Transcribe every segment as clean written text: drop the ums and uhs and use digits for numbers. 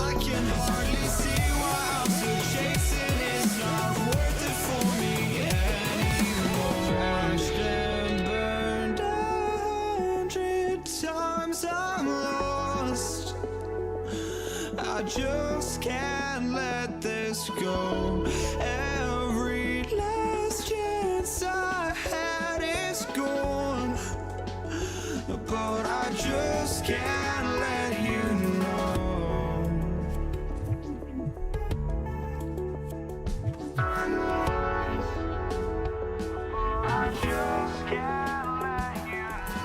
I can hardly see why I'm still chasing. It's not worth it for me anymore. Crashed and burned 100 times, I'm lost. I just can't let this go. Every last chance I had is gone, but I just can't let you know. I just can't let you know.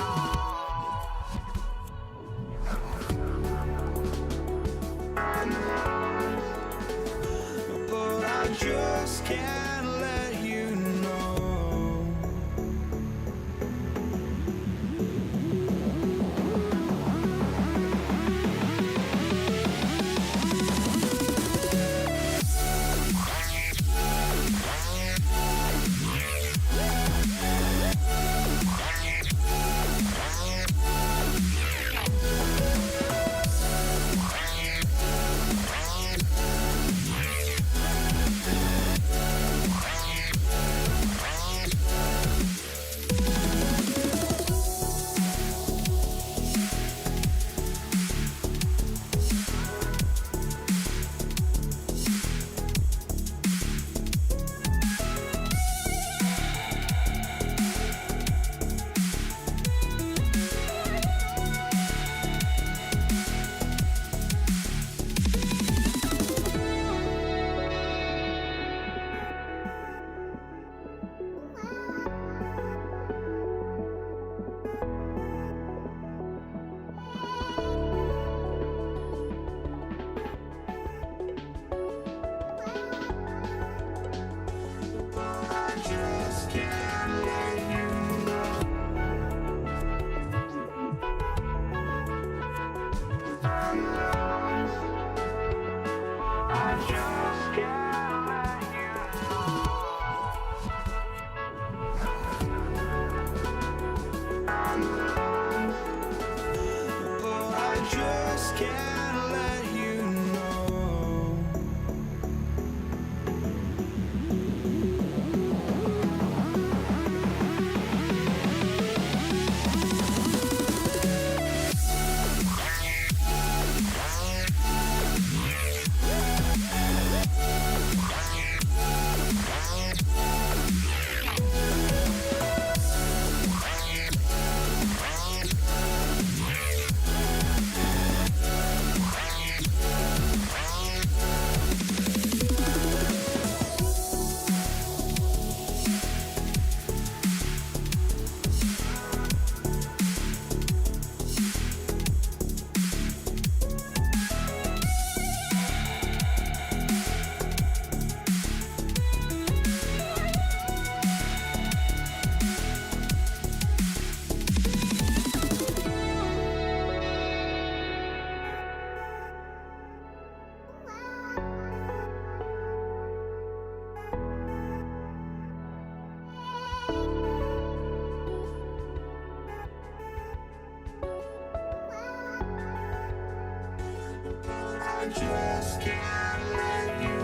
But I just can't let you know. Just can't let you know.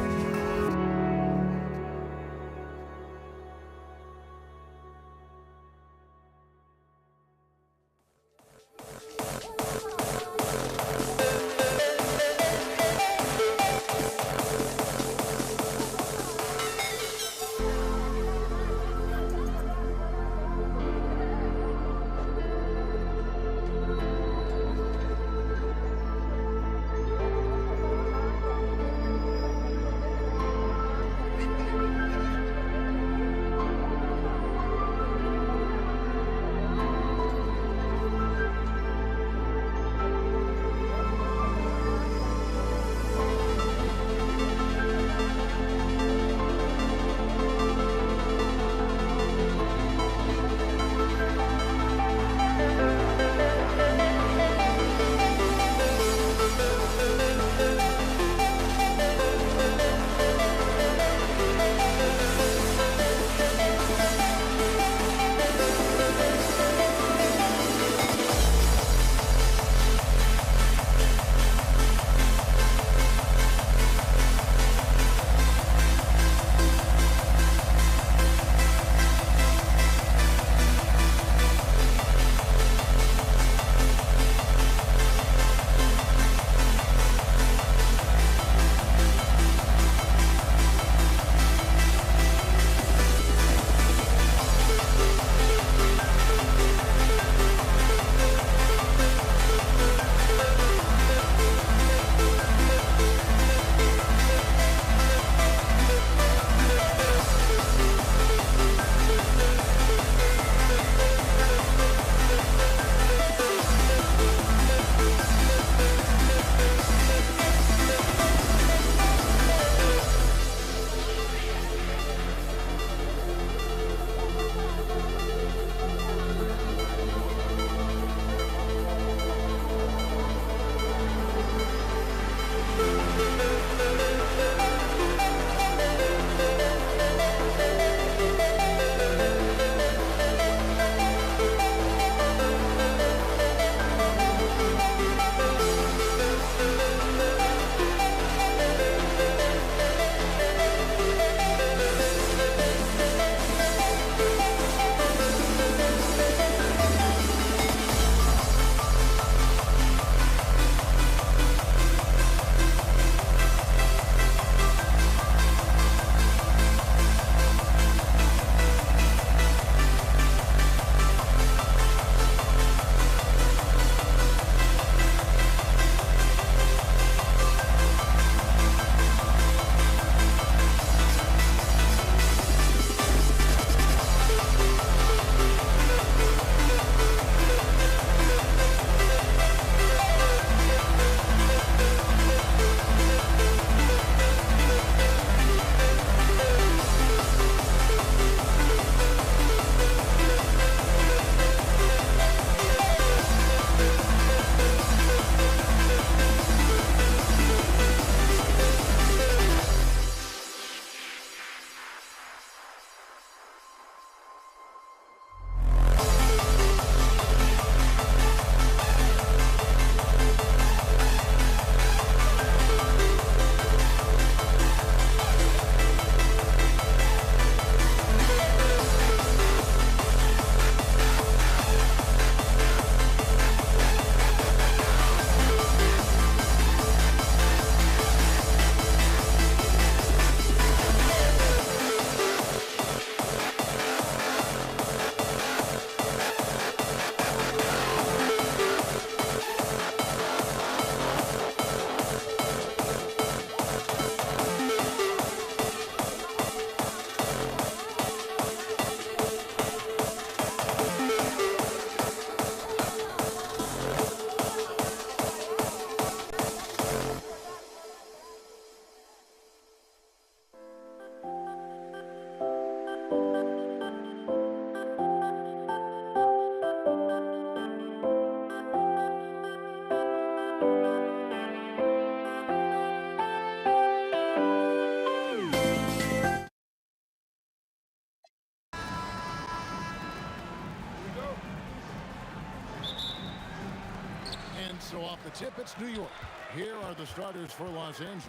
So off the tip, it's New York. Here are the starters for Los Angeles.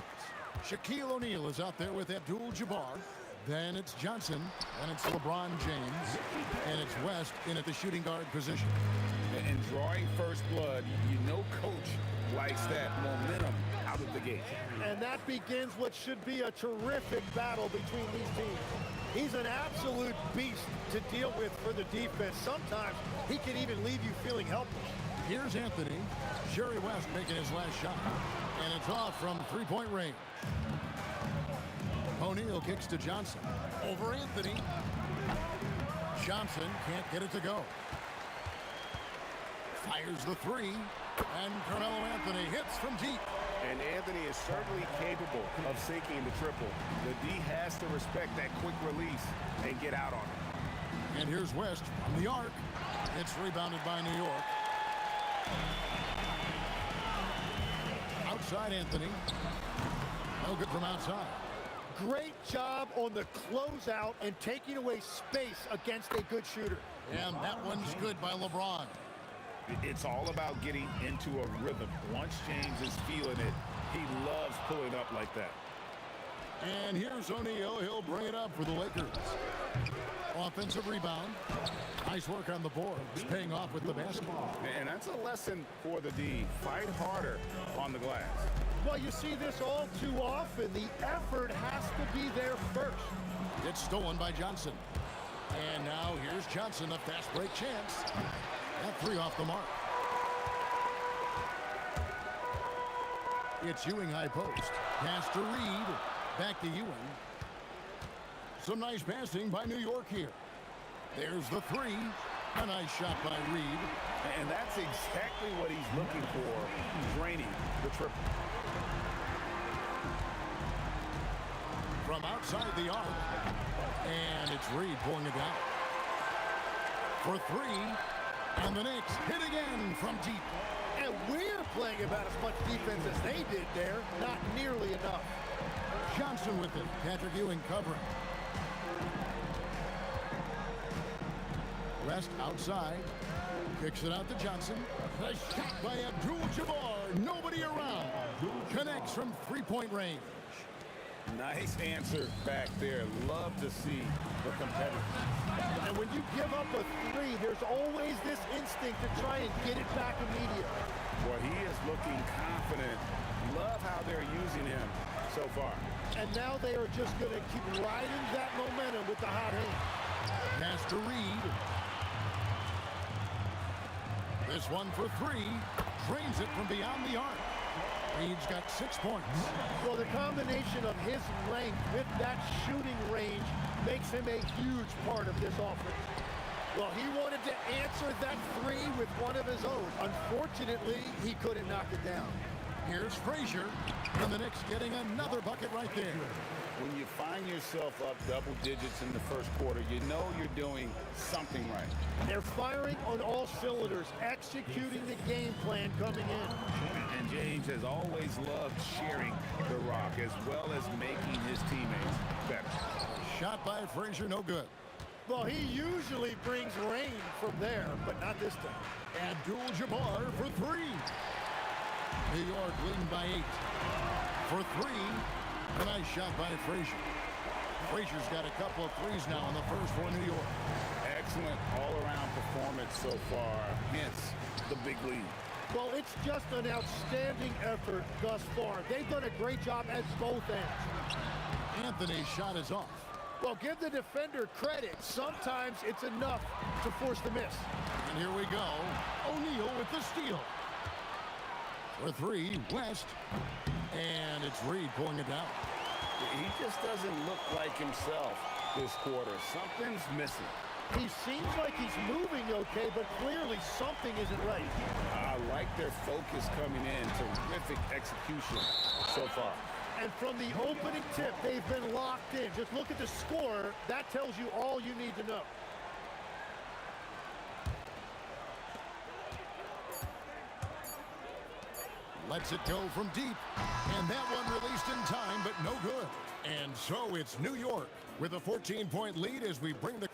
Shaquille O'Neal is out there with Abdul-Jabbar. Then it's Johnson, and it's LeBron James, and it's West in at the shooting guard position. And drawing first blood, you know coach likes that momentum out of the gate. And that begins what should be a terrific battle between these teams. He's an absolute beast to deal with for the defense. Sometimes he can even leave you feeling helpless. Here's Anthony. Jerry West making his last shot, and it's off from three-point range. O'Neal kicks to Johnson. Over Anthony. Johnson can't get it to go. Fires the three, and Carmelo Anthony hits from deep. And Anthony is certainly capable of sinking the triple. The D has to respect that quick release and get out on it. And here's West from the arc. It's rebounded by New York. Outside Anthony. No good from outside. Great job on the closeout and taking away space against a good shooter. And that one's good by LeBron. It's all about getting into a rhythm. Once James is feeling it, he loves pulling up like that. And here's O'Neal. He'll bring it up for the Lakers. Offensive rebound. Nice work on the board. It's paying off with the basketball. And that's a lesson for the D. Fight harder on the glass. Well, you see this all too often. The effort has to be there first. It's stolen by Johnson. And now here's Johnson, a fast break chance. That three off the mark. It's Ewing high post. Pass to Reed. Back to Ewing. Some nice passing by New York here. There's the three. A nice shot by Reed. And that's exactly what he's looking for, draining the triple. From outside the arc. And it's Reed pulling it down. For three. And the Knicks hit again from deep. And we're playing about as much defense as they did there. Not nearly enough. Johnson with it. Patrick Ewing covering. West outside. Kicks it out to Johnson. A shot by Abdul-Jabbar. Nobody around. Connects from three-point range. Nice answer back there. Love to see the competitor. And when you give up a three, there's always this instinct to try and get it back immediately. Well, he is looking confident. Love how they're using him so far. And now they are just going to keep riding that momentum with the hot hand. Pass to Reed. This one for three. Drains it from beyond the arc. Reed's got 6 points. Well, the combination of his length with that shooting range makes him a huge part of this offense. Well, he wanted to answer that three with one of his own. Unfortunately, he couldn't knock it down. Here's Frazier, and the Knicks getting another bucket right there. When you find yourself up double digits in the first quarter, you know you're doing something right. They're firing on all cylinders, executing the game plan coming in. And James has always loved sharing the rock as well as making his teammates better. Shot by Frazier, no good. Well, he usually brings rain from there, but not this time. Abdul-Jabbar for three. New York leading by 8. For three, a nice shot by Frazier. Frazier's got a couple of threes now in the first for New York. Excellent all-around performance so far, hence the big lead. Well, it's just an outstanding effort thus far. They've done a great job at both ends. Anthony's shot is off. Well, give the defender credit. Sometimes it's enough to force the miss. And here we go. O'Neal with the steal. For three, West. And it's Reed pulling it down. He just doesn't look like himself this quarter. Something's missing. He seems like he's moving okay, but clearly something isn't right. I like their focus coming in. Terrific execution so far. And from the opening tip, they've been locked in. Just look at the score. That tells you all you need to know. Lets it go from deep. And that one released in time, but no good. And so it's New York with a 14-point lead as we bring the...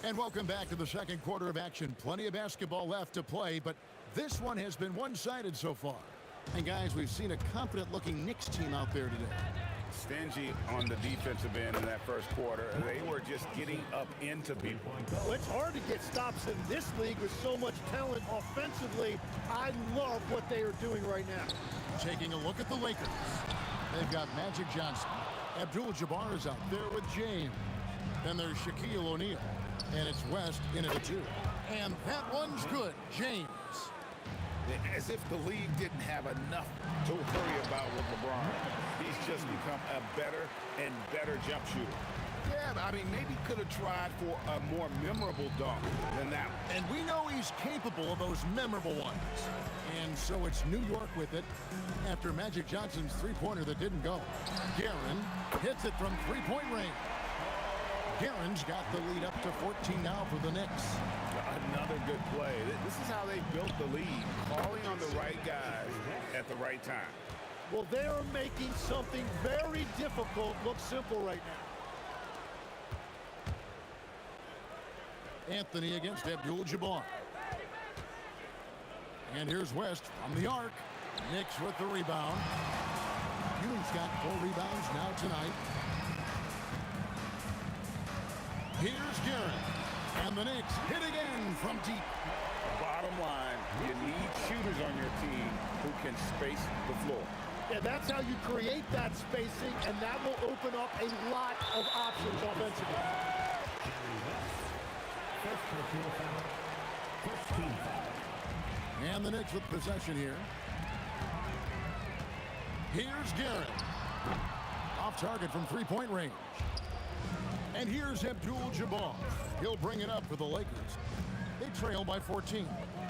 And welcome back to the second quarter of action. Plenty of basketball left to play, but this one has been one-sided so far. And guys, we've seen a confident-looking Knicks team out there today. Stingy on the defensive end in that first quarter. They were just getting up into people. Well, it's hard to get stops in this league with so much talent offensively. I love what they are doing right now. Taking a look at the Lakers. They've got Magic Johnson. Abdul-Jabbar is out there with James. Then there's Shaquille O'Neal. And it's West in at 2. And that one's good. James. As if the league didn't have enough to worry about with LeBron. He's just become a better and better jump shooter. Yeah, I mean, maybe could have tried for a more memorable dunk than that one. And we know he's capable of those memorable ones. And so it's New York with it after Magic Johnson's three-pointer that didn't go. Guerin hits it from three-point range. Guerin's got the lead up to 14 now for the Knicks. Another good play. This is how they built the lead, calling on the right guys at the right time. Well, they are making something very difficult look simple right now. Anthony against Abdul-Jabbar. And here's West from the arc. Knicks with the rebound. Ewing's got 4 rebounds now tonight. Here's Guerin. And the Knicks hit again from deep. Bottom line, you need shooters on your team who can space the floor. Yeah, that's how you create that spacing, and that will open up a lot of options offensively. And the Knicks with possession here. Here's Guerin. Off target from three-point range. And here's Abdul-Jabbar. He'll bring it up for the Lakers. They trail by 14.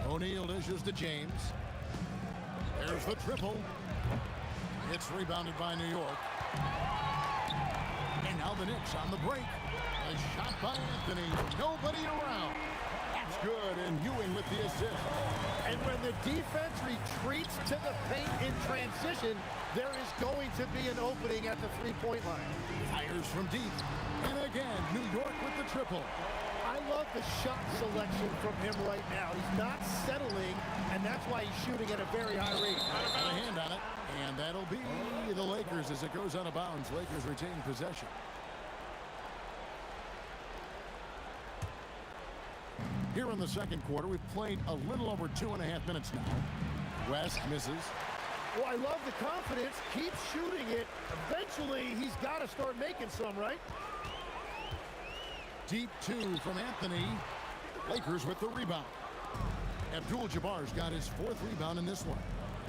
O'Neal dishes to James. There's the triple. It's rebounded by New York. And now the Knicks on the break. A shot by Anthony. Nobody around. That's good, and Ewing with the assist. And when the defense retreats to the paint in transition, there is going to be an opening at the three-point line. Fires from deep. And again, New York with the triple. I love the shot selection from him right now. He's not settling, and that's why he's shooting at a very high rate. Got a hand on it, and that'll be the Lakers as it goes out of bounds. Lakers retain possession. Here in the second quarter, we've played a little over 2.5 minutes now. West misses. Well, I love the confidence. Keep shooting it. Eventually, he's got to start making some, right? Deep 2 from Anthony. Lakers with the rebound. Abdul-Jabbar's got his 4th rebound in this one.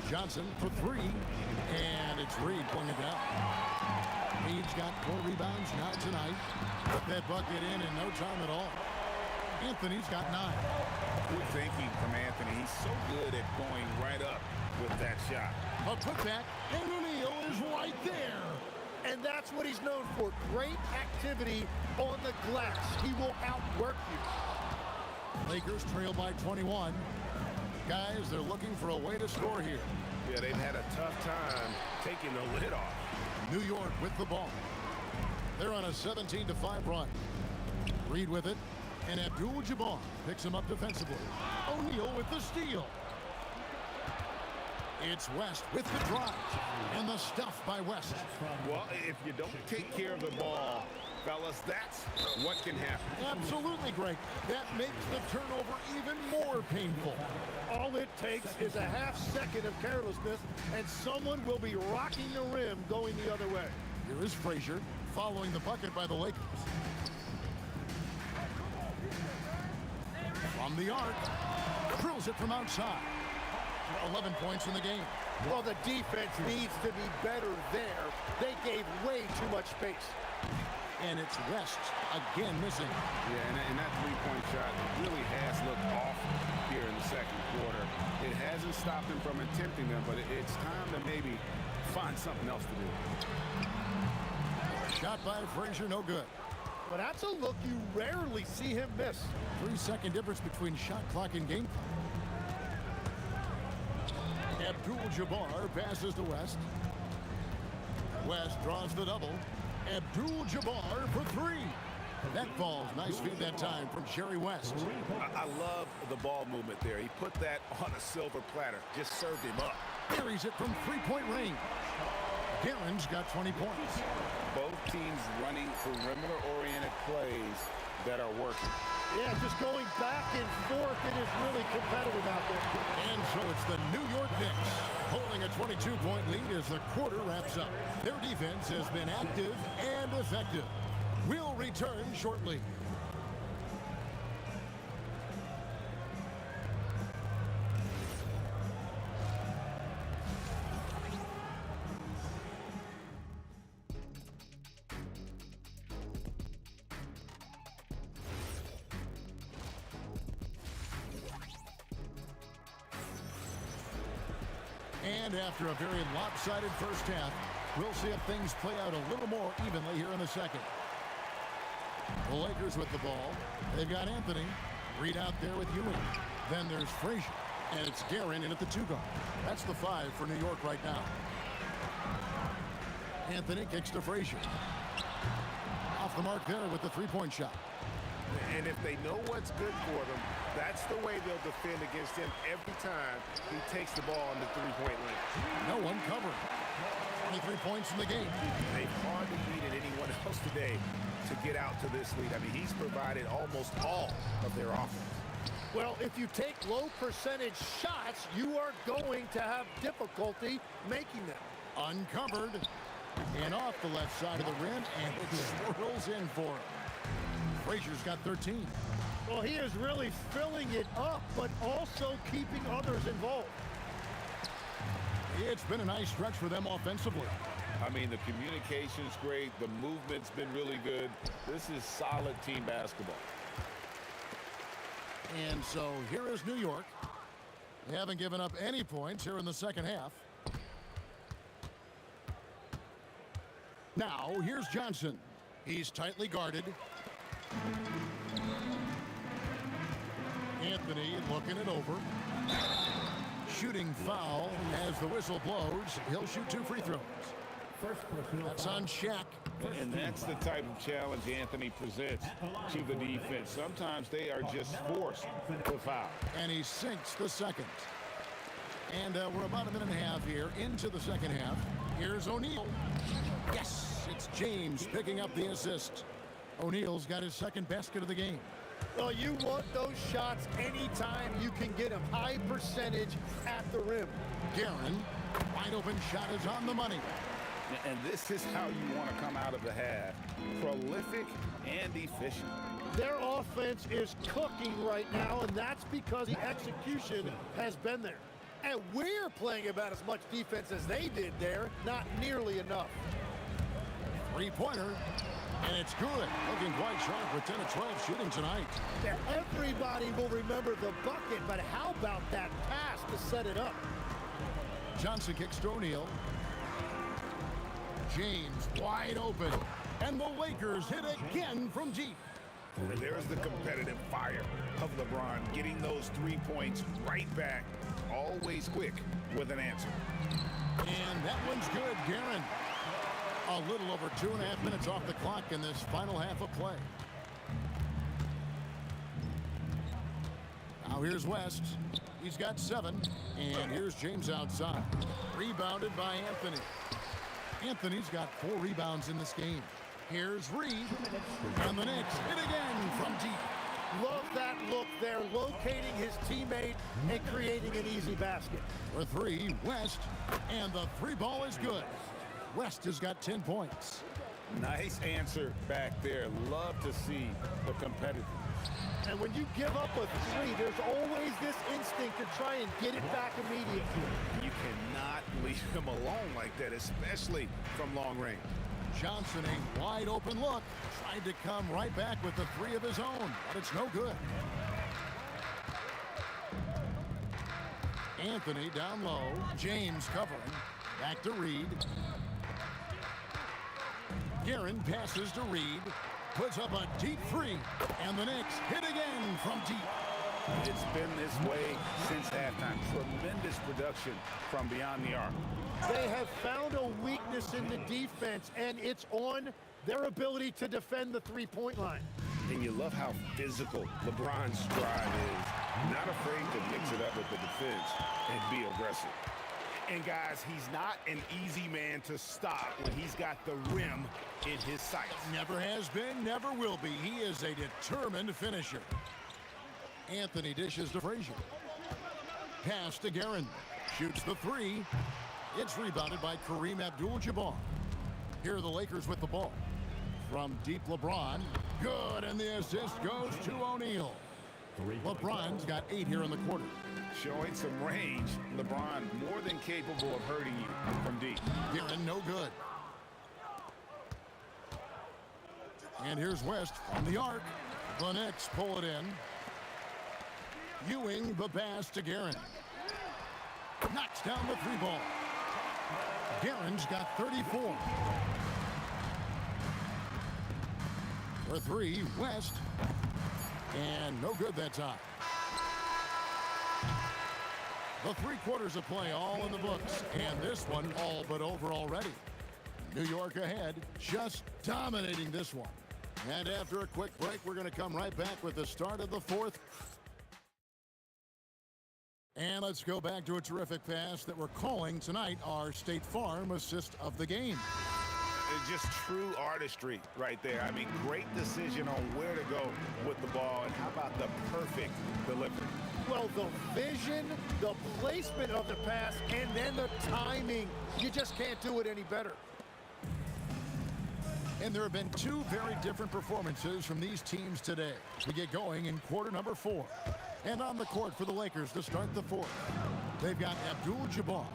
Johnson for 3. And it's Reed pulling it down. Reed's got 4 rebounds now tonight. Put that bucket in no time at all. Anthony's got 9. Good thinking from Anthony. He's so good at going right up with that shot. A putback, and O'Neal is right there. And that's what he's known for. Great activity on the glass. He will outwork you. Lakers trail by 21. Guys, they're looking for a way to score here. Yeah, they've had a tough time taking the lid off. New York with the ball. They're on a 17-5 run. Reed with it, and Abdul-Jabbar picks him up defensively. O'Neal with the steal. It's West with the drive, and the stuff by West. Well, if you don't take care of the ball, fellas, that's what can happen. Absolutely, Greg. That makes the turnover even more painful. All it takes is a half second of carelessness, and someone will be rocking the rim going the other way. Here is Frazier following the bucket by the Lakers. From the arc, drills it from outside. 11 points in the game. Well, the defense needs to be better there. They gave way too much space. And it's West again missing. Yeah, and that three-point shot really has looked off here in the second quarter. It hasn't stopped him from attempting them, but it's time to maybe find something else to do. Shot by Frazier, no good. But that's a look you rarely see him miss. 3-second difference between shot clock and game clock. Abdul-Jabbar passes to West. West draws the double. Abdul-Jabbar for 3. That falls. Nice feed that time from Jerry West. I love the ball movement there. He put that on a silver platter. Just served him up. Carries it from three-point range. Guerin's got 20 points. Both teams running perimeter-oriented plays that are working. Yeah, just going back and forth. It is really competitive out there. And so it's the New York Knicks holding a 22-point lead as the quarter wraps up. Their defense has been active and effective. We'll return shortly. And after a very lopsided first half, we'll see if things play out a little more evenly here in the second. The Lakers with the ball. They've got Anthony. Reed out there with Ewing. Then there's Frazier. And it's Guerin in at the 2-guard. That's the 5 for New York right now. Anthony kicks to Frazier. Off the mark there with the three-point shot. And if they know what's good for them, that's the way they'll defend against him every time he takes the ball in the three-point line. No one covered. 23 points in the game. They've hardly needed anyone else today to get out to this lead. I mean, he's provided almost all of their offense. Well, if you take low percentage shots, you are going to have difficulty making them. Uncovered. And off the left side of the rim, and it swirls in for him. Frazier's got 13. Well, he is really filling it up, but also keeping others involved. It's been a nice stretch for them offensively. I mean, the communication's great. The movement's been really good. This is solid team basketball. And so here is New York. They haven't given up any points here in the second half. Now, here's Johnson. He's tightly guarded. Anthony looking it over. Shooting foul as the whistle blows. He'll shoot 2 free throws. That's on Shaq. And that's the type of challenge Anthony presents to the defense. Sometimes they are just forced to foul. And he sinks the second. And we're about a minute and a half here into the second half. Here's O'Neal. Yes, it's James picking up the assist. O'Neal's got his second basket of the game. Well, you want those shots anytime you can get them. High percentage at the rim. Guerin, wide open shot is on the money. And this is how you want to come out of the half. Prolific and efficient. Their offense is cooking right now, and that's because the execution has been there. And we're playing about as much defense as they did there. Not nearly enough. Three-pointer, and it's good. Looking quite sharp with 10 of 12 shooting tonight. Now, everybody will remember the bucket, but how about that pass to set it up? Johnson kicks to O'Neal. James wide open, and the Lakers hit again from deep. There's the competitive fire of LeBron, getting those 3 points right back, always quick with an answer. And that one's good, Guerin. A little over 2.5 minutes off the clock in this final half of play. Now here's West. He's got 7, and here's James outside. Rebounded by Anthony. Anthony's got 4 rebounds in this game. Here's Reed, and the Knicks hit again from deep. Love that look there, locating his teammate and creating an easy basket. For 3, West, and the 3 ball is good. West has got 10 points. Nice answer back there. Love to see the competitive. And when you give up a 3, there's always this instinct to try and get it back immediately. You cannot leave him alone like that, especially from long range. Johnson, a wide open look. Tried to come right back with the 3 of his own, but it's no good. Anthony down low. James covering. Back to Reed. Guerin passes to Reed. Puts up a deep 3. And the Knicks hit again from deep. It's been this way since halftime. Tremendous production from beyond the arc. They have found a weakness in the defense, and it's on Their ability to defend the three-point line. And you love how physical LeBron's drive is. Not afraid to mix it up with the defense and be aggressive. And guys, he's not an easy man to stop when he's got the rim in his sights. Never has been, never will be. He is a determined finisher. Anthony dishes to Frazier. Pass to Guerin. Shoots the three. It's rebounded by Kareem Abdul-Jabbar. Here are the Lakers with the ball. From deep, LeBron. Good, and the assist goes to O'Neal. LeBron's got 8 here in the quarter. Showing some range, LeBron more than capable of hurting you from deep. Guerin, no good. And here's West from the arc. The Knicks pull it in. Ewing the pass to Guerin. Knocks down the three ball. Guerin's got 34. For three, West. And no good that time. The 3 quarters of play all in the books. And this one all but over already. New York ahead, just dominating this one. And after a quick break, we're going to come right back with the start of the 4th. And let's go back to a terrific pass that we're calling tonight our State Farm assist of the game. It's just true artistry right there. I mean, great decision on where to go with the ball, and how about the perfect delivery? Well, the vision, the placement of the pass, and then the timing. You just can't do it any better. And there have been 2 very different performances from these teams today. We get going in quarter number 4. And on the court for the Lakers to start the 4th. They've got Abdul-Jabbar.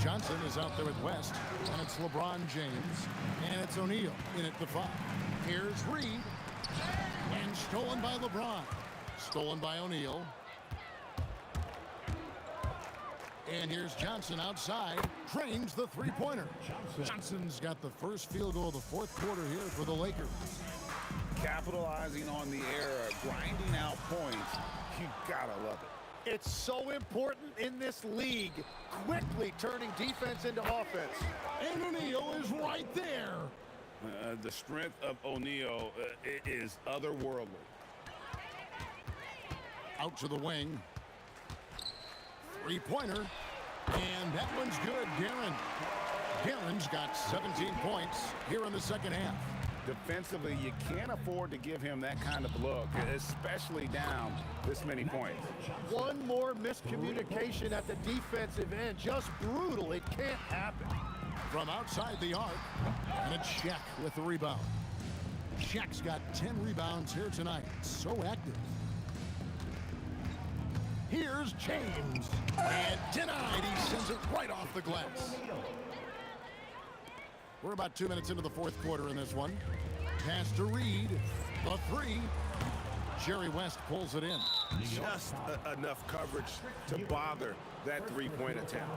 Johnson is out there with West, and it's LeBron James, and it's O'Neal in at the 5. Here's Reed, and stolen by LeBron. Stolen by O'Neal. And here's Johnson outside, drains the three-pointer. Johnson's got the first field goal of the 4th quarter here for the Lakers. Capitalizing on the error, grinding out points, you gotta love it. It's so important in this league, quickly turning defense into offense. And O'Neal is right there. The strength of O'Neal is otherworldly. Out to the wing. Three-pointer. And that one's good, Guerin. Guerin's got 17 points here in the second half. Defensively, you can't afford to give him that kind of look, especially down this many points. One more miscommunication at the defensive end. Just brutal. It can't happen. From outside the arc, and it's Shaq with the rebound. Shaq's got 10 rebounds here tonight. So active. Here's James. And denied. He sends it right off the glass. We're about 2 minutes into the 4th quarter in this one. Pass to Reed. The 3. Jerry West pulls it in. Just enough coverage to bother that three-point attempt.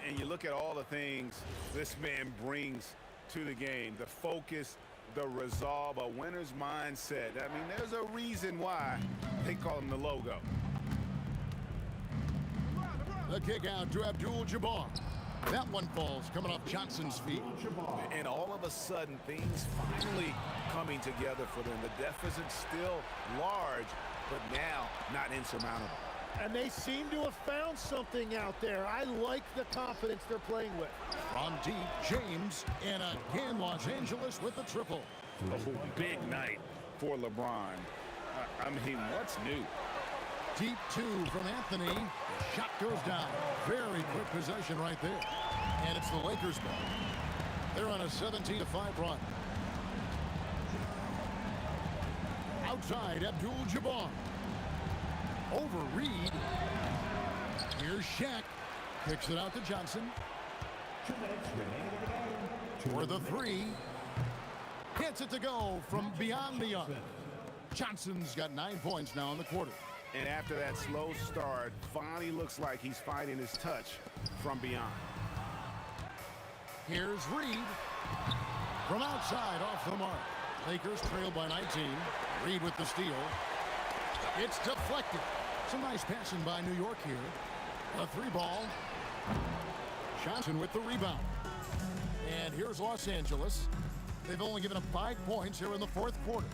And you look at all the things this man brings to the game. The focus, the resolve, a winner's mindset. I mean, there's a reason why they call him the logo. The kick out to Abdul-Jabbar. That one falls coming off Johnson's feet. And all of a sudden, things finally coming together for them. The deficit still large, but now not insurmountable. And they seem to have found something out there. I like the confidence they're playing with. From deep, James, and again Los Angeles with the triple. A big night for LeBron. I mean, what's new? Deep 2 from Anthony. The shot goes down. Very quick possession right there. And it's the Lakers ball. They're on a 17-5 run. Outside, Abdul-Jabbar. Over Reed. Here's Shaq. Kicks it out to Johnson. For the 3. Gets it to go from beyond the arc. Johnson's got 9 points now in the quarter. And after that slow start, finally looks like he's finding his touch from beyond. Here's Reed. From outside, off the mark. Lakers trail by 19. Reed with the steal. It's deflected. Some nice passing by New York here. A 3 ball. Johnson with the rebound. And here's Los Angeles. They've only given up 5 points here in the fourth quarter.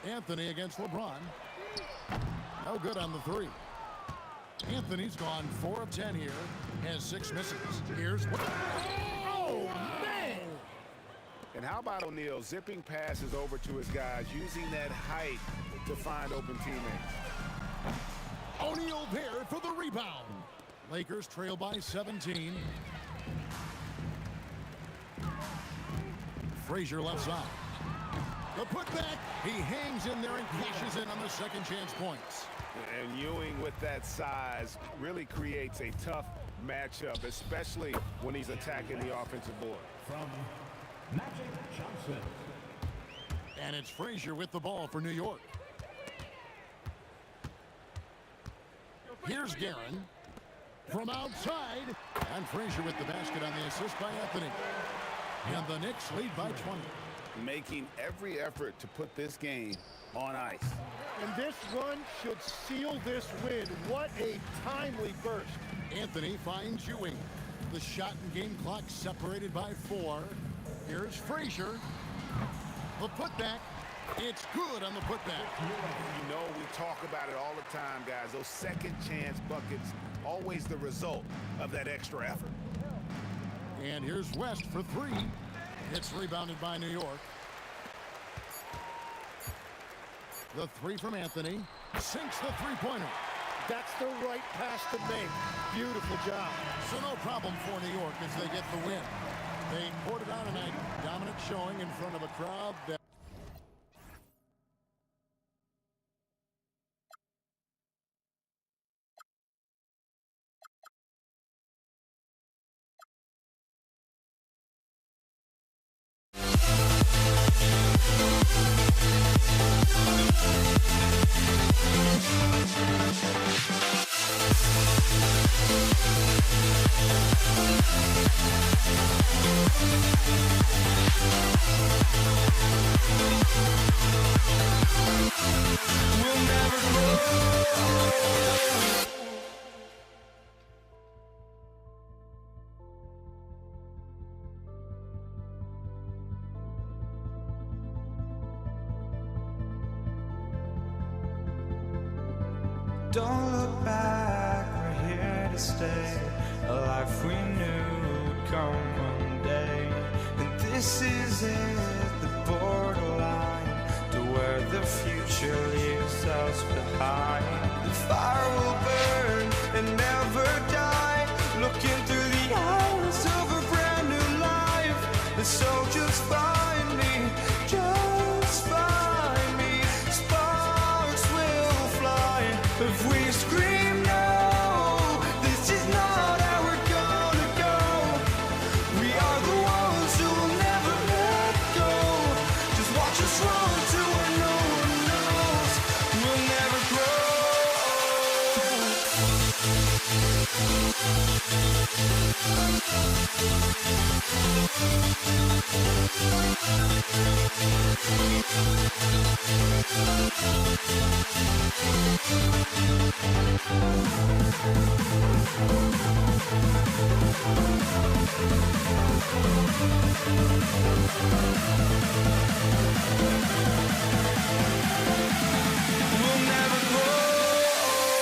Anthony against LeBron. No good on the three. Anthony's gone 4 of 10 here. Has 6 misses. Here's what. Oh, man! And how about O'Neal zipping passes over to his guys, using that height to find open teammates. O'Neal there for the rebound. Lakers trail by 17. Frazier left side. The putback. He hangs in there and cashes in on the second chance points. And Ewing with that size really creates a tough matchup, especially when he's attacking the offensive board. From Magic Johnson. And it's Frazier with the ball for New York. Here's Guerin from outside. And Frazier with the basket on the assist by Anthony. And the Knicks lead by 20. Making every effort to put this game on ice. And this run should seal this win. What a timely burst. Anthony finds Ewing. The shot and game clock separated by 4. Here's Frazier. The putback. It's good on the putback. You know, we talk about it all the time, guys. Those second chance buckets, always the result of that extra effort. And here's West for 3. It's rebounded by New York. The 3 from Anthony. Sinks the three-pointer. That's the right pass to make. Beautiful job. So no problem for New York as they get the win. They poured it out tonight. Dominant showing in front of a crowd that Don't look back, we're here to stay. A life we knew would come one day. And this is it, the borderline to where the future leaves us behind. The fire will burn and never die. Looking through the eyes of a brand new life. And so just find me, just find me. Sparks will fly. If we scream no, this is not how we're gonna go. We are the ones who will never let go. Just watch us run to where no one knows. We'll never We'll never grow. We'll never grow.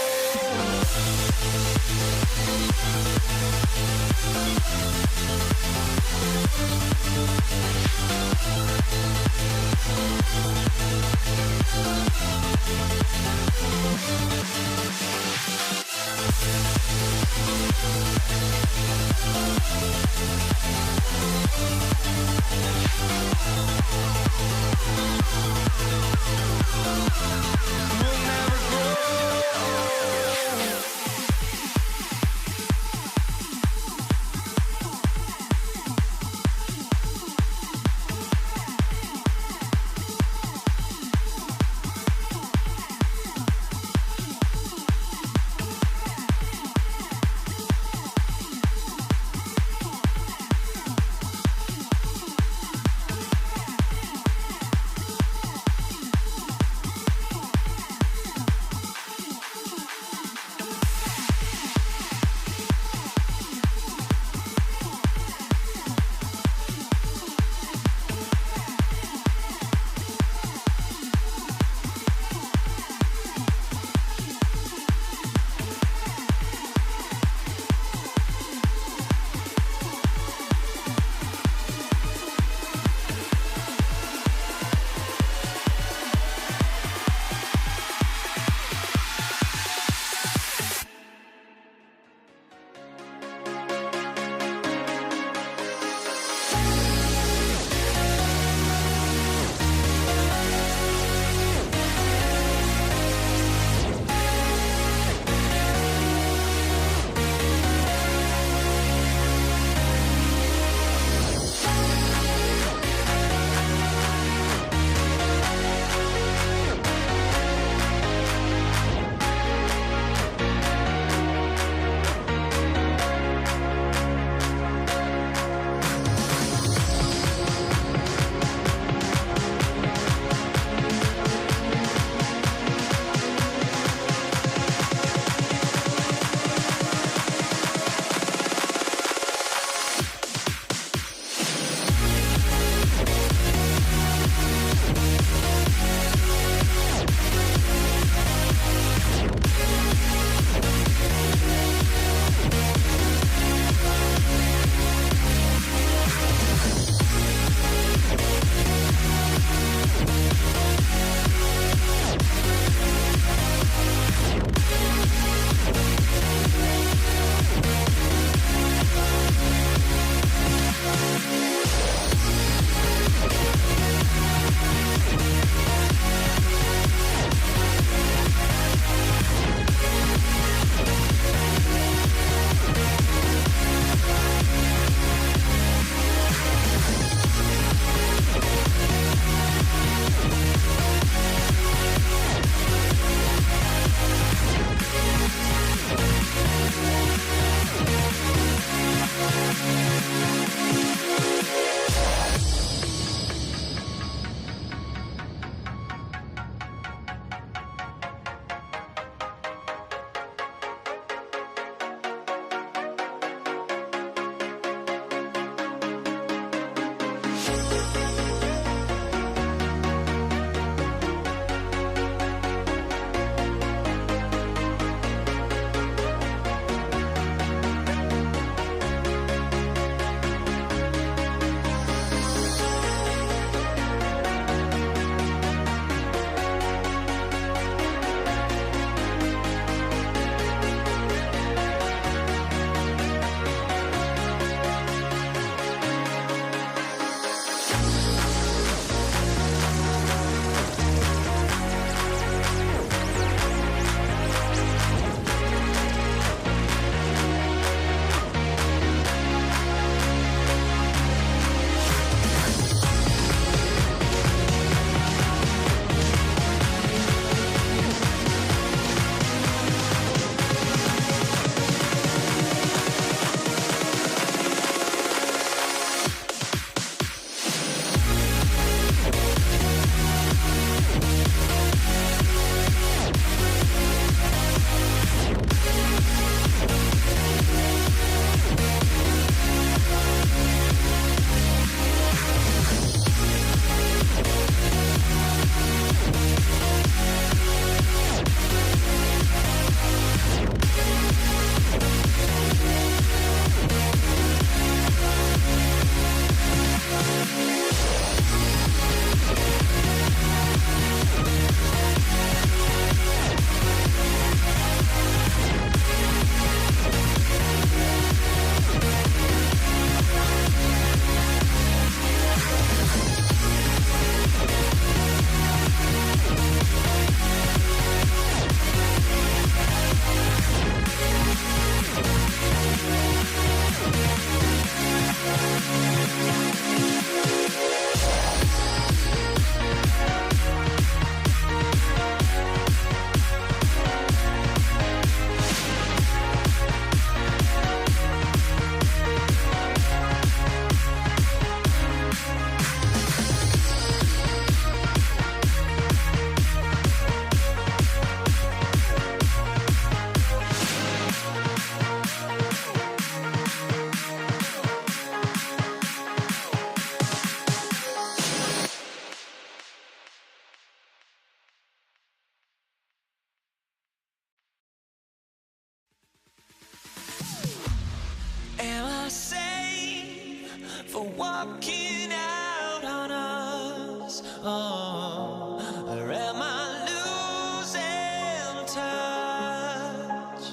for walking out on us? Oh, or am I losing touch?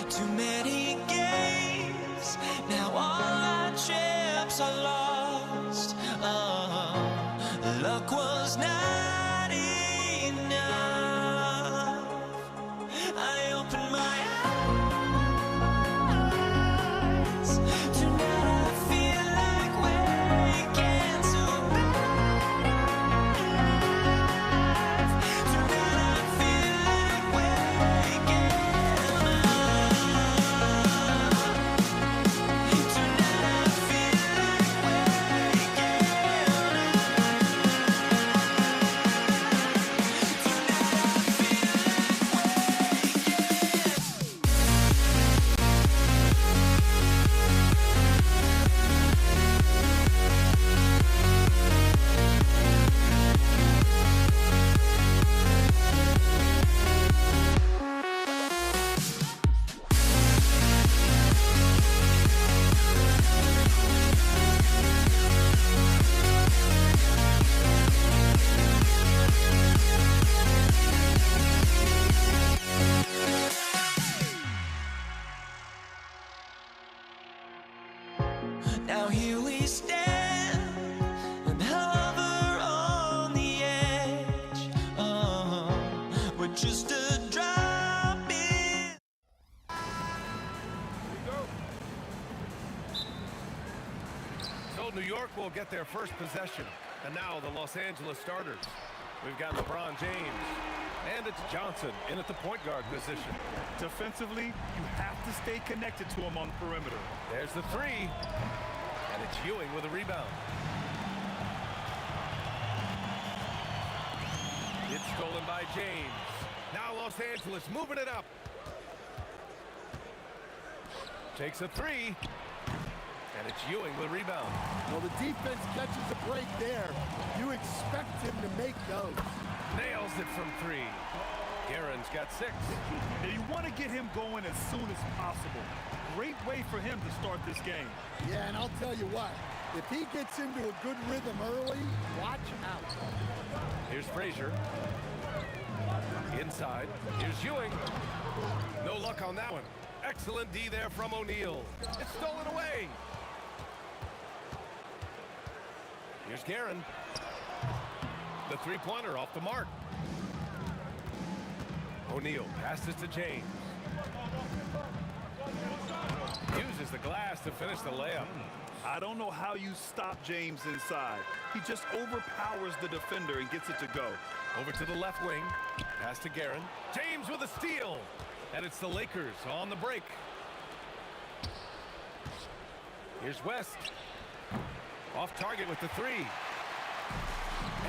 Too many games, now all our chips are lost. Oh, luck was not enough. I opened my eyes. Now here we stand and hover on the edge. Oh, we're just a drop in. So New York will get their first possession. And now the Los Angeles starters. We've got LeBron James. And it's Johnson in at the point guard position. Defensively, you have to stay connected to him on the perimeter. There's the three. And it's Ewing with a rebound. It's stolen by James. Now Los Angeles moving it up. Takes a three. And it's Ewing with rebound. Well, the defense catches a break there. You expect him to make those. Nails it from 3. Guerin's got 6. Now, you want to get him going as soon as possible. Great way for him to start this game. Yeah, and I'll tell you what. If he gets into a good rhythm early, watch out. Here's Frazier. Inside. Here's Ewing. No luck on that one. Excellent D there from O'Neal. It's stolen away. Here's Guerin. The three-pointer off the mark. O'Neal passes to James. Uses the glass to finish the layup. I don't know how you stop James inside. He just overpowers the defender and gets it to go. Over to the left wing. Pass to Guerin. James with a steal. And it's the Lakers on the break. Here's West. Off target with the 3.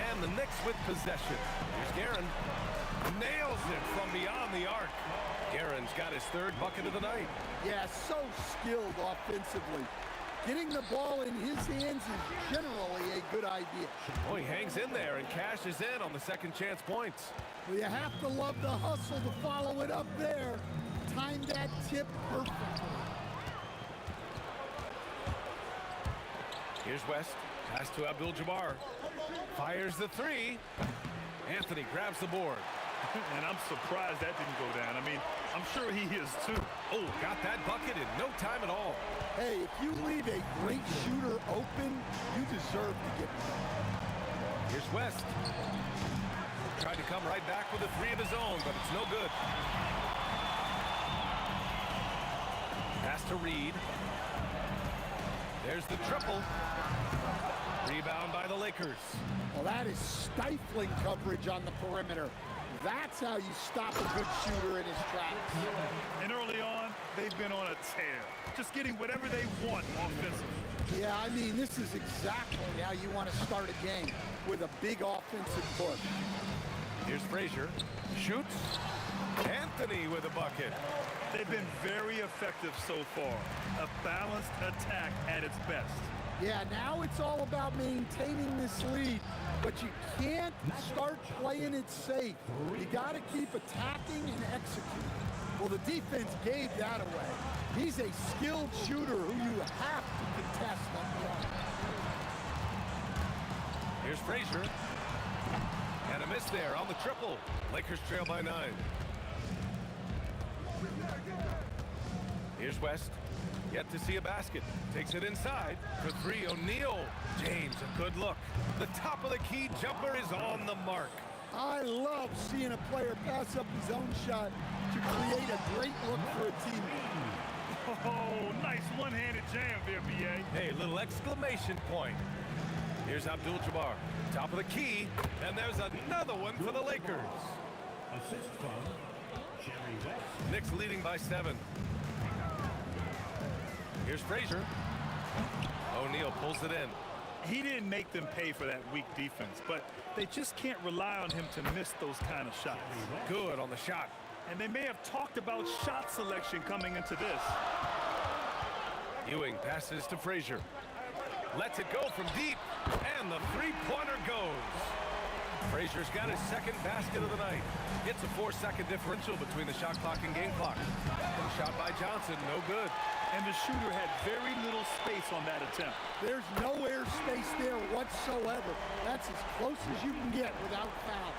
And the Knicks with possession. Here's Guerin. Nails it from beyond the arc. Guerin's got his 3rd bucket of the night. Yeah, so skilled offensively. Getting the ball in his hands is generally a good idea. Oh, he hangs in there and cashes in on the second chance points. Well, you have to love the hustle to follow it up there. Time that tip perfectly. Here's West. Pass to Abdul-Jabbar. Fires the 3. Anthony grabs the board. And I'm surprised that didn't go down. I mean, I'm sure he is too. Oh, got that bucket in no time at all. Hey, if you leave a great shooter open, you deserve to get one. Here's West. Tried to come right back with a 3 of his own, but it's no good. Pass to Reed. There's the triple. Rebound by the Lakers. Well, that is stifling coverage on the perimeter. That's how you stop a good shooter in his tracks. And early on, they've been on a tear. Just getting whatever they want offensively. Yeah, I mean, this is exactly how you want to start a game, with a big offensive push. Here's Frazier. Shoots. Anthony with a bucket. They've been very effective so far. A balanced attack at its best. Yeah, now it's all about maintaining this lead, but you can't start playing it safe. You got to keep attacking and executing. Well, the defense gave that away. He's a skilled shooter who you have to contest up front. Here's Frazier. And a miss there on the triple. Lakers trail by 9. Here's West. Yet to see a basket. Takes it inside for 3. O'Neal. James, a good look. The top of the key jumper is on the mark. I love seeing a player pass up his own shot to create a great look for a teammate. Oh, nice one-handed jam there, B.A. Hey, little exclamation point. Here's Abdul-Jabbar. Top of the key. And there's another one for the Lakers. Assist from Jerry West. Knicks leading by 7. Here's Frazier. O'Neal pulls it in. He didn't make them pay for that weak defense, but they just can't rely on him to miss those kind of shots. Good on the shot. And they may have talked about shot selection coming into this. Ewing passes to Frazier. Lets it go from deep, and the three-pointer goes. Frazier's got his 2nd basket of the night. It's a 4-second differential between the shot clock and game clock. Shot by Johnson, no good. And the shooter had very little space on that attempt. There's no air space there whatsoever. That's as close as you can get without foul.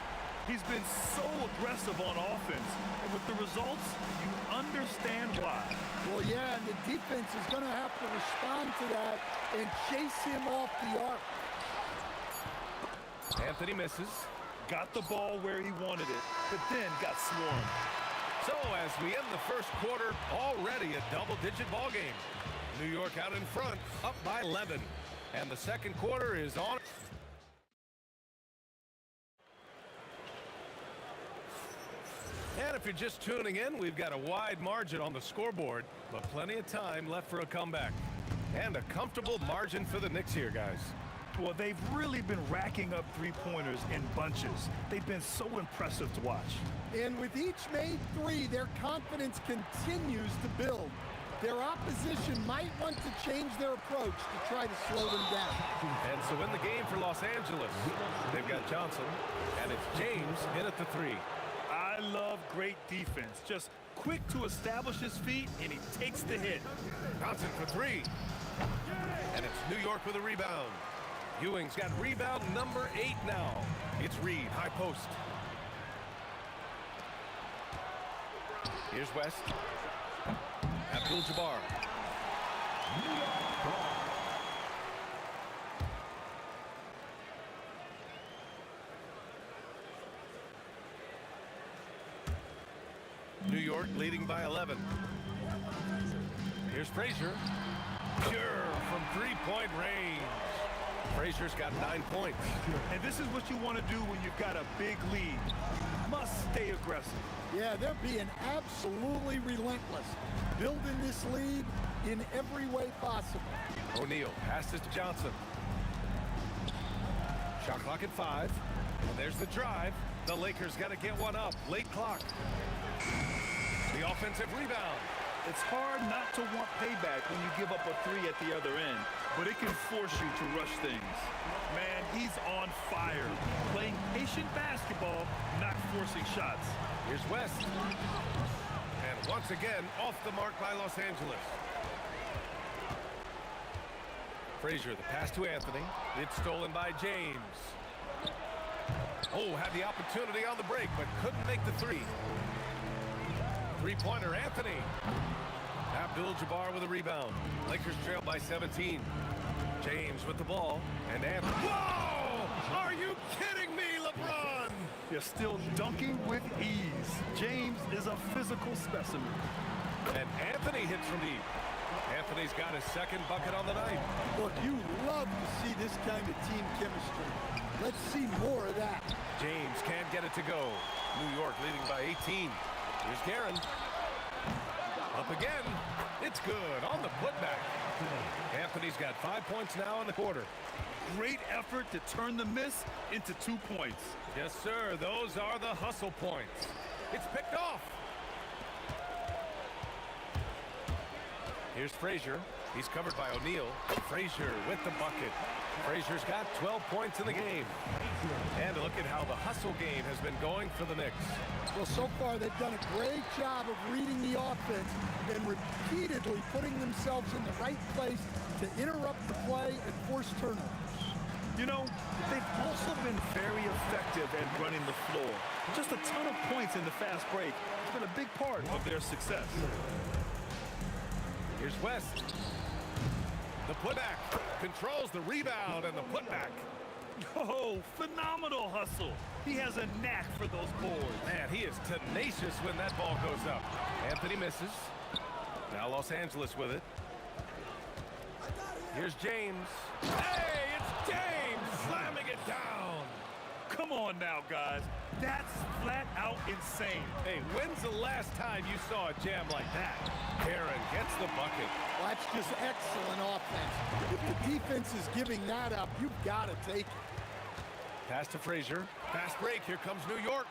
He's been so aggressive on offense, and with the results, you understand why. Well, yeah, and the defense is going to have to respond to that and chase him off the arc. Anthony misses. Got the ball where he wanted it, but then got swarmed. So as we end the first quarter, already a double-digit ball game. New York out in front, up by 11. And the second quarter is on. And if you're just tuning in, we've got a wide margin on the scoreboard, but plenty of time left for a comeback. And a comfortable margin for the Knicks here, guys. Well, they've really been racking up three-pointers in bunches. They've been so impressive to watch. And with each made 3, their confidence continues to build. their opposition might want to change their approach to try to slow them down. And so in the game for Los Angeles, they've got Johnson, and it's James in at the 3. I love great defense. Just quick to establish his feet, and he takes the hit. Johnson for 3. And it's New York with a rebound. Ewing's got rebound number 8 now. It's Reed, high post. Here's West. Abdul-Jabbar. New York leading by 11. Here's Frazier. Pure from three-point range. Frazier's got 9 points. And this is what you want to do when you've got a big lead. Must stay aggressive. Yeah, they're being absolutely relentless, building this lead in every way possible. O'Neal passes to Johnson. Shot clock at 5. And there's the drive. The Lakers got to get one up. Late clock. The offensive rebound. It's hard not to want payback when you give up a 3 at the other end, but it can force you to rush things. Man, he's on fire. Playing patient basketball, not forcing shots. Here's West. And once again, off the mark by Los Angeles. Frazier, the pass to Anthony. It's stolen by James. Oh, had the opportunity on the break, but couldn't make the 3. Three-pointer, Anthony. Abdul-Jabbar with a rebound. Lakers trail by 17. James with the ball. And Anthony. Whoa! Are you kidding me, LeBron? You're still dunking with ease. James is a physical specimen. And Anthony hits from deep. Anthony's got his second bucket on the night. Look, you love to see this kind of team chemistry. Let's see more of that. James can't get it to go. New York leading by 18. Here's Guerin. Up again. It's good on the putback. Anthony's got 5 points now in the quarter. Great effort to turn the miss into 2 points. Yes, sir. Those are the hustle points. It's picked off. Here's Frazier. He's covered by O'Neal. Frazier with the bucket. Frazier's got 12 points in the game. And look at how the hustle game has been going for the Knicks. Well, so far they've done a great job of reading the offense and repeatedly putting themselves in the right place to interrupt the play and force turnovers. You know, they've also been very effective at running the floor. Just a ton of points in the fast break has been a big part of their success. Here's West. The putback controls the rebound and the putback. Oh, phenomenal hustle. He has a knack for those boards. Man, he is tenacious when that ball goes up. Anthony misses. Now Los Angeles with it. Here's James. Hey, it's James slamming it down. Come on now, guys. That's flat out insane. Hey, when's the last time you saw a jam like that? Guerin gets the bucket. Well, that's just excellent offense. If the defense is giving that up, you've got to take it. Pass to Frazier. Fast break. Here comes New York.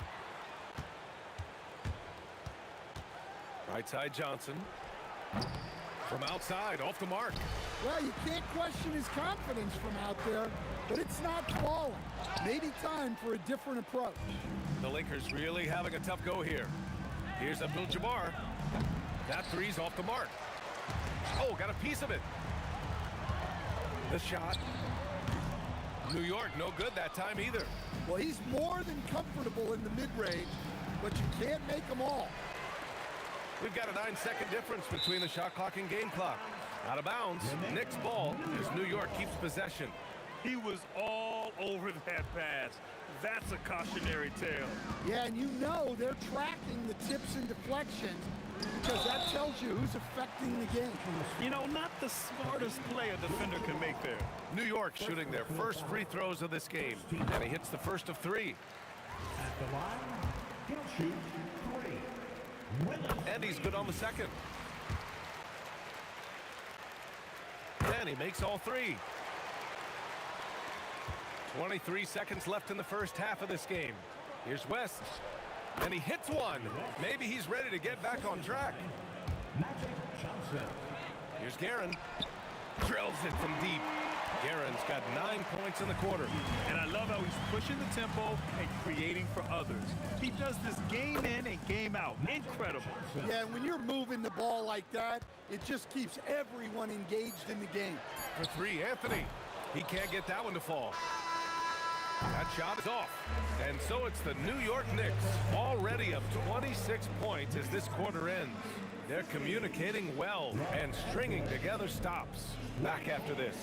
Right side Johnson. From outside, off the mark. Well, you can't question his confidence from out there, but it's not falling. Maybe time for a different approach. The Lakers really having a tough go here. Here's Abdul-Jabbar. That three's off the mark. Oh, got a piece of it. The shot. New York, no good that time either. Well, he's more than comfortable in the mid-range, but you can't make them all. We've got a 9-second difference between the shot clock and game clock. Out of bounds. Knicks ball as New York keeps possession. He was all over that pass. That's a cautionary tale. Yeah, and you know they're tracking the tips and deflections because that tells you who's affecting the game. You know, not the smartest play a defender can make there. New York shooting their first free throws of this game. And he hits the first of 3. At the line, he'll shoot 3. And he's good on the second. And he makes all 3. 23 seconds left in the first half of this game. Here's West. And he hits one. Maybe he's ready to get back on track. Magic shot Johnson. Here's Guerin. Drills it from deep. Guerin's got 9 points in the quarter. And I love how he's pushing the tempo and creating for others. He does this game in and game out. Incredible. Yeah, when you're moving the ball like that, it just keeps everyone engaged in the game. For three, Anthony. He can't get that one to fall. That shot is off. And so it's the New York Knicks, already up 26 points as this quarter ends. They're communicating well and stringing together stops. Back after this.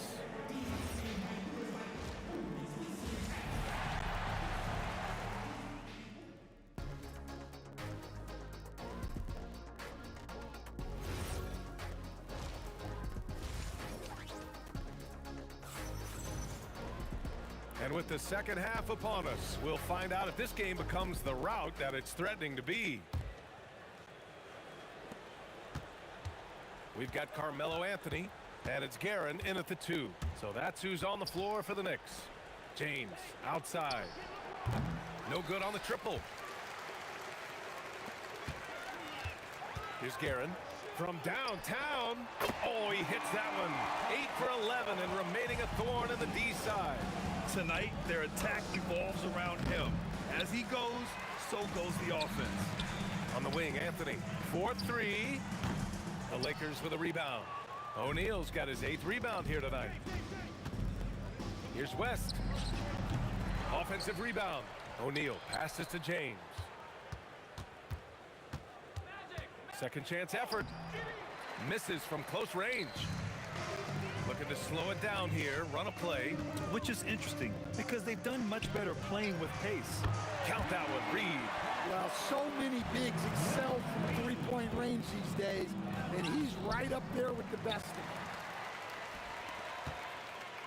And with the second half upon us, we'll find out if this game becomes the rout that it's threatening to be. We've got Carmelo Anthony, and it's Guerin in at the 2. So that's who's on the floor for the Knicks. James outside. No good on the triple. Here's Guerin from downtown. Oh, he hits that one. 8 for 11 and remaining a thorn in the D side. Tonight, their attack revolves around him. As he goes, so goes the offense. On the wing, Anthony. 4-3. The Lakers with a rebound. O'Neal's got his 8th rebound here tonight. Here's West. Offensive rebound. O'Neal passes to James. Second chance effort. Misses from close range. Looking to slow it down here, run a play. Which is interesting because they've done much better playing with pace. Count that one, Reed. Well, so many bigs excel from three-point range these days, and he's right up there with the best of them.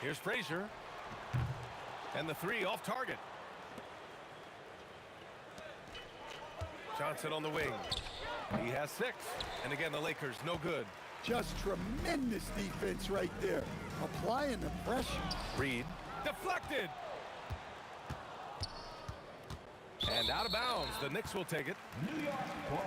Here's Frazier. And the 3 off target. Johnson on the wing. He has 6. And again, the Lakers no good. Just tremendous defense right there. Applying the pressure. Reed. Deflected. And out of bounds. The Knicks will take it. New York ball.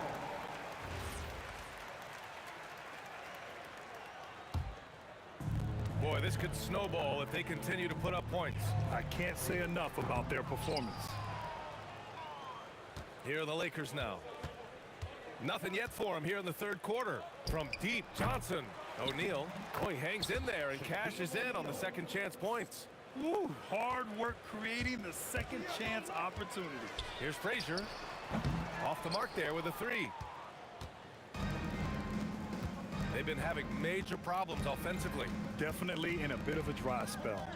Boy, this could snowball if they continue to put up points. I can't say enough about their performance. Here are the Lakers now. Nothing yet for him here in the third quarter. From deep, Johnson. O'Neal. Oh, he hangs in there and cashes in on the second chance points. Woo, hard work creating the second chance opportunity. Here's Frazier. Off the mark there with a 3. They've been having major problems offensively. Definitely in a bit of a dry spell.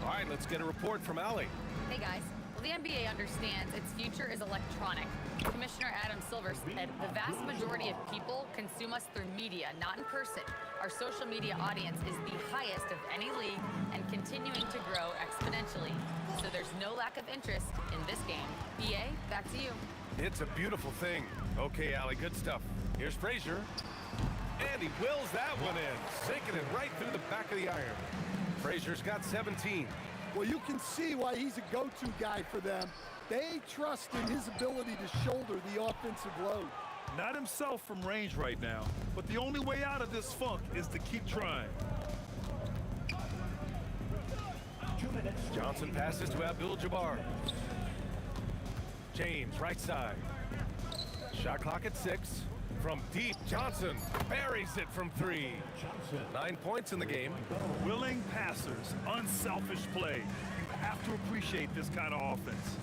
All right, let's get a report from Allie. Hey guys, well, the NBA understands its future is electronic. Commissioner Adam Silver said the vast majority of people consume us through media, not in person. Our social media audience is the highest of any league and continuing to grow exponentially. So there's no lack of interest in this game. BA, back to you. It's a beautiful thing. Okay, Allie, good stuff. Here's Frazier. And he wills that one in, sinking it right through the back of the iron. Frazier's got 17. Well, you can see why he's a go-to guy for them. They trust in his ability to shoulder the offensive load. Not himself from range right now, but the only way out of this funk is to keep trying. 2 minutes. Johnson passes to Abdul-Jabbar. James, right side. Shot clock at 6. From deep, Johnson buries it from 3. Johnson. 9 points in the game. Willing passers, unselfish play. You have to appreciate this kind of offense.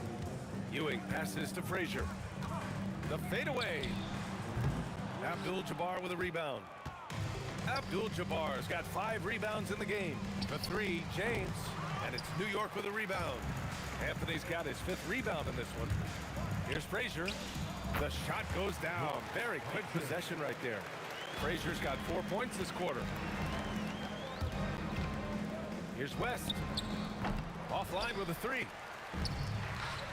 Ewing passes to Frazier. The fadeaway. Abdul-Jabbar with a rebound. Abdul-Jabbar's got 5 rebounds in the game. The 3, James. And it's New York with a rebound. Anthony's got his 5th rebound in this one. Here's Frazier. The shot goes down. Very quick possession right there. Frazier's got 4 points this quarter. Here's West. Offline with a 3.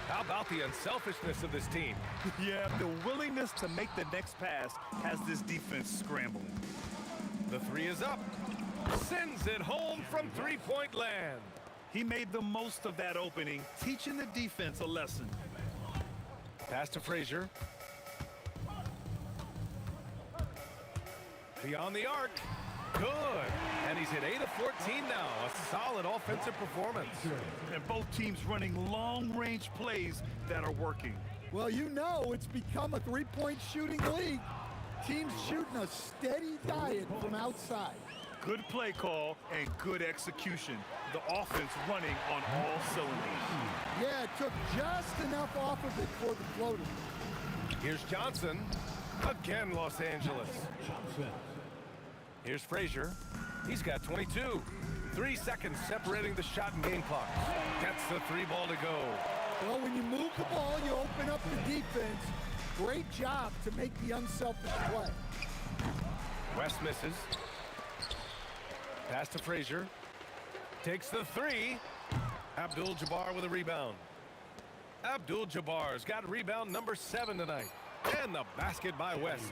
How about the unselfishness of this team? Yeah, the willingness to make the next pass has this defense scrambling. The 3 is up. Sends it home from three-point land. He made the most of that opening, teaching the defense a lesson. Pass to Frazier. Beyond the arc. Good. And he's hit 8 of 14 now. A solid offensive performance. And both teams running long-range plays that are working. Well, you know it's become a three-point shooting league. Teams shooting a steady diet from outside. Good play call and good execution. The offense running on all cylinders. Yeah, it took just enough off of it for the floater. Here's Johnson. Again, Los Angeles. Here's Frazier. He's got 22. 3 seconds separating the shot and game clock. Gets the 3 ball to go. Well, when you move the ball, you open up the defense. Great job to make the unselfish play. West misses. Pass to Frazier. Takes the 3. Abdul-Jabbar with a rebound. Abdul-Jabbar's got rebound number 7 tonight. And the basket by West.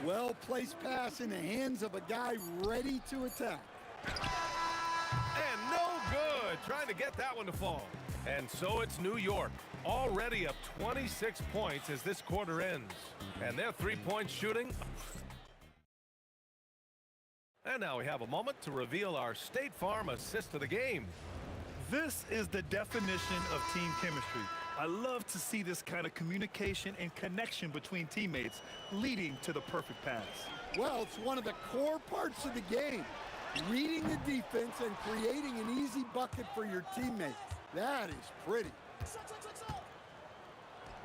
Well-placed pass in the hands of a guy ready to attack. And no good. Trying to get that one to fall. And so it's New York. Already up 26 points as this quarter ends. And their three-point shooting. And now we have a moment to reveal our State Farm assist of the game. This is the definition of team chemistry. I love to see this kind of communication and connection between teammates leading to the perfect pass. Well, it's one of the core parts of the game. Reading the defense and creating an easy bucket for your teammates. That is pretty.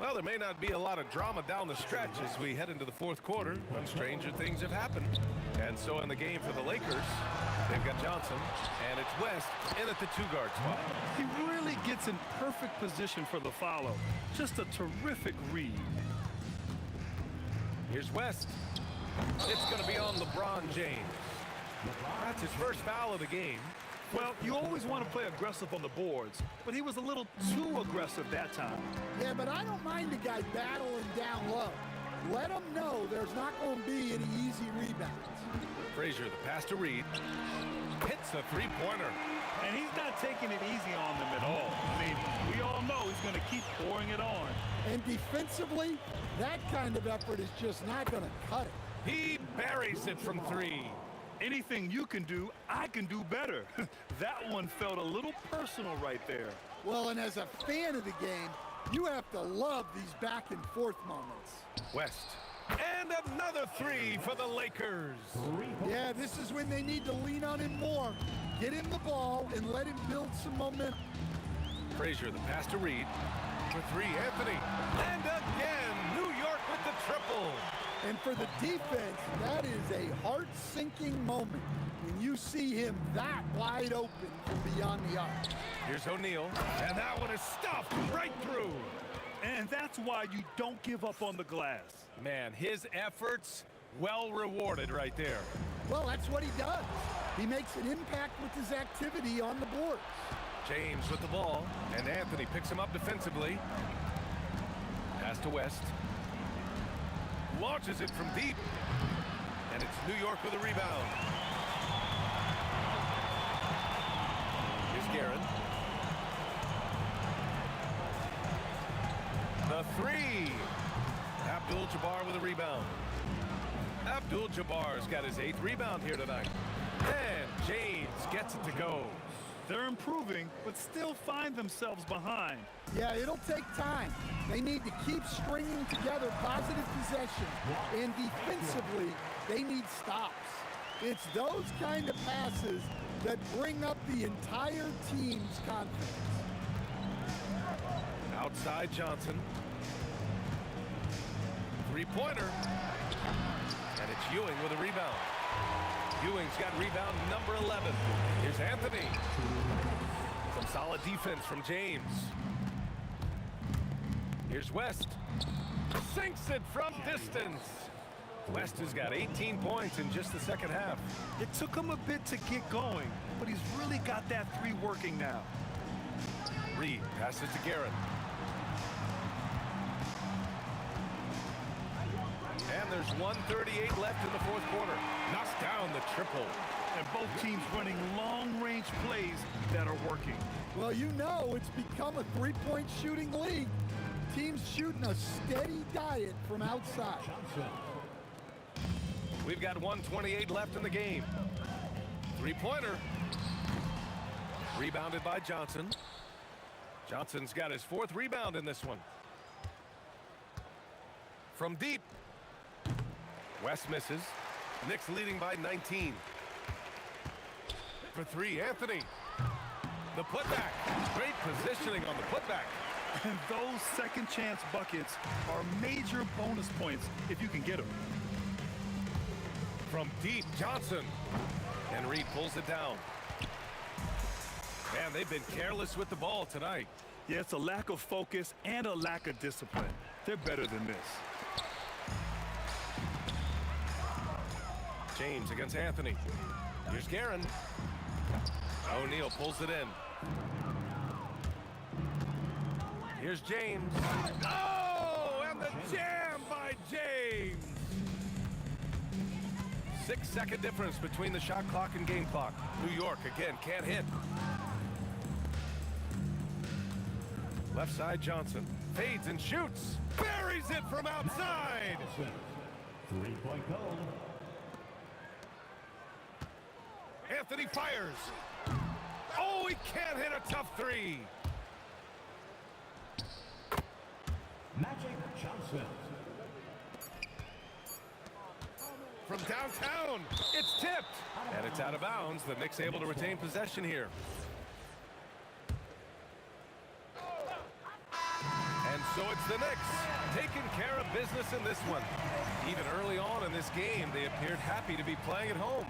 Well, there may not be a lot of drama down the stretch as we head into the fourth quarter when stranger things have happened. And so in the game for the Lakers, they've got Johnson, and it's West in at the 2-guard spot. He really gets in perfect position for the follow. Just a terrific read. Here's West. It's going to be on LeBron James. That's his first foul of the game. Well, you always want to play aggressive on the boards, but he was a little too aggressive that time. Yeah, but I don't mind the guy battling down low. Let him know there's not going to be any easy rebounds. Frazier, the pass to Reed. Hits a three-pointer. And he's not taking it easy on them at all. I mean, we all know he's going to keep pouring it on. And defensively, that kind of effort is just not going to cut it. He buries it from 3. Anything you can do, I can do better. That one felt a little personal right there. Well, and as a fan of the game, you have to love these back and forth moments. West. And another 3 for the Lakers. Yeah, this is when they need to lean on him more. Get him the ball and let him build some momentum. Frazier, the pass to Reed. For 3, Anthony. And again, New York with the triple. And for the defense, that is a heart-sinking moment when you see him that wide open from beyond the arc. Here's O'Neal, and that one is stuffed right through. And that's why you don't give up on the glass. Man, his efforts well rewarded right there. Well, that's what he does. He makes an impact with his activity on the board. James with the ball, and Anthony picks him up defensively. Pass to West. Launches it from deep. And it's New York with a rebound. Here's Guerin. The 3. Abdul-Jabbar with a rebound. Abdul-Jabbar's got his 8th rebound here tonight. And James gets it to go. They're improving, but still find themselves behind. Yeah, it'll take time. They need to keep stringing together positive possession. And defensively, they need stops. It's those kind of passes that bring up the entire team's confidence. Outside Johnson. 3-pointer. And it's Ewing with a rebound. Ewing's got rebound number 11. Here's Anthony. Some solid defense from James. Here's West. Sinks it from distance. West has got 18 points in just the second half. It took him a bit to get going, but he's really got that 3 working now. Reed passes to Guerin. And there's 1:38 left in the fourth quarter. Knocks down the triple. And both teams running long-range plays that are working. Well, you know it's become a three-point shooting league. Teams shooting a steady diet from outside. We've got 1:28 left in the game. Three-pointer. Rebounded by Johnson. Johnson's got his 4th rebound in this one. From deep. West misses. Knicks leading by 19. For 3, Anthony. The putback. Great positioning on the putback. And those second chance buckets are major bonus points if you can get them. From deep, Johnson. And Reed pulls it down. Man, they've been careless with the ball tonight. Yeah, it's a lack of focus and a lack of discipline. They're better than this. James against Anthony. Here's Guerin. O'Neal pulls it in. Here's James. Oh, and the jam by James. 6-second difference between the shot clock and game clock. New York again can't hit. Left side Johnson fades and shoots. Buries it from outside. 3-point goal. Anthony fires. Oh, he can't hit a tough 3. Magic Johnson. From downtown, it's tipped. And it's out of bounds. The Knicks able to retain possession here. And so it's the Knicks taking care of business in this one. Even early on in this game, they appeared happy to be playing at home.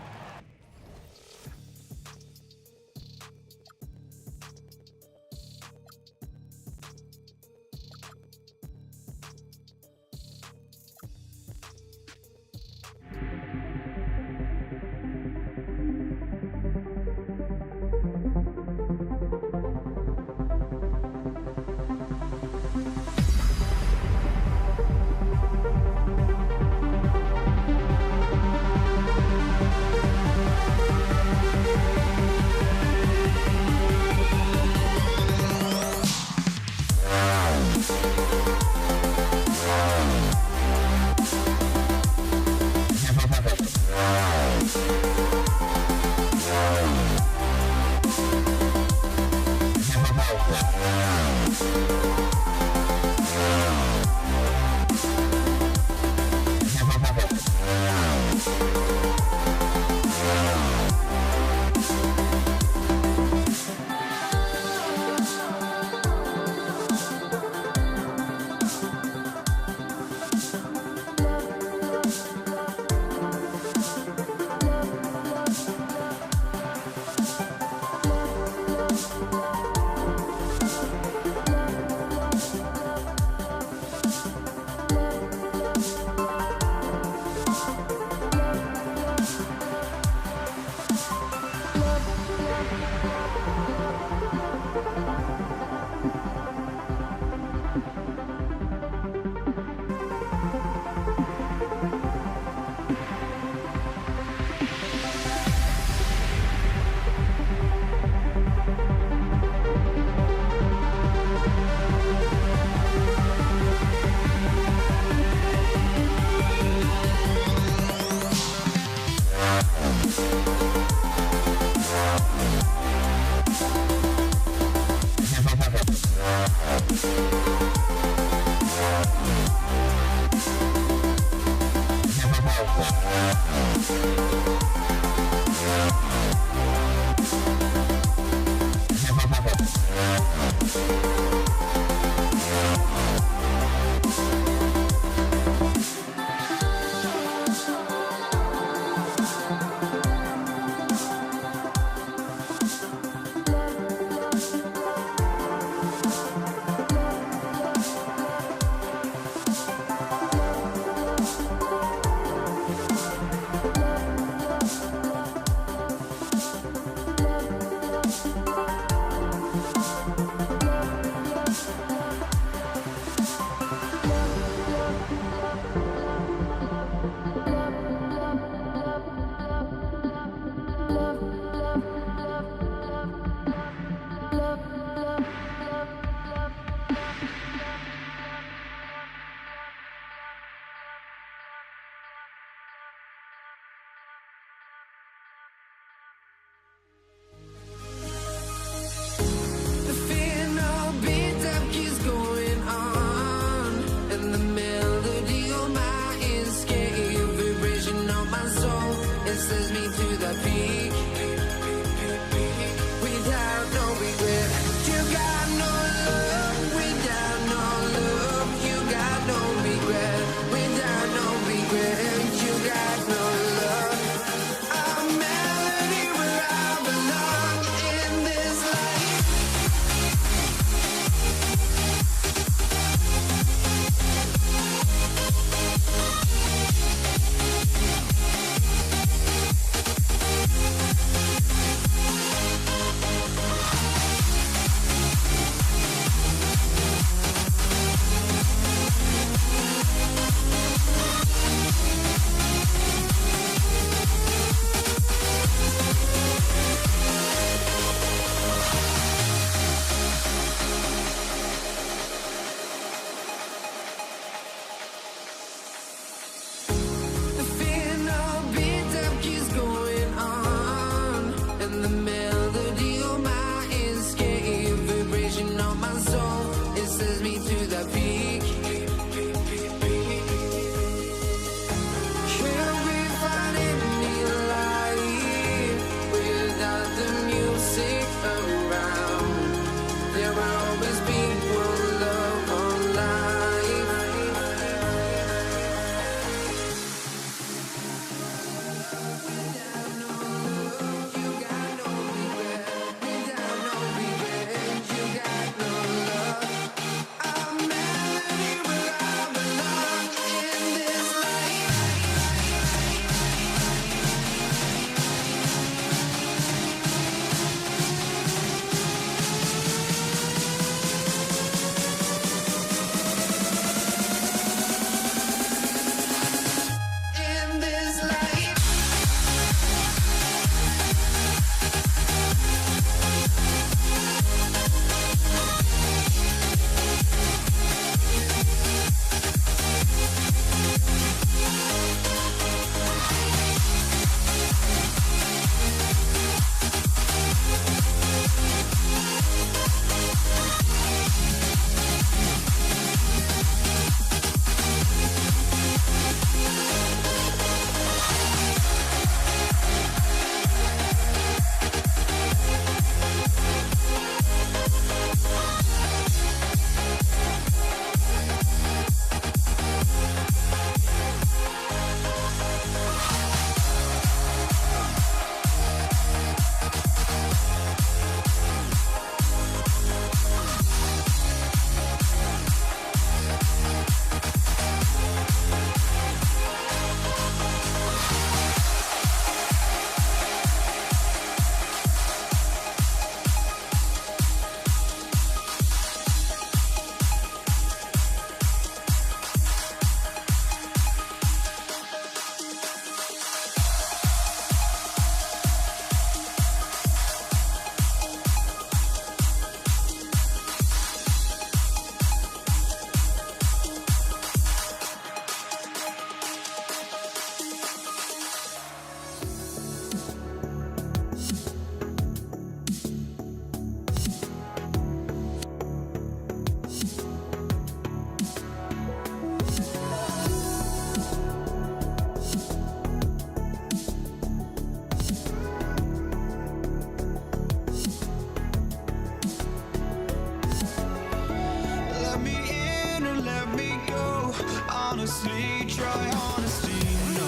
Let me in or let me go. Honestly, try honesty. No,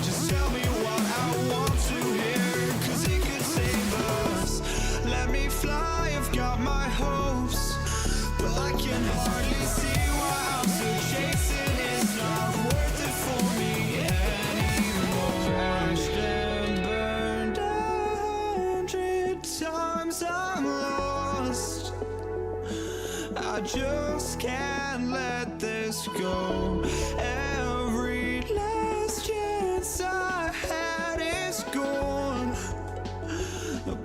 just tell me what I want to hear, 'cause it could save us. Let me fly, I've got my hopes, but I can hardly see why I'm still chasing. It's not worth it for me anymore. Crashed and burned 100 times, I'm lost. I just can't let this go. Every last chance I had is gone,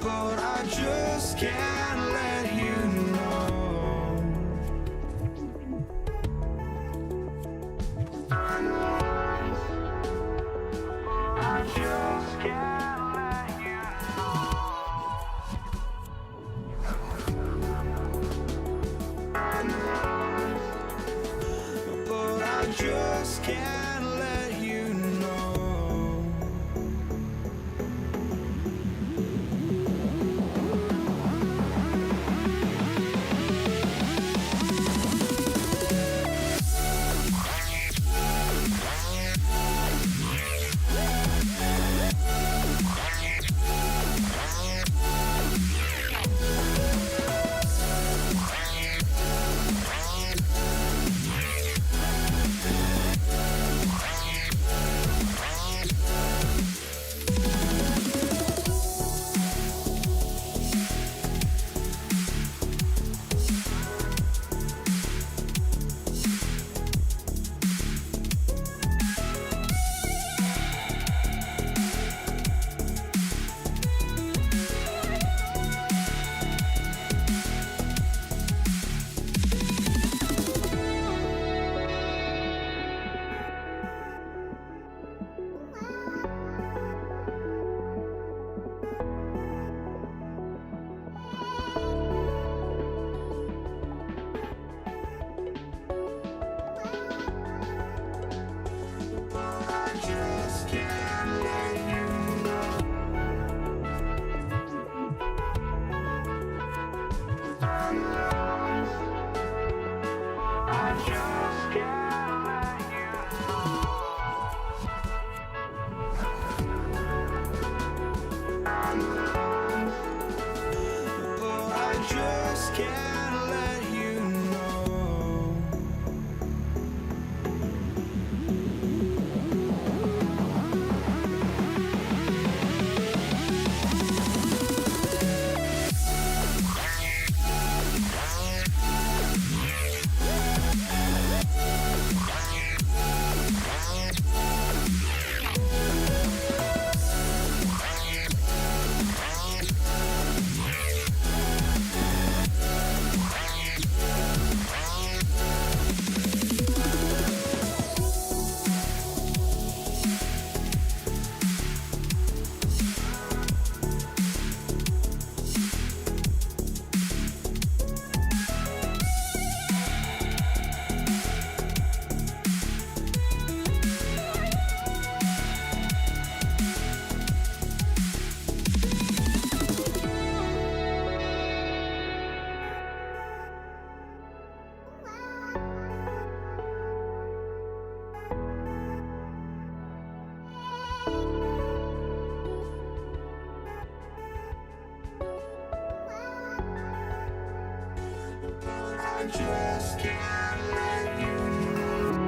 but I just can't let you know. I just can't let you know. But I just can't let you know. just can't let you know.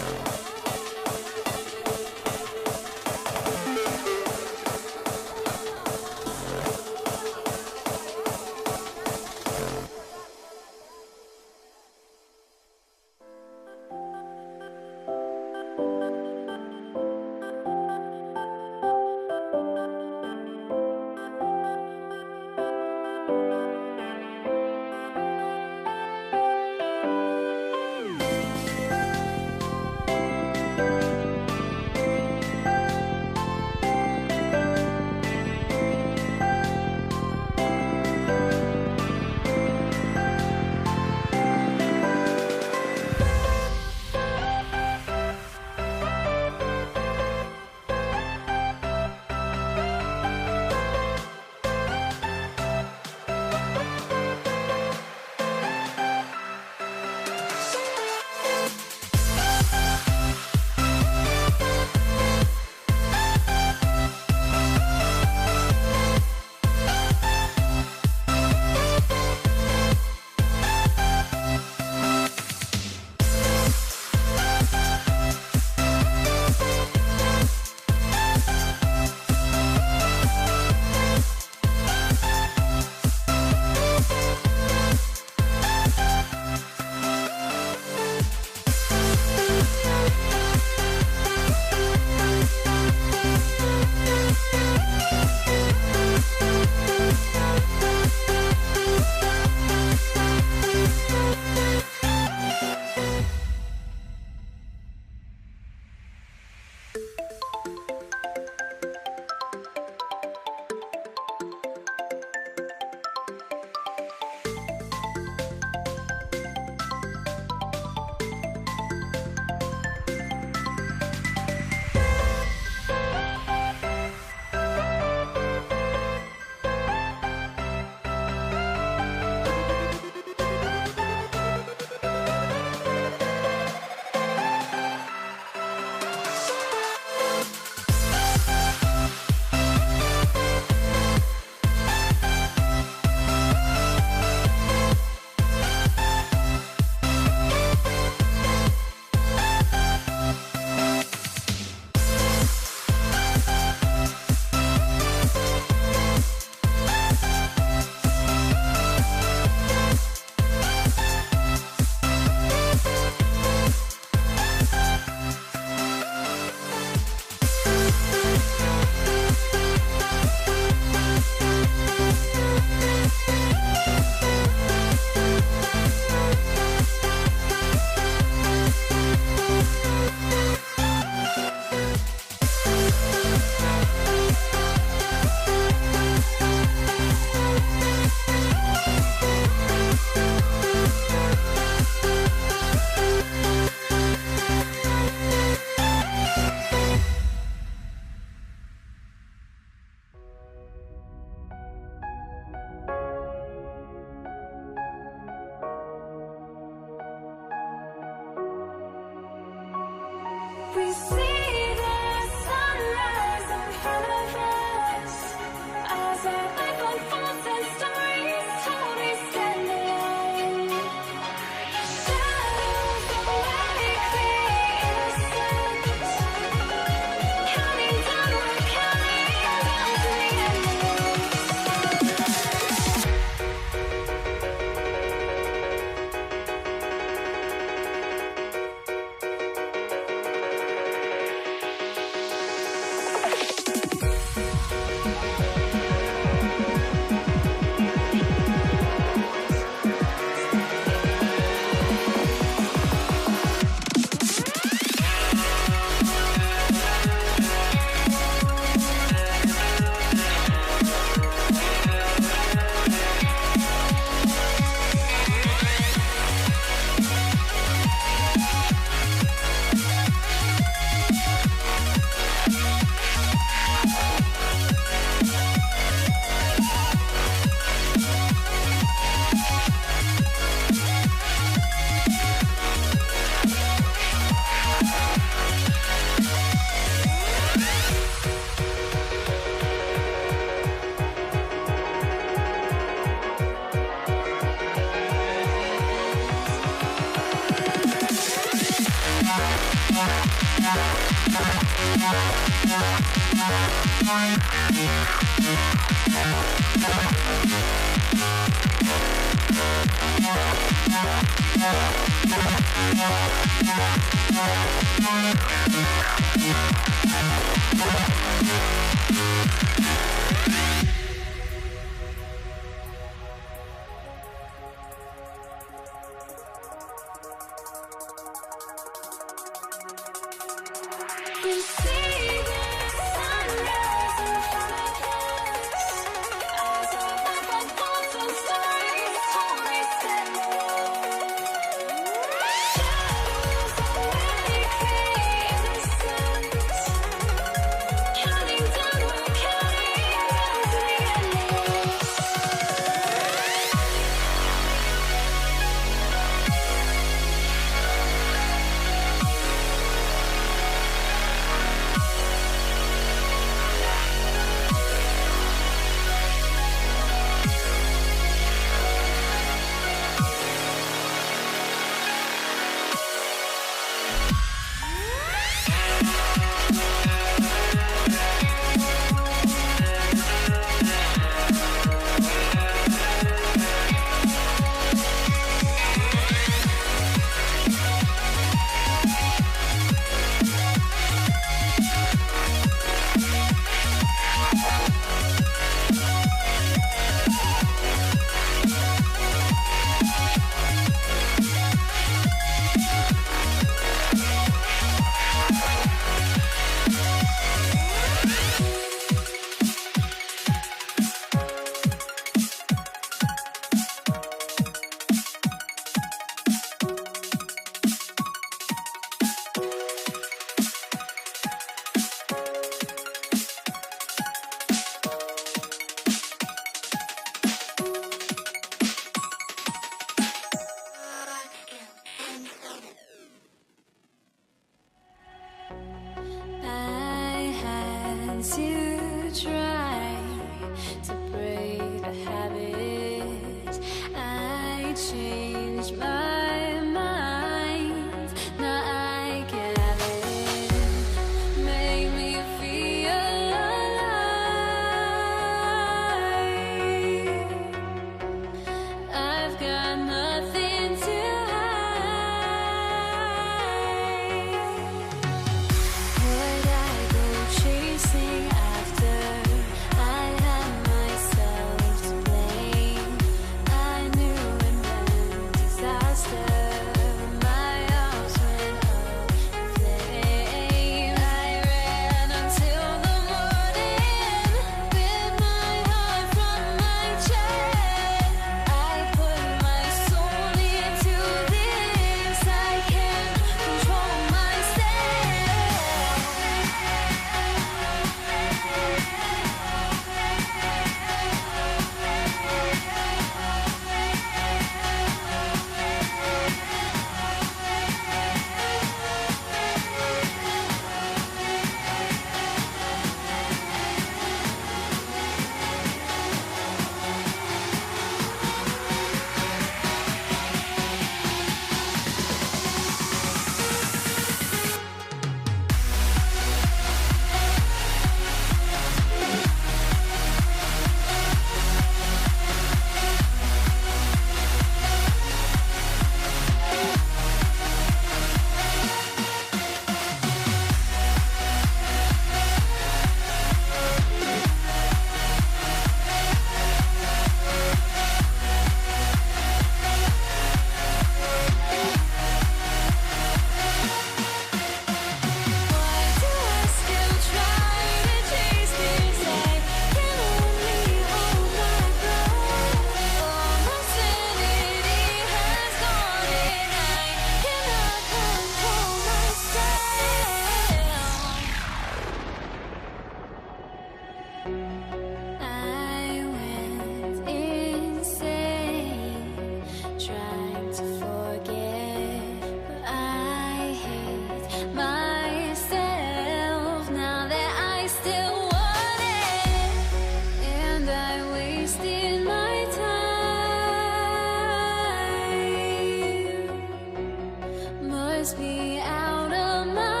must be out of my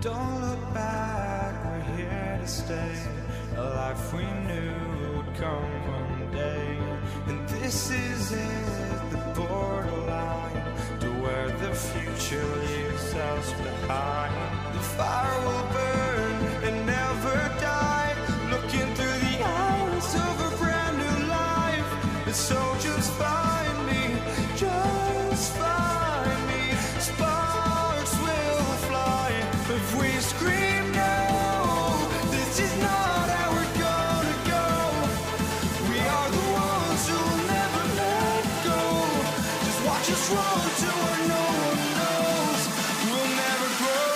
Don't look back, we're here to stay. A life we knew would come one day. And this is it, the borderline to where the future leaves us behind. The fire will burn and never die, looking through the eyes of a brand new life. And so just find me, just find me. Sparks will fly if we scream no. This is not our us run to where no one knows. We'll never grow.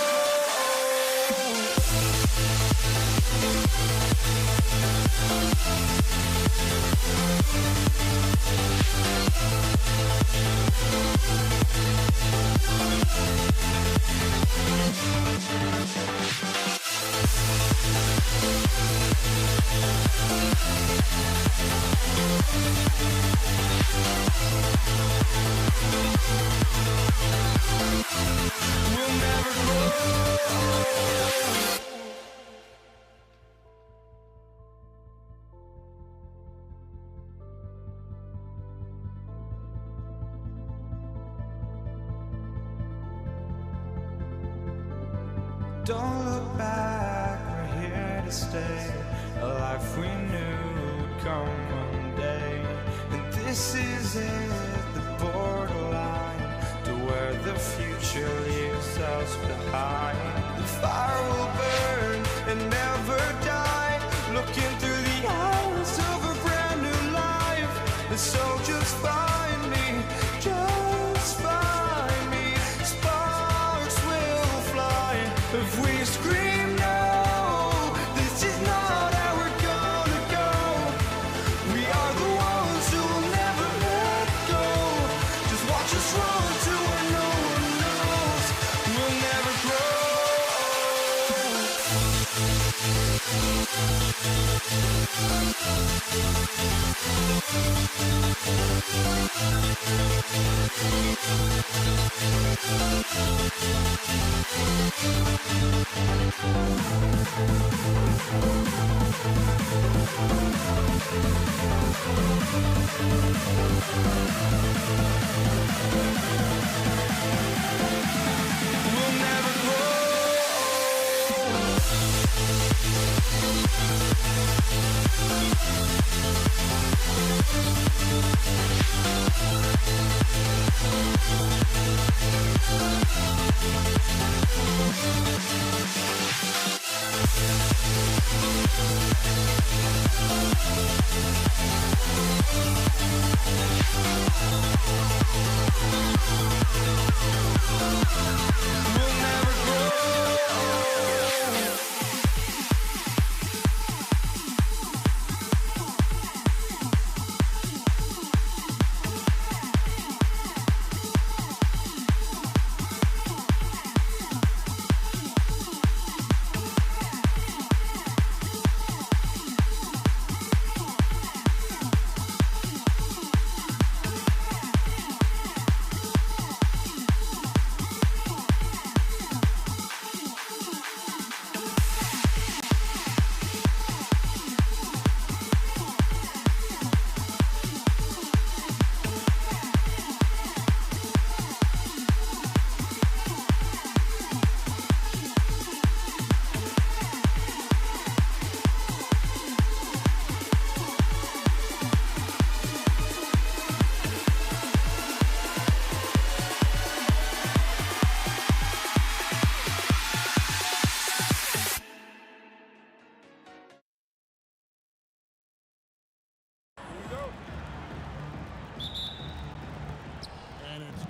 We'll never grow. Don't look back, we're here to stay. A life we knew would come one day. And this is it, the borderline to where the future leaves us behind. The fire will burn and never die, looking through the eyes of a brand new life. And so just find me, just find me. Sparks will fly if we scream no. This is not how we're gonna go. We are the ones who will never let go. Just watch us run to where no one knows. We'll never grow. We'll never grow. We'll never grow.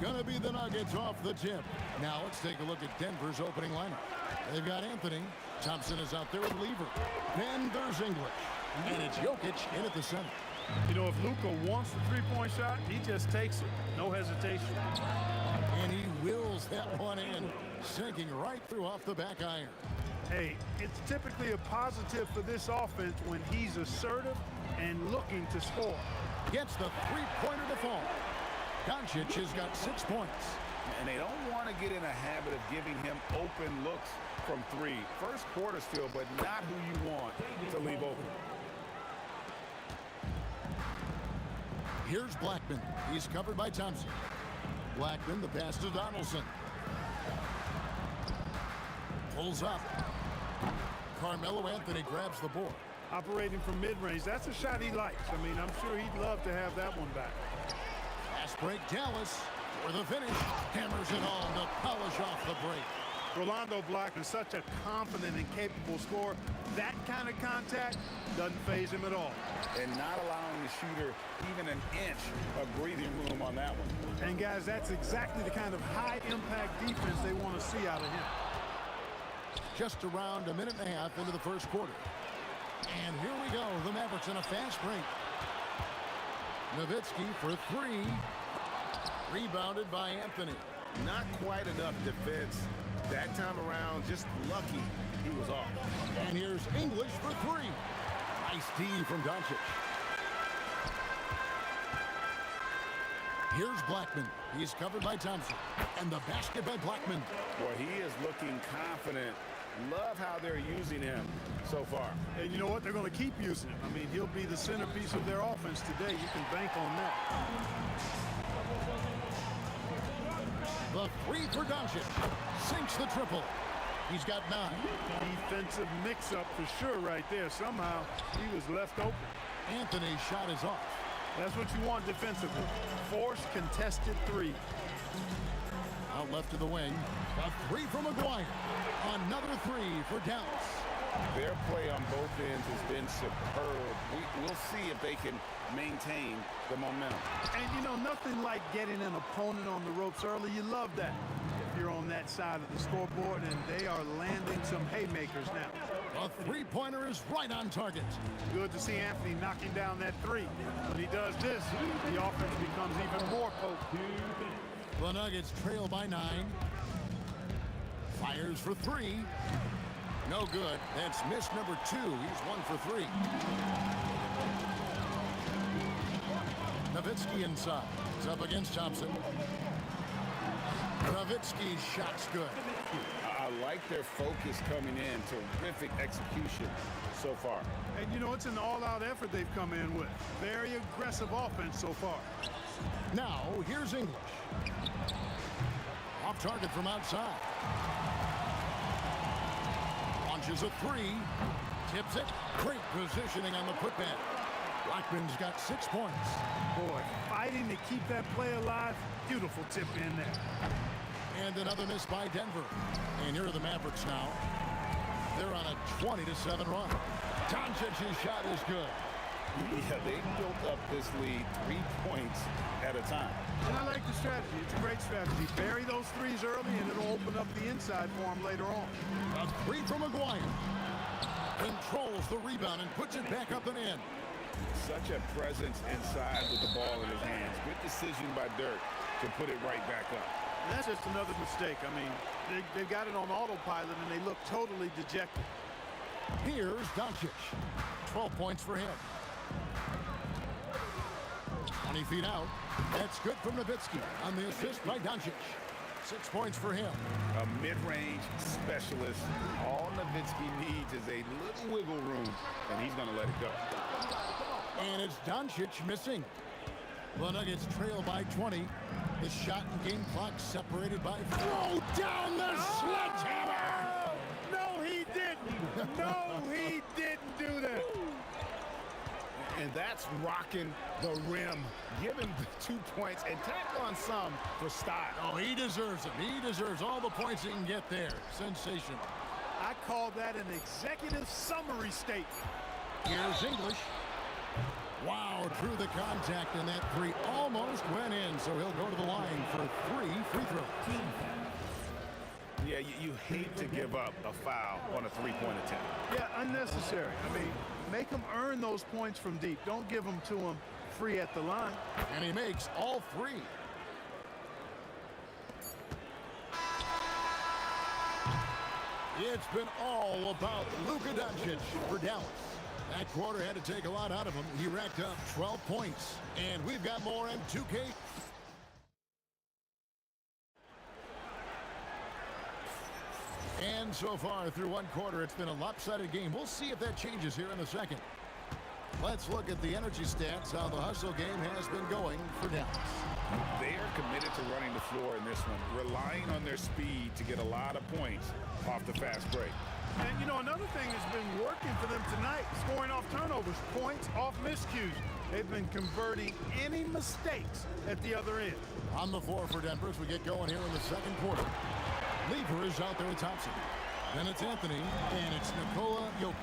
Gonna be the Nuggets off the tip. Now let's take a look at Denver's opening lineup. They've got Anthony. Thompson is out there with Lever. Then there's English. And it's Jokic in at the center. You know, if Luka wants the three-point shot, he just takes it. No hesitation. And he wills that one in, sinking right through off the back iron. Hey, it's typically a positive for this offense when he's assertive and looking to score. Gets the three-pointer to fall. Doncic has got 6 points. And they don't want to get in a habit of giving him open looks from three. First quarter still, but not who you want to leave open. Here's Blackman. He's covered by Thompson. Blackman, the pass to Donaldson. Pulls up. Carmelo Anthony grabs the board. Operating from mid-range, that's a shot he likes. I mean, I'm sure he'd love to have that one back. Fast break Dallas for the finish. Hammers it home to polish off the break. Rolando Black is such a confident and capable scorer. That kind of contact doesn't faze him at all. And not allowing the shooter even an inch of breathing room on that one. And guys, that's exactly the kind of high-impact defense they want to see out of him. Just around a minute and a half into the first quarter. And here we go. The Mavericks in a fast break. Nowitzki for three. Rebounded by Anthony. Not quite enough defense that time around. Just lucky he was off. And here's English for three. Nice D from Doncic. Here's Blackman. He's covered by Thompson. And the basket by Blackman. Boy, he is looking confident. Love how they're using him so far. And you know what? They're going to keep using him. I mean, he'll be the centerpiece of their offense today. You can bank on that. The three for Doncic. Sinks the triple. He's got 9. Defensive mix-up for sure right there. Somehow he was left open. Anthony's shot is off. That's what you want defensively. Force contested threes. Out left to the wing. A three from McGuire. Another three for Dallas. Their play on both ends has been superb. We'll see if they can maintain the momentum. And, you know, nothing like getting an opponent on the ropes early. You love that. If you're on that side of the scoreboard, and they are landing some haymakers now. A three-pointer is right on target. Good to see Anthony knocking down that three. When he does this, the offense becomes even more potent. The Nuggets trail by 9. Fires for three. No good. That's miss number 2. He's 1 for 3. Nowitzki inside. He's up against Thompson. Nowitzki's shot's good. I like their focus coming in. Terrific execution so far. And, you know, it's an all-out effort they've come in with. Very aggressive offense so far. Now, here's English. Off target from outside. Launches a three. Tips it. Great positioning on the putback. Blackman's got 6 points. Boy, fighting to keep that play alive. Beautiful tip in there. And another miss by Denver. And here are the Mavericks now. They're on a 20-7 run. Doncic's shot is good. Yeah, they built up this lead 3 points at a time. And I like the strategy. It's a great strategy. Bury those threes early, and it'll open up the inside for them later on. A three from McGuire. Controls the rebound and puts it back up and in. Such a presence inside with the ball in his hands. Good decision by Dirk to put it right back up. And that's just another mistake. I mean, they got it on autopilot, and they look totally dejected. Here's Doncic. 12 points for him. 20 feet out. That's good from Nowitzki on the assist by Doncic. 6 points for him. A mid-range specialist. All Nowitzki needs is a little wiggle room, and he's going to let it go. And it's Doncic missing. The Nuggets trail by 20. The shot and game clock separated by... Throw down the sledgehammer! No, he didn't. No, he didn't do that. And that's rocking the rim. Give him the 2 points and tack on some for style. Oh, he deserves them. He deserves all the points he can get there. Sensational. I call that an executive summary statement. Here's English. Wow, through the contact, and that three almost went in, so he'll go to the line for 3 free throws. Yeah, you hate to give up a foul on a three-point attempt. Yeah, unnecessary. I mean, make them earn those points from deep. Don't give them to them free at the line. And he makes all 3. It's been all about Luka Doncic for Dallas. That quarter had to take a lot out of him. He racked up 12 points. And we've got more M2K. And so far through one quarter, it's been a lopsided game. We'll see if that changes here in a second. Let's look at the energy stats, how the hustle game has been going for Dallas. They are committed to running the floor in this one, relying on their speed to get a lot of points off the fast break. And, you know, another thing that's been working for them tonight, scoring off turnovers, points off miscues. They've been converting any mistakes at the other end. On the floor for Denver as we get going here in the second quarter. Lever is out there with Thompson. Then it's Anthony, and it's Nikola Jokic.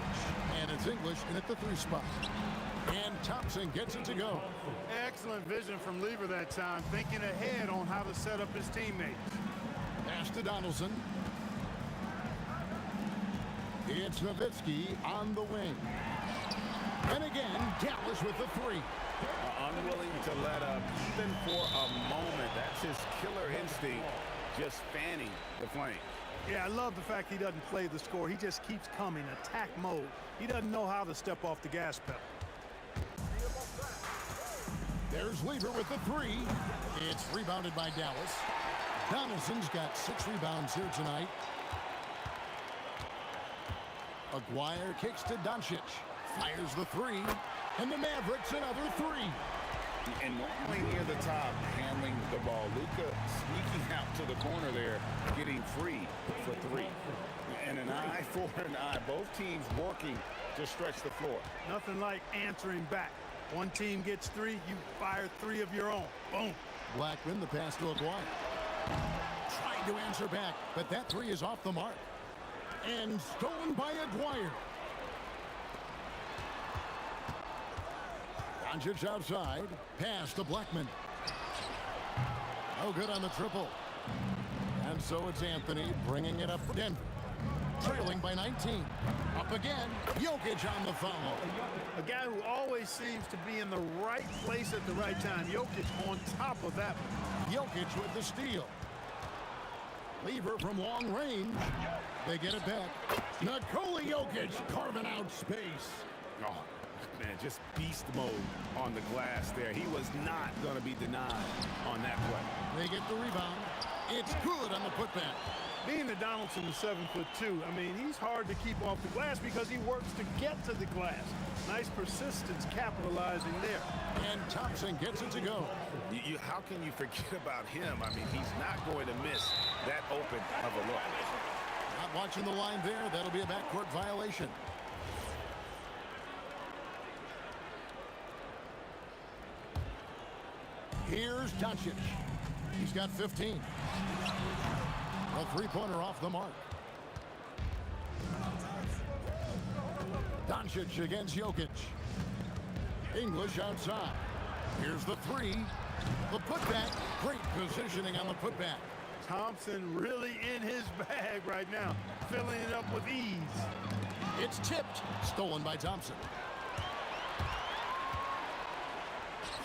And it's English in at the 3 spot. And Thompson gets it to go. Excellent vision from Lever that time, thinking ahead on how to set up his teammates. Pass to Donaldson. It's Nowitzki on the wing. And again, Dallas with the 3. Unwilling to let up even for a moment. That's his killer instinct, just fanning the flank. Yeah, I love the fact he doesn't play the score. He just keeps coming, attack mode. He doesn't know how to step off the gas pedal. There's Lever with the 3. It's rebounded by Dallas. Donaldson's got 6 rebounds here tonight. Aguirre kicks to Doncic. Fires the 3. And the Mavericks another 3. And normally near the top, handling the ball. Luka sneaking out to the corner there, getting free for 3. And an eye for an eye. Both teams working to stretch the floor. Nothing like answering back. One team gets 3, you fire 3 of your own. Boom. Blackman, the pass to Aguirre. Trying to answer back, but that 3 is off the mark. And stolen by Aguirre. Doncic outside. Pass to Blackman. No good on the triple. And so it's Anthony bringing it up for Denver. Trailing by 19. Up again. Jokic on the foul. A guy who always seems to be in the right place at the right time. Jokic on top of that one. Jokic with the steal. Lever from long range. They get it back. Nikola Jokic carving out space. Oh, man, just beast mode on the glass there. He was not going to be denied on that play. They get the rebound. It's good on the putback. Being that Donaldson is 7'2", I mean, he's hard to keep off the glass because he works to get to the glass. Nice persistence capitalizing there. And Thompson gets it to go. How can you forget about him? I mean, he's not going to miss that open of a look. Not watching the line there. That'll be a backcourt violation. Here's Doncic. He's got 15. A 3-pointer off the mark. Doncic against Jokic. English outside. Here's the 3. The putback. Great positioning on the putback. Thompson really in his bag right now, filling it up with ease. It's tipped. Stolen by Thompson.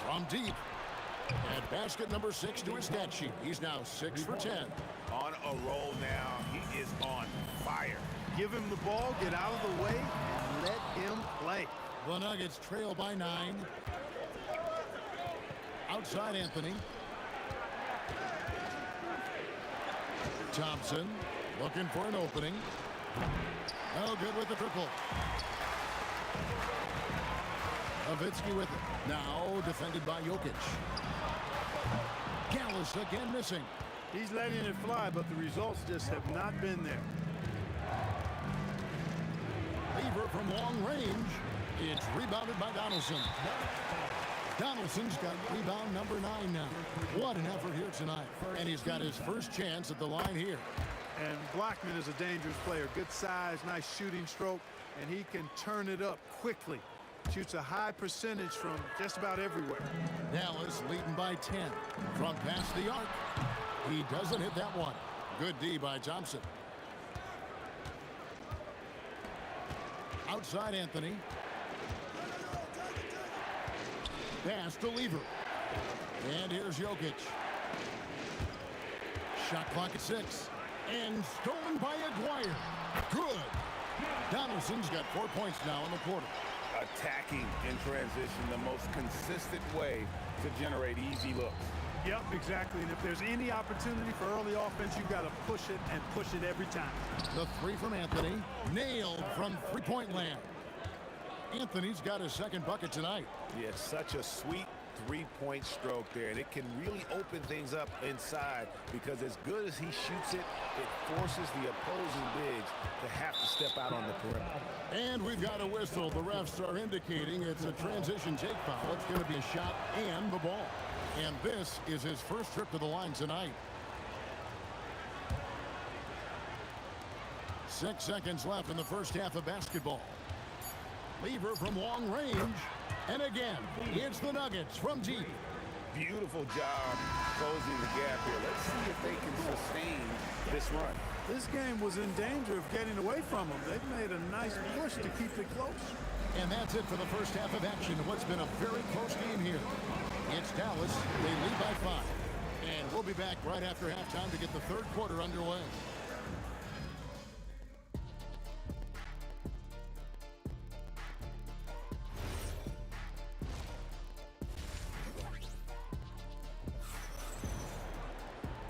From deep. And basket number 6 to his stat sheet. He's now 6 for 10. On a roll now. He is on fire. Give him the ball, get out of the way, and let him play. The Nuggets trail by 9. Outside Anthony. Thompson looking for an opening. No good with the triple. Nowitzki with it. Now defended by Jokic. Dallas again missing. He's letting it fly, but the results just have not been there. Lever from long range. It's rebounded by Donaldson. Donaldson's got rebound number 9 now. What an effort here tonight. And he's got his first chance at the line here. And Blackman is a dangerous player. Good size, nice shooting stroke, and he can turn it up quickly. Shoots a high percentage from just about everywhere. Dallas leading by 10. From past the arc. He doesn't hit that one. Good D by Thompson. Outside Anthony. Pass to Lever. And here's Jokic. Shot clock at 6. And stolen by Aguirre. Good. Donaldson's got 4 points now in the quarter. Attacking in transition, the most consistent way to generate easy looks. Yep, exactly. And if there's any opportunity for early offense, you've got to push it and push it every time. The 3 from Anthony. Nailed from three-point land. Anthony's got his second bucket tonight. Yeah, such a sweet three-point stroke there, and it can really open things up inside because as good as he shoots it, it forces the opposing bigs to have to step out on the perimeter. And we've got a whistle. The refs are indicating it's a transition take foul. It's going to be a shot and the ball. And this is his first trip to the line tonight. 6 seconds left in the first half of basketball. Lever from long range. And again, it's the Nuggets from deep. Beautiful job closing the gap here. Let's see if they can sustain this run. This game was in danger of getting away from them. They've made a nice push to keep it close. And that's it for the first half of action. What's been a very close game here. It's Dallas. They lead by 5. And we'll be back right after halftime to get the third quarter underway.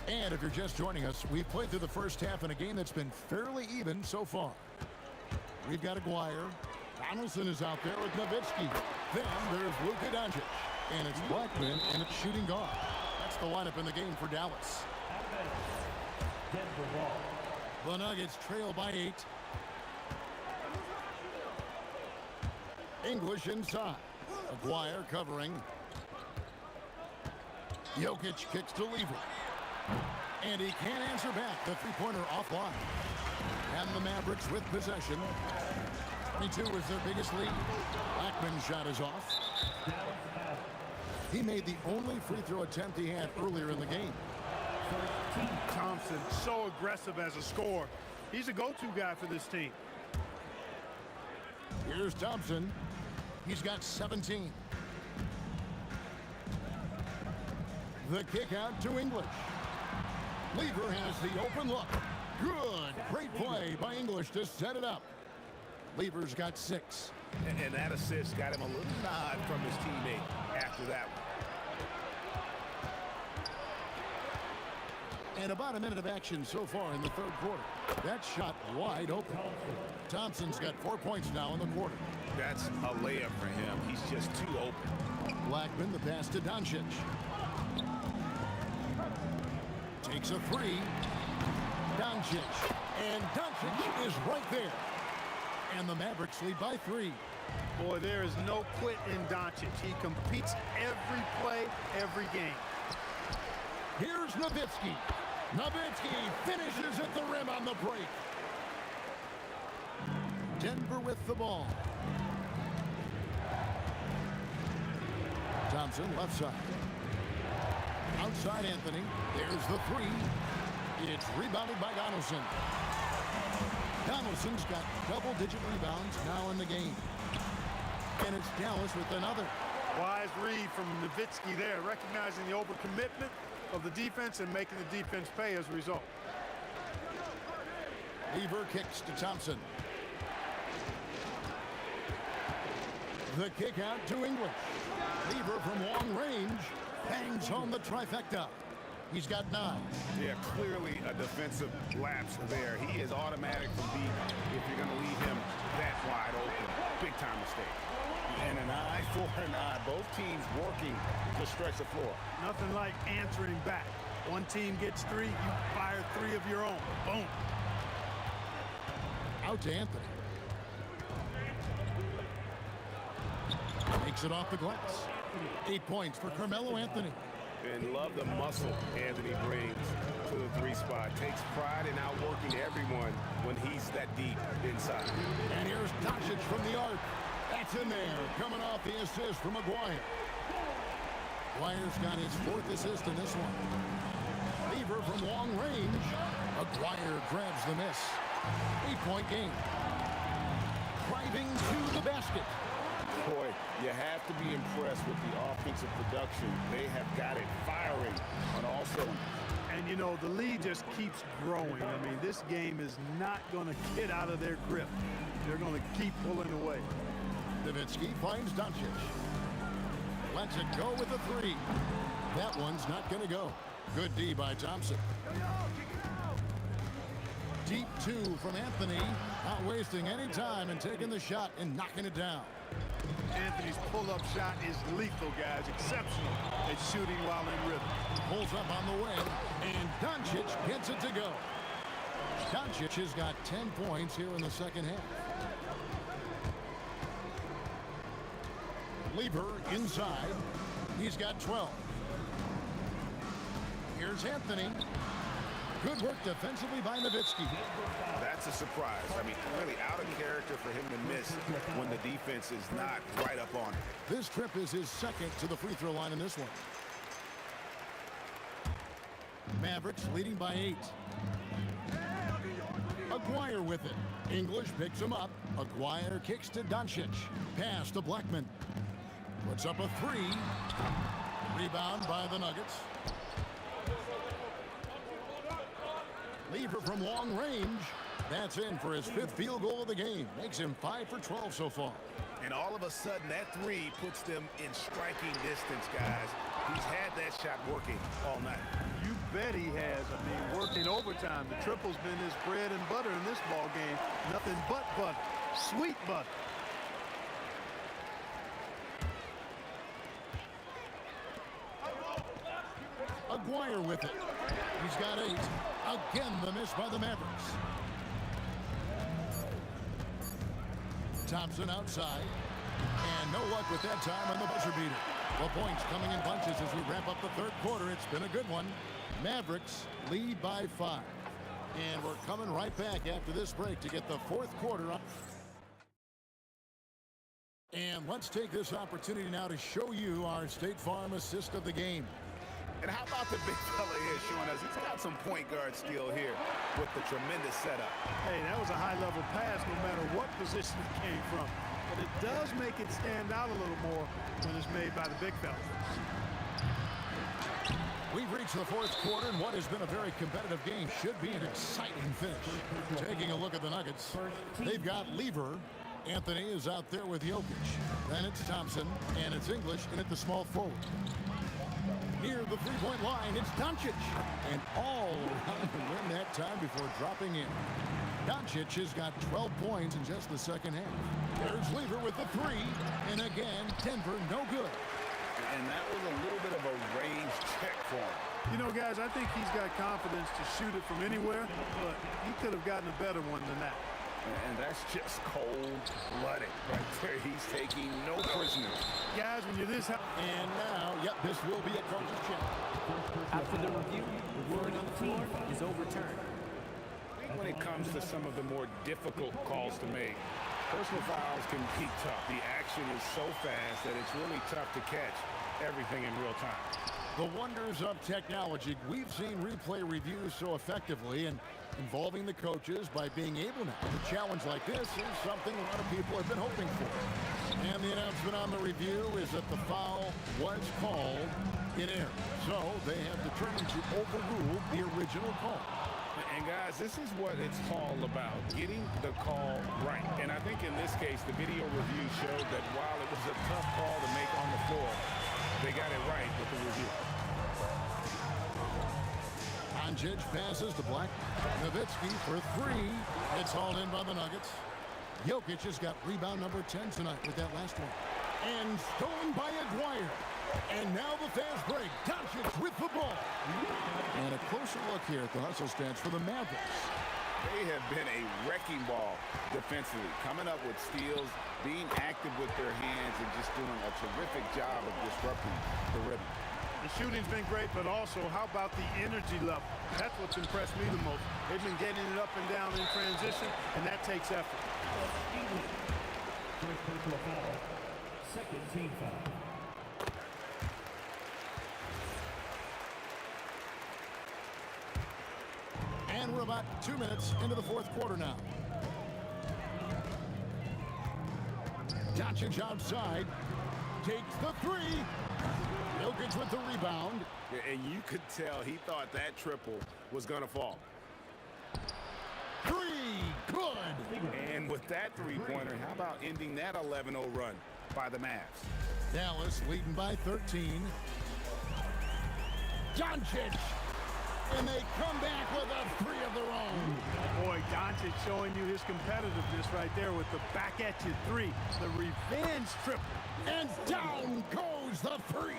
And if you're just joining us, we've played through the first half in a game that's been fairly even so far. We've got Aguirre. Donaldson is out there with Nowitzki. Then there's Luka Doncic. And it's Blackman, and it's shooting guard. That's the lineup in the game for Dallas. The Nuggets trail by 8. English inside. Aguirre covering. Jokic kicks to Lever. And he can't answer back. The three-pointer offline. And the Mavericks with possession. 22 is their biggest lead. Blackman's shot is off. He made the only free throw attempt he had earlier in the game. Thompson, so aggressive as a scorer. He's a go-to guy for this team. Here's Thompson. He's got 17. The kick out to English. Lever has the open look. Good. Great play by English to set it up. Lever's got 6. And that assist got him a little nod from his teammate after that one. And about a minute of action so far in the third quarter. That shot wide open. Thompson's got 4 points now in the quarter. That's a layup for him. He's just too open. Blackman, the pass to Doncic. Takes a 3. Doncic. And Doncic is right there. And the Mavericks lead by 3. Boy, there is no quit in Doncic. He competes every play, every game. Here's Nowitzki. Nowitzki finishes at the rim on the break. Denver with the ball. Thompson left side. Outside Anthony. There's the 3. It's rebounded by Donaldson. Donaldson's got double-digit rebounds now in the game. And it's Dallas with another. Wise read from Nowitzki there, recognizing the overcommitment of the defense and making the defense pay as a result. Lever kicks to Thompson. The kick out to English. Lever from long range bangs home the trifecta. He's got 9. Yeah, clearly a defensive lapse there. He is automatic from deep if you're going to leave him that wide open. Big time mistake. And an eye for an eye. Both teams working to stretch the floor. Nothing like answering back. One team gets 3, you fire 3 of your own. Boom. Out to Anthony. Makes it off the glass. 8 points for Carmelo Anthony. And love the muscle Anthony brings to the 3 spot. Takes pride in outworking everyone when he's that deep inside. And here's Doncic from the arc. That's in there, coming off the assist from Aguirre. Aguirre's got his 4th assist in this one. Lever from long range. Aguirre grabs the miss. 8-point game. Driving to the basket. Boy, you have to be impressed with the offensive production. They have got it firing on all cylinders. And, you know, the lead just keeps growing. I mean, this game is not going to get out of their grip. They're going to keep pulling away. Nowitzki finds Doncic. Lets it go with a 3. That one's not going to go. Good D by Thompson. Deep 2 from Anthony. Not wasting any time and taking the shot and knocking it down. Anthony's pull-up shot is lethal, guys. Exceptional at shooting while in rhythm. Pulls up on the wing, and Doncic gets it to go. Doncic has got 10 points here in the second half. Lever inside. He's got 12. Here's Anthony. Good work defensively by Nowitzki. That's a surprise. I mean, really out of character for him to miss when the defense is not right up on him. This trip is his second to the free throw line in this one. Mavericks leading by 8. Aguirre with it. English picks him up. Aguirre kicks to Doncic. Pass to Blackman. Puts up a 3. Rebound by the Nuggets. Lever from long range. That's in for his 5th field goal of the game. Makes him 5 for 12 so far. And all of a sudden, that 3 puts them in striking distance, guys. He's had that shot working all night. You bet he has. I mean, working overtime. The triple's been his bread and butter in this ball game. Nothing but butter. Sweet butter. Aguirre with it. He's got 8. Again, the miss by the Mavericks. Thompson outside. And no luck with that time on the buzzer beater. The points coming in bunches as we wrap up the third quarter. It's been a good one. Mavericks lead by 5. And we're coming right back after this break to get the fourth quarter up. And let's take this opportunity now to show you our State Farm assist of the game. And how about the big fella here showing us he's got some point guard skill here with the tremendous setup. Hey, that was a high-level pass no matter what position it came from. But it does make it stand out a little more when it's made by the big fella. We've reached the fourth quarter, and what has been a very competitive game should be an exciting finish. Taking a look at the Nuggets, they've got Lever. Anthony is out there with Jokic. Then it's Thompson, and it's English in at the small forward. Near the three-point line, it's Doncic. And all around the rim that time before dropping in. Doncic has got 12 points in just the second half. There's Lever with the 3. And again, Denver no good. And that was a little bit of a range check for him. You know, guys, I think he's got confidence to shoot it from anywhere, but he could have gotten a better one than that. And that's just cold-blooded right there. He's taking no prisoners. Guys, when you're this high... And now, yep, this will be a coach's check. After the review, the ruling on the floor is overturned. When it comes to some of the more difficult calls to make, personal fouls can be tough. The action is so fast that it's really tough to catch everything in real time. The wonders of technology. We've seen replay reviews so effectively and involving the coaches by being able now. A challenge like this is something a lot of people have been hoping for. And the announcement on the review is that the foul was called in error. So they have determined to overrule the original call. And guys, this is what it's all about, getting the call right. And I think in this case, the video review showed that while it was a tough call to make on the floor, they got it right with the review. Doncic passes to Black. Nowitzki for 3. It's hauled in by the Nuggets. Jokic has got rebound number 10 tonight with that last one. And stolen by Aguirre. And now the fast break. Doncic with the ball. And a closer look here at the hustle stats for the Mavericks. They have been a wrecking ball defensively, coming up with steals, being active with their hands, and just doing a terrific job of disrupting the rhythm. The shooting's been great, but also, how about the energy level? That's what's impressed me the most. They've been getting it up and down in transition, and that takes effort. First personal foul. Second team foul. And we're about 2 minutes into the fourth quarter now. Doncic outside. Takes the 3. Jokic with the rebound. And you could tell he thought that triple was going to fall. 3. Good. And with that three-pointer, how about ending that 11-0 run by the Mavs? Dallas leading by 13. Doncic. And they come back with a 3 of their own. Boy, Doncic showing you his competitiveness right there with the back-at-you 3. The revenge triple. And down goes the 3.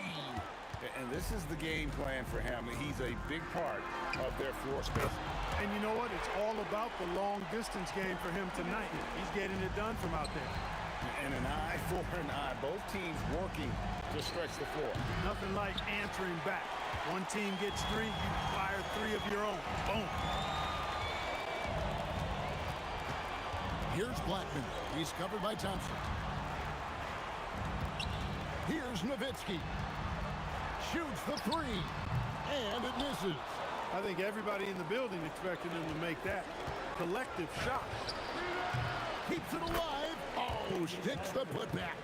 And this is the game plan for him. He's a big part of their floor space. And you know what? It's all about the long-distance game for him tonight. He's getting it done from out there. And an eye for an eye. Both teams working to stretch the floor. Nothing like answering back. One team gets 3, you fire 3 of your own. Boom. Here's Blackman. He's covered by Thompson. Here's Nowitzki. Shoots the 3. And it misses. I think everybody in the building expected him to make that collective shot. Keeps it alive. Oh, sticks the putback.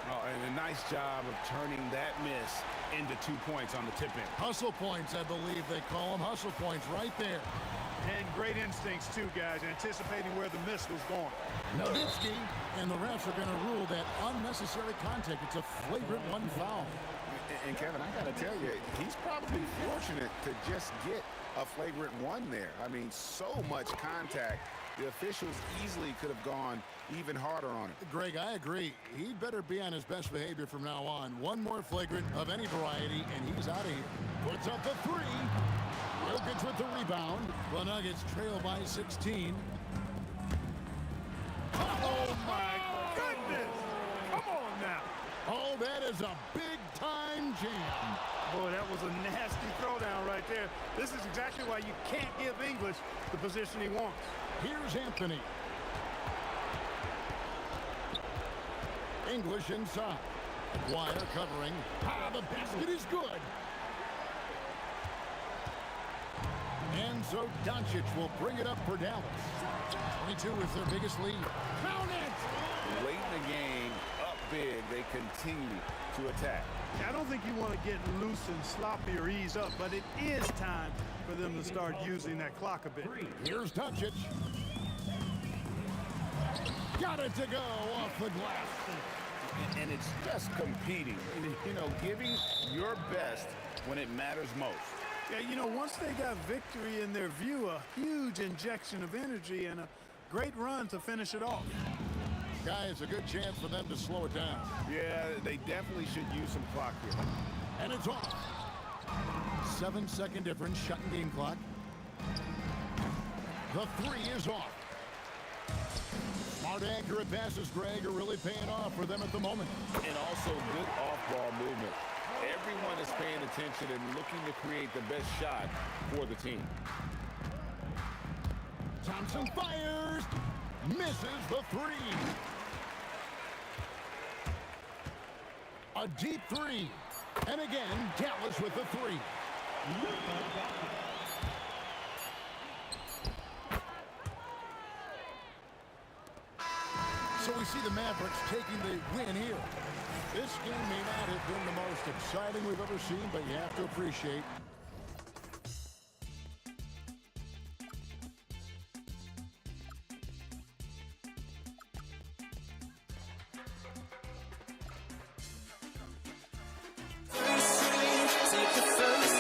Oh, and a nice job of turning that miss into 2 points on the tip-in. Hustle points, I believe they call them. Hustle points right there. And great instincts, too, guys, anticipating where the miss was going. Nowitzki, and the refs are going to rule that unnecessary contact. It's a flagrant 1 foul. And Kevin, I got to tell you, he's probably fortunate to just get a flagrant 1 there. I mean, so much contact. The officials easily could have gone even harder on it. Greg, I agree. He'd better be on his best behavior from now on. 1 more flagrant of any variety, and he's out of here. Puts up the 3. Jokic with the rebound. The Nuggets trail by 16. Oh, my goodness. Come on now. Oh, that is a big-time jam. Boy, that was a nasty throwdown right there. This is exactly why you can't give English the position he wants. Here's Anthony. English inside. Wire covering. Ah, the basket is good. And so Doncic will bring it up for Dallas. 22 is their biggest lead. Count it! Late in the game, up big, they continue to attack. I don't think you want to get loose and sloppy or ease up, but it is time for them to start using that clock a bit. Here's Doncic. Got it to go off the glass. And it's just competing, you know, giving your best when it matters most. Yeah, you know, once they got victory in their view, a huge injection of energy and a great run to finish it off. Guys, a good chance for them to slow it down. Yeah, they definitely should use some clock here. And it's off. 7-second difference, shutting game clock. The 3 is off. Smart, accurate passes, Greg, are really paying off for them at the moment. And also good off-ball movement. Everyone is paying attention and looking to create the best shot for the team. Thompson fires. Misses the 3. A deep 3. And again, Dallas with the 3. So we see the Mavericks taking the win here. This game may not have been the most exciting we've ever seen, but you have to appreciate Take the first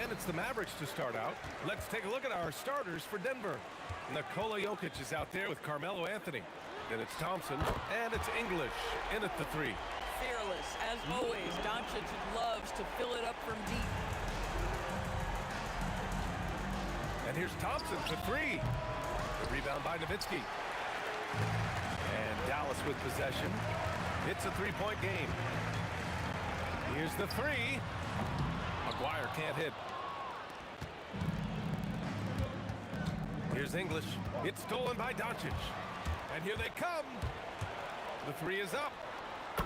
And it's the Mavericks to start out. Let's take a look at our starters for Denver. Nikola Jokic is out there with Carmelo Anthony. Then it's Thompson, and it's English in at the 3. Fearless, as always. Doncic loves to fill it up from deep. And here's Thompson for 3. The rebound by Nowitzki. And Dallas with possession. It's a 3-point game. Here's the 3. McGuire can't hit. Here's English. It's stolen by Doncic. And here they come. The 3 is up.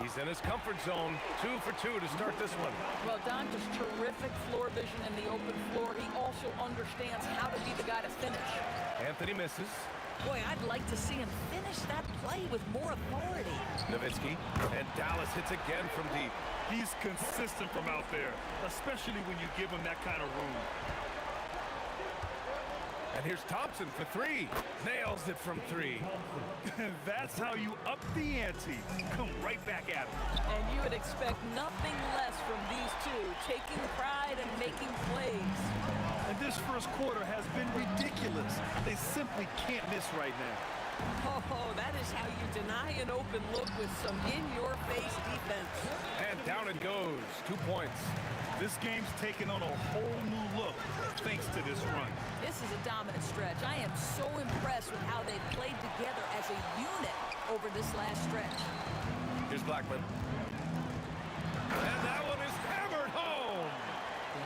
He's in his comfort zone. 2 for 2 to start this one. Well, Doncic's terrific floor vision in the open floor. He also understands how to be the guy to finish. Anthony misses. Boy, I'd like to see him finish that play with more authority. Nowitzki. And Dallas hits again from deep. He's consistent from out there, especially when you give him that kind of room. And here's Thompson for 3. Nails it from 3. That's how you up the ante. Come right back at him. And you would expect nothing less from these two, taking pride and making plays. And this first quarter has been ridiculous. They simply can't miss right now. Oh, that is how you deny an open look with some in-your-face defense. And down it goes. 2 points. This game's taken on a whole new look thanks to this run. This is a dominant stretch. I am so impressed with how they've played together as a unit over this last stretch. Here's Blackman. And that one is hammered home.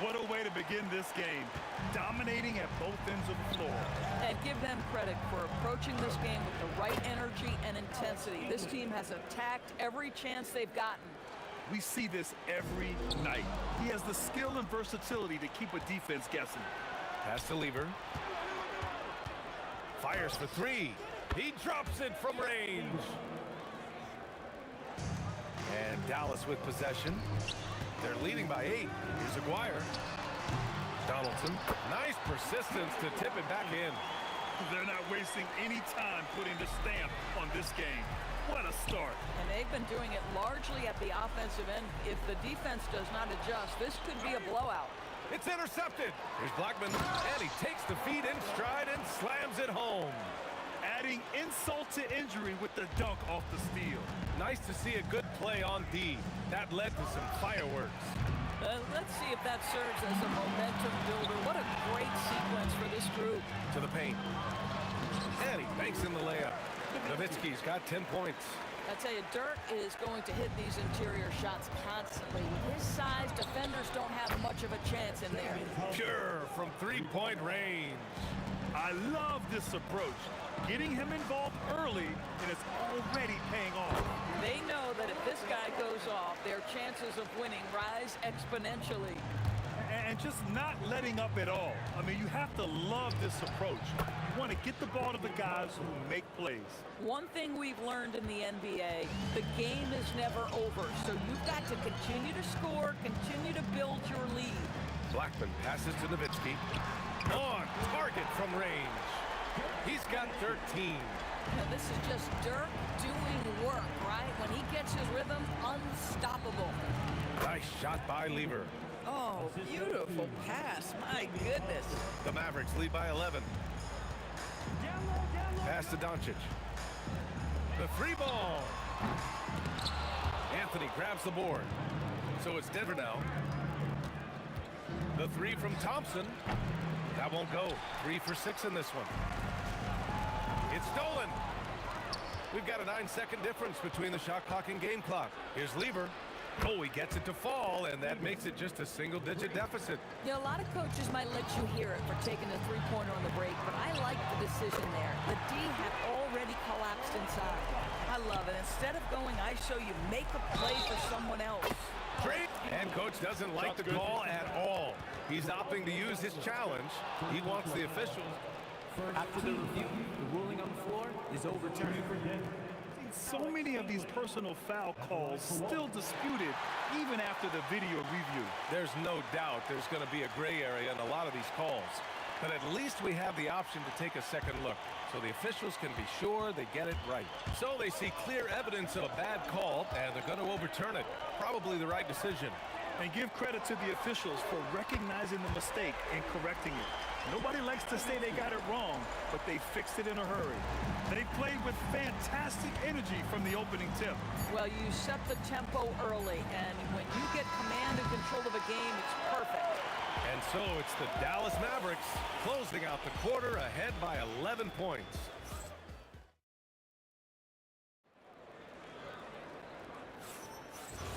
What a way to begin this game. Dominating at both ends of the floor. And give them credit for approaching this game with the right energy and intensity. This team has attacked every chance they've gotten. We see this every night. He has the skill and versatility to keep a defense guessing. Pass to Lever. Fires for 3. He drops it from range. And Dallas with possession. They're leading by 8. Here's Aguirre. Donaldson. Nice persistence to tip it back in. They're not wasting any time putting the stamp on this game. What a start. And they've been doing it largely at the offensive end. If the defense does not adjust, this could be a blowout. It's intercepted. Here's Blackman, and he takes the feed in stride and slams it home. Adding insult to injury with the dunk off the steal. Nice to see a good play on D. That led to some fireworks. Let's see if that serves as a momentum builder. What a great sequence for this group. To the paint. And he banks in the layup. Nowitzki's got 10 points. I tell you, Dirk is going to hit these interior shots constantly. With his size, defenders don't have much of a chance in there. Pure from 3-point range. I love this approach. Getting him involved early, and it's already paying off. They know that if this guy goes off, their chances of winning rise exponentially. And just not letting up at all. I mean, you have to love this approach. You want to get the ball to the guys who make plays. One thing we've learned in the NBA, the game is never over. So you've got to continue to score, continue to build your lead. Blackman passes to Nowitzki. On target from range. He's got 13. And this is just Dirk doing work, right? When he gets his rhythm, unstoppable. Nice shot by Lever. Oh, beautiful pass. My goodness. The Mavericks lead by 11. Pass to Doncic. The three ball. Anthony grabs the board. So it's Denver now. The three from Thompson. That won't go. 3 for 6 in this one. It's stolen. We've got a 9-second difference between the shot clock and game clock. Here's Lever. Oh, he gets it to fall, and that makes it just a single-digit deficit. A lot of coaches might let you hear it for taking a three-pointer on the break, but I like the decision there. The D had already collapsed inside. I love it. Instead of going ISO, you make a play for someone else. Great. And coach doesn't like the call at all. He's opting to use his challenge. He wants the officials. After the review, the ruling on the floor is overturned. So many of these personal foul calls still disputed even after the video review. There's no doubt there's going to be a gray area in a lot of these calls. But at least we have the option to take a second look, so the officials can be sure they get it right. So they see clear evidence of a bad call, and they're going to overturn it. Probably the right decision. And give credit to the officials for recognizing the mistake and correcting it. Nobody likes to say they got it wrong, but they fixed it in a hurry. They played with fantastic energy from the opening tip. Well, you set the tempo early, and when you get command and control of a game, it's perfect. And so it's the Dallas Mavericks closing out the quarter ahead by 11 points.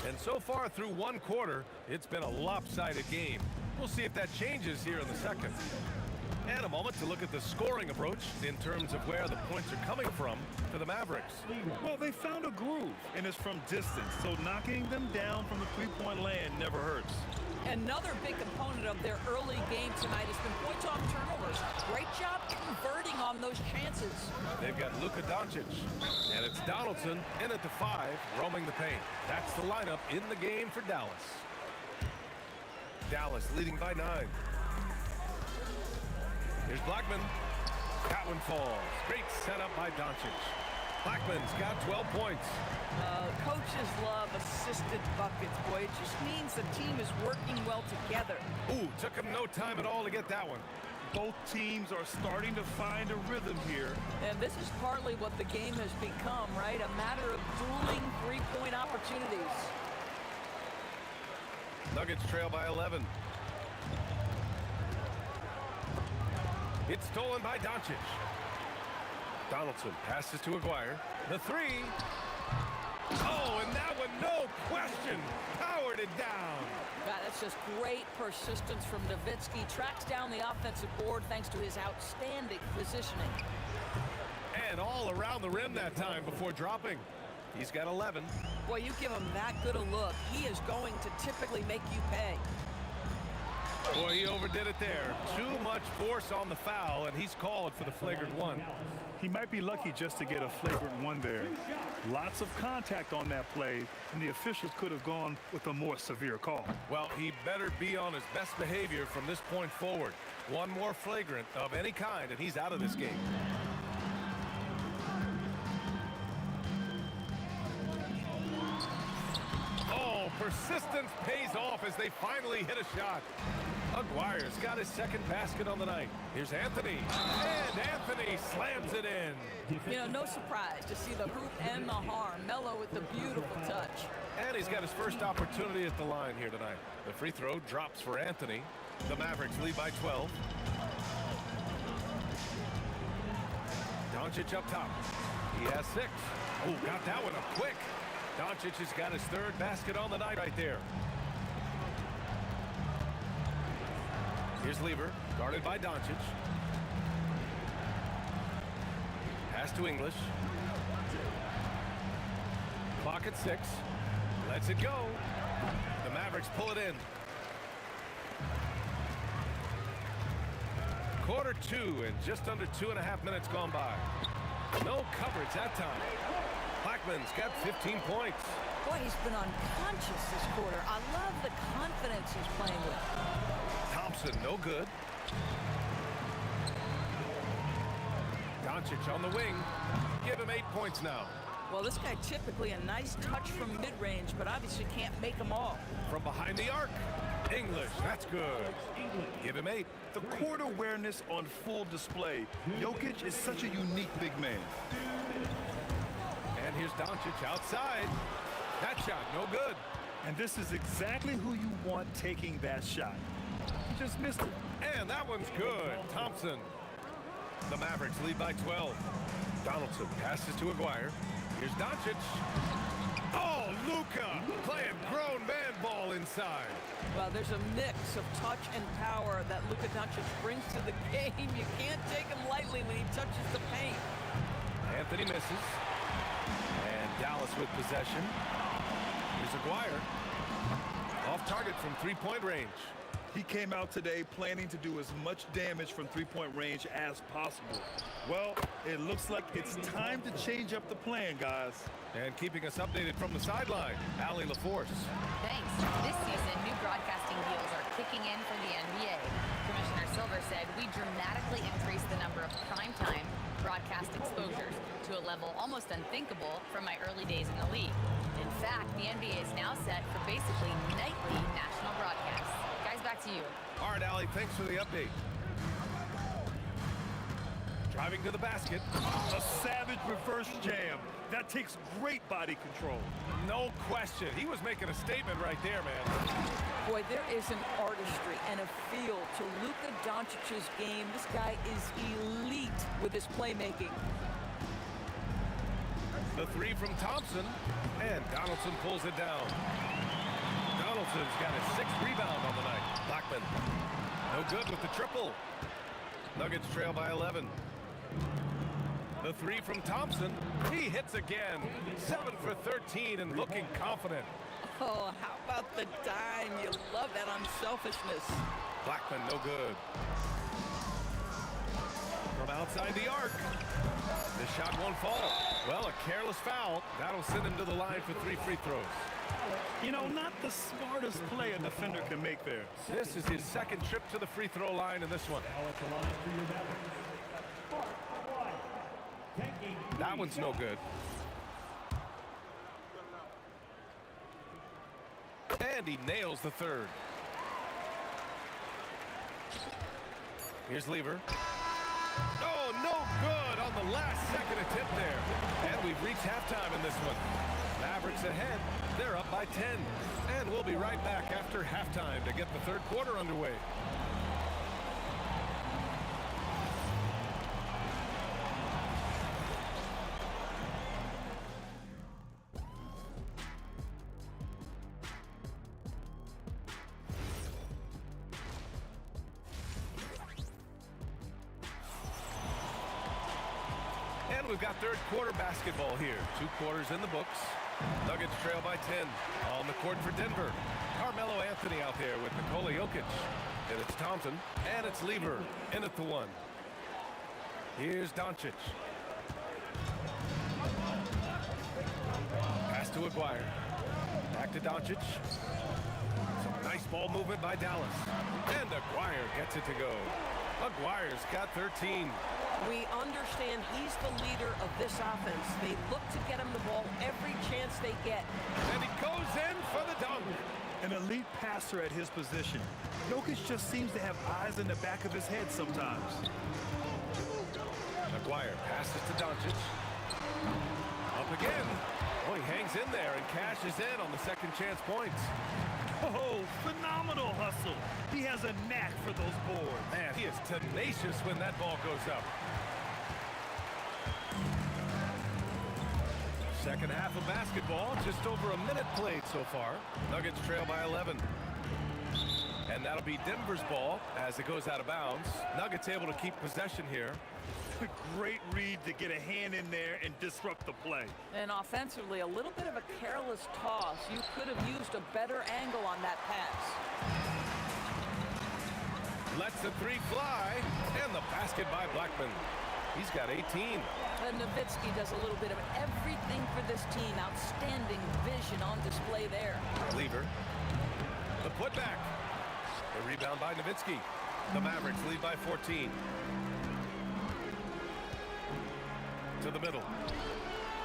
And so far through one quarter, it's been a lopsided game. We'll see if that changes here in the second. And a moment to look at the scoring approach in terms of where the points are coming from for the Mavericks. Well, they found a groove, and it's from distance, so knocking them down from the three-point land never hurts. Another big component of their early game tonight has been points off turnovers. Great job converting on those chances. They've got Luka Doncic, and it's Donaldson in at the 5, roaming the paint. That's the lineup in the game for Dallas. Dallas leading by 9. Here's Blackman. That one falls. Great setup by Doncic. Blackman's got 12 points. Coaches love assisted buckets, boy. It just means the team is working well together. Ooh, took him no time at all to get that one. Both teams are starting to find a rhythm here. And this is partly what the game has become, right? A matter of dueling three-point opportunities. Nuggets trail by 11. It's stolen by Doncic. Donaldson passes to Aguirre. The 3. Oh, and that one, no question, powered it down. God, that's just great persistence from Nowitzki. Tracks down the offensive board thanks to his outstanding positioning. And all around the rim that time before dropping. He's got 11. Boy, you give him that good a look, he is going to typically make you pay. Boy, he overdid it there. Too much force on the foul, and he's called for the flagrant 1. He might be lucky just to get a flagrant 1 there. Lots of contact on that play, and the officials could have gone with a more severe call. Well, he better be on his best behavior from this point forward. One more flagrant of any kind, and he's out of this game. Oh, persistence pays off as they finally hit a shot. Aguirre's got his second basket on the night. Here's Anthony, and Anthony slams it in. You know, no surprise to see the hoop and the harm. Melo with the beautiful touch. And he's got his first opportunity at the line here tonight. The free throw drops for Anthony. The Mavericks lead by 12. Doncic up top. He has 6. Oh, got that one up quick. Doncic has got his third basket on the night right there. Here's Lever, guarded by Doncic. Pass to English. Clock at 6. Lets it go. The Mavericks pull it in. Quarter 2 and just under 2.5 minutes gone by. No coverage that time. Blackman's got 15 points. Boy, he's been unconscious this quarter. I love the confidence he's playing with. Thompson, no good. Doncic on the wing. Give him 8 points now. Well, this guy typically a nice touch from mid-range, but obviously can't make them all. From behind the arc. English, that's good. Give him 8. The court awareness on full display. Jokic is such a unique big man. And here's Doncic outside. That shot, no good. And this is exactly who you want taking that shot. He just missed it. And that one's good. Thompson. The Mavericks lead by 12. Donaldson passes to Aguirre. Here's Doncic. Oh, Luka playing grown man ball inside. Well, there's a mix of touch and power that Luka Doncic brings to the game. You can't take him lightly when he touches the paint. Anthony misses. And Dallas with possession. Here's Aguirre. Off target from three-point range. He came out today planning to do as much damage from three-point range as possible. Well, it looks like it's time to change up the plan, guys. And keeping us updated from the sideline, Allie LaForce. Thanks. This season, new broadcasting deals are kicking in for the NBA. Commissioner Silver said we dramatically increased the number of primetime broadcast exposures to a level almost unthinkable from my early days in the league. In fact, the NBA is now set for basically nightly national broadcasts. Guys, back to you. All right, Allie, thanks for the update. Driving to the basket. A savage reverse jam. That takes great body control. No question. He was making a statement right there, man. Boy, there is an artistry and a feel to Luka Doncic's game. This guy is elite with his playmaking. The three from Thompson, and Donaldson pulls it down. Donaldson's got his 6th rebound on the night. Blackman, no good with the triple. Nuggets trail by 11. The three from Thompson, he hits again. 7 for 13 and looking confident. Oh, how about the dime? You love that unselfishness. Blackman, no good. From outside the arc. The shot won't fall. Well, a careless foul. That'll send him to the line for 3 free throws. You know, not the smartest play a defender can make there. This is his 2nd trip to the free throw line in this one. That one's no good. And he nails the 3rd. Here's Lever. Oh, no good on the last second attempt there. And we've reached halftime in this one. Mavericks ahead. They're up by 10. And we'll be right back after halftime to get the 3rd quarter underway. And we've got 3rd quarter basketball here. 2 quarters in the books. Nuggets trail by 10. On the court for Denver. Carmelo Anthony out there with Nikola Jokic. And it's Thompson. And it's Lever in at the 1. Here's Doncic. Pass to Aguirre. Back to Doncic. Some nice ball movement by Dallas. And Aguirre gets it to go. Aguirre's got 13. We understand he's the leader of this offense. They look to get him the ball every chance they get. And he goes in for the dunk. An elite passer at his position. Jokic just seems to have eyes in the back of his head sometimes. Aguirre passes to Doncic. Up again. Oh, he hangs in there and cashes in on the 2nd chance points. Oh, phenomenal hustle. He has a knack for those boards. Man, he is tenacious when that ball goes up. 2nd half of basketball, just over a minute played so far. Nuggets trail by 11. And that'll be Denver's ball as it goes out of bounds. Nuggets able to keep possession here. Great read to get a hand in there and disrupt the play. And offensively, a little bit of a careless toss. You could have used a better angle on that pass. Lets the 3 fly, and the basket by Blackman. He's got 18. And Nowitzki does a little bit of everything for this team. Outstanding vision on display there. Lever. The putback. The rebound by Nowitzki. The Mavericks lead by 14. To the middle.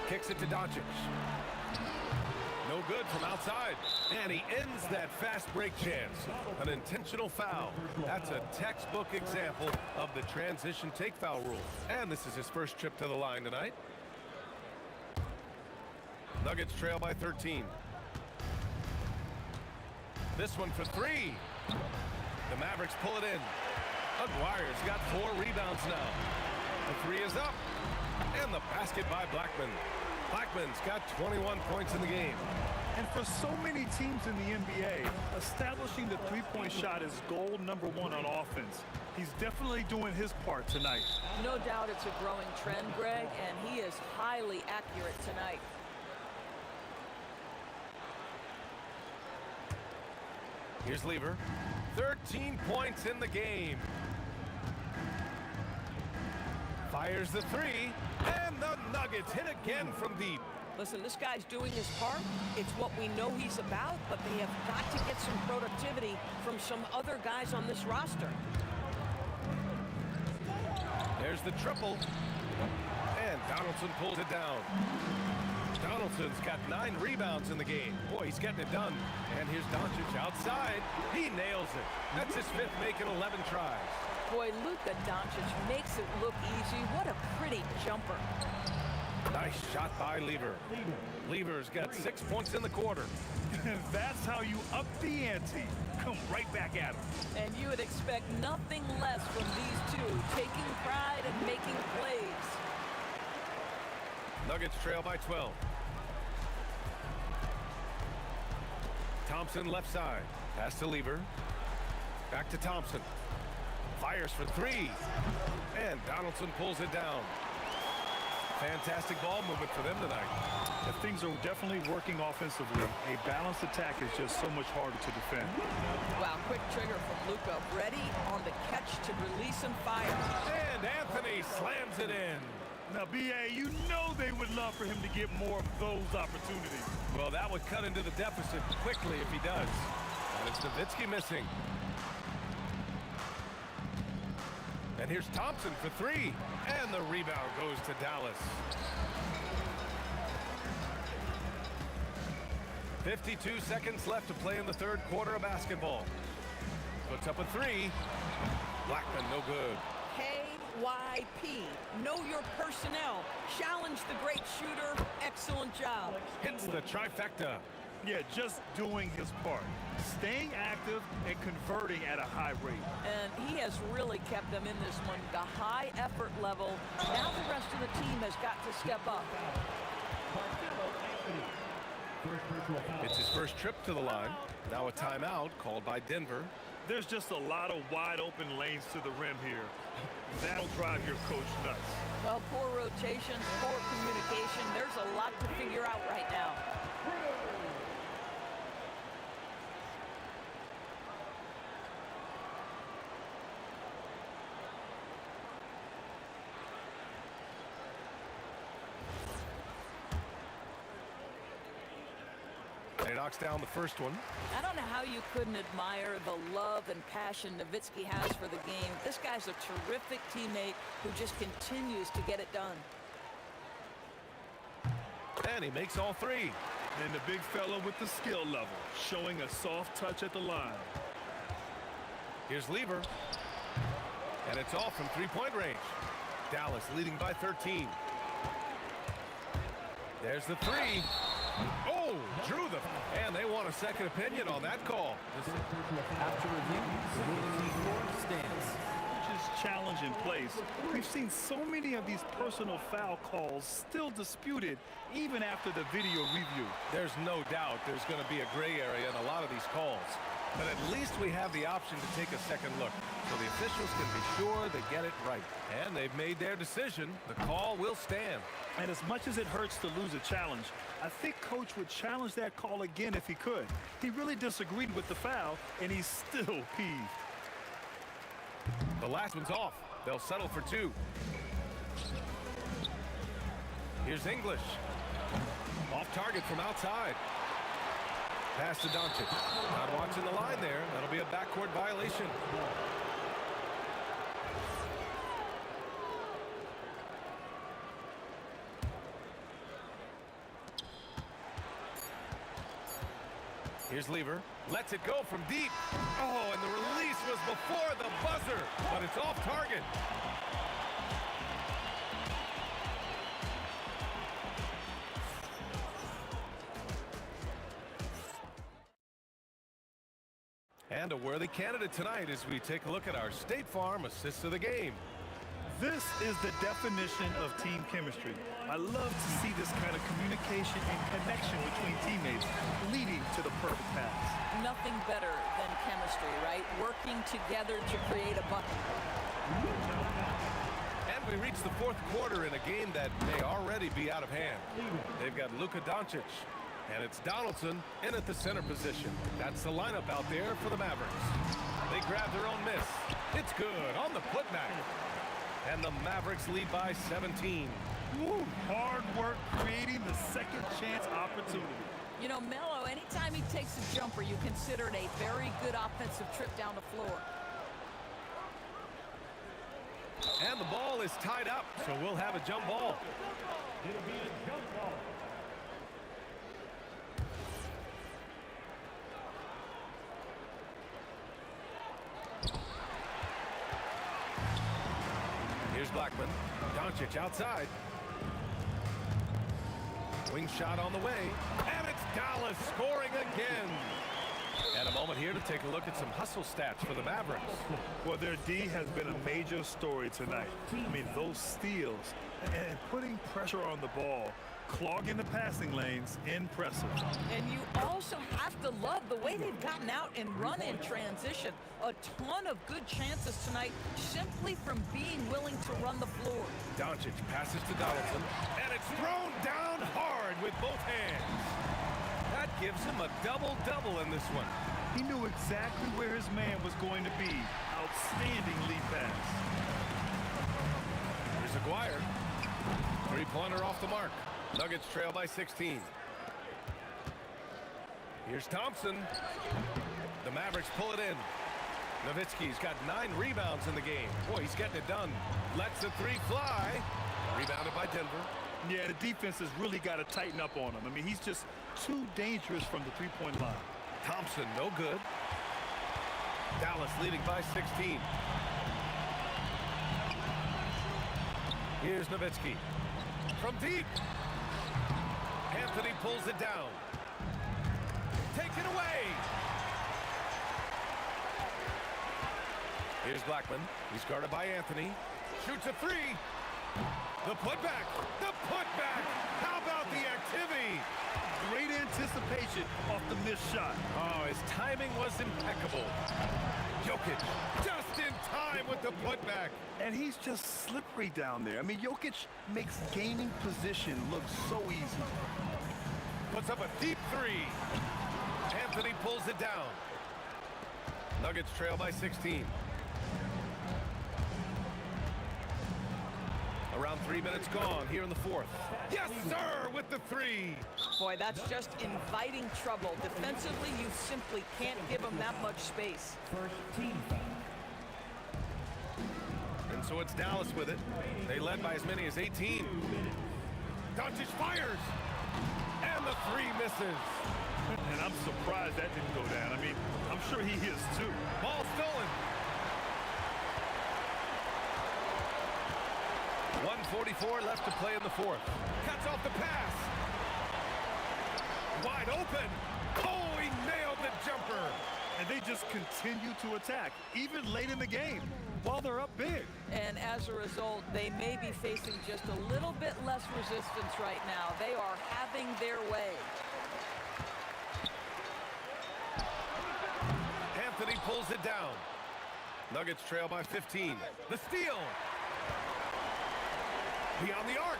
Kicks it to Doncic. No good from outside. And he ends that fast break chance. An intentional foul. That's a textbook example of the transition take foul rule. And this is his first trip to the line tonight. Nuggets trail by 13. This one for three. The Mavericks pull it in. Aguirre's got 4 rebounds now. The three is up. And the basket by Blackman. Blackman's got 21 points in the game. And for so many teams in the NBA, establishing the three-point shot is goal number 1 on offense. He's definitely doing his part tonight. No doubt it's a growing trend, Greg, and he is highly accurate tonight. Here's Lever. 13 points in the game. Fires the three, and the Nuggets hit again from deep. Listen, this guy's doing his part. It's what we know he's about, but they have got to get some productivity from some other guys on this roster. There's the triple, and Donaldson pulls it down. Donaldson's got 9 rebounds in the game. Boy, he's getting it done. And here's Doncic outside. He nails it. That's his 5th making 11 tries. Boy, Luka Doncic makes it look easy. What a pretty jumper. Nice shot by Lever. Lever's got 6 points in the quarter. That's how you up the ante. Come right back at him. And you would expect nothing less from these two, taking pride and making plays. Nuggets trail by 12. Thompson left side. Pass to Lever. Back to Thompson. Fires for 3. And Donaldson pulls it down. Fantastic ball movement for them tonight. Things are definitely working offensively. A balanced attack is just so much harder to defend. Wow, quick trigger from Luka. Ready on the catch to release and fire. And Anthony slams it in. Now, B.A., you know they would love for him to get more of those opportunities. Well, that would cut into the deficit quickly if he does. And it's Nowitzki missing. And here's Thompson for 3. And the rebound goes to Dallas. 52 seconds left to play in the 3rd quarter of basketball. Puts up a 3. Blackman, no good. KYP. Know your personnel. Challenge the great shooter. Excellent job. Hits the trifecta. Yeah, just doing his part. Staying active and converting at a high rate. And he has really kept them in this one. The high effort level. Now the rest of the team has got to step up. It's his first trip to the line. Now a timeout called by Denver. There's just a lot of wide open lanes to the rim here. That'll drive your coach nuts. Well, poor rotation, poor communication. There's a lot to figure out right now. He knocks down the first one. I don't know how you couldn't admire the love and passion Nowitzki has for the game. This guy's a terrific teammate who just continues to get it done. And he makes all 3. And the big fella with the skill level, showing a soft touch at the line. Here's Lever. And it's all from 3-point range. Dallas leading by 13. There's the 3. Oh, drew them. And they want a second opinion on that call. After review, the winning score stands. Challenge in place. We've seen so many of these personal foul calls still disputed even after the video review. There's no doubt there's going to be a gray area in a lot of these calls. But at least we have the option to take a second look, so the officials can be sure they get it right. And they've made their decision. The call will stand. And as much as it hurts to lose a challenge, I think Coach would challenge that call again if he could. He really disagreed with the foul, and he's still peeved. The last one's off. They'll settle for 2. Here's English. Off target from outside. Pass to Doncic. Not watching the line there. That'll be a backcourt violation. Here's Lever. Lets it go from deep. Oh, and the release was before the buzzer, but it's off target. And a worthy candidate tonight as we take a look at our State Farm assist of the game. This is the definition of team chemistry. I love to see this kind of communication and connection between teammates leading to the perfect pass. Nothing better than chemistry, right? Working together to create a bucket. And we reach the fourth quarter in a game that may already be out of hand. They've got Luka Doncic, and it's Donaldson in at the center position. That's the lineup out there for the Mavericks. They grab their own miss. It's good on the putback. And the Mavericks lead by 17. Woo, hard work creating the second chance opportunity. You know, Melo, anytime he takes a jumper, you consider it a very good offensive trip down the floor. And the ball is tied up, so we'll have a jump ball. It'll be a jump ball. Here's Blackman. Doncic outside. Wing shot on the way. And it's Dallas scoring again. And a moment here to take a look at some hustle stats for the Mavericks. Well, their D has been a major story tonight. I mean, those steals and putting pressure on the ball, clogging the passing lanes, impressive. And you also have to love the way they've gotten out and run in transition. A ton of good chances tonight simply from being willing to run the floor. Doncic passes to Donaldson, and it's thrown down hard with both hands. That gives him a double-double in this one. He knew exactly where his man was going to be. Outstanding lead pass. Here's Aguirre. Three-pointer off the mark. Nuggets trail by 16. Here's Thompson. The Mavericks pull it in. Nowitzki's got 9 rebounds in the game. Boy, he's getting it done. Lets the three fly. Rebounded by Denver. Yeah, the defense has really got to tighten up on him. I mean, he's just too dangerous from the three-point line. Thompson, no good. Dallas leading by 16. Here's Nowitzki. From deep. Anthony pulls it down. Taken away. Here's Blackman. He's guarded by Anthony. Shoots a three. The putback. The putback. How about the activity? Great anticipation off the missed shot. Oh, his timing was impeccable. Jokic just in time with the putback. And he's just slippery down there. I mean, Jokic makes gaining position look so easy. Puts up a deep three. Anthony pulls it down. Nuggets trail by 16. Around 3 minutes gone here in the fourth. Yes, sir, with the three. Boy, that's just inviting trouble. Defensively, you simply can't give them that much space. First team foul. And so it's Dallas with it. They led by as many as 18. Doncic fires. And the three misses. And I'm surprised that didn't go down. I mean, I'm sure he is too. Ball stolen. 1:44 left to play in the fourth. Cuts off the pass. Wide open. Oh, he nailed the jumper. And they just continue to attack, even late in the game, while they're up big. And as a result, they may be facing just a little bit less resistance right now. They are having their way. Anthony pulls it down. Nuggets trail by 15. The steal. Beyond the arc.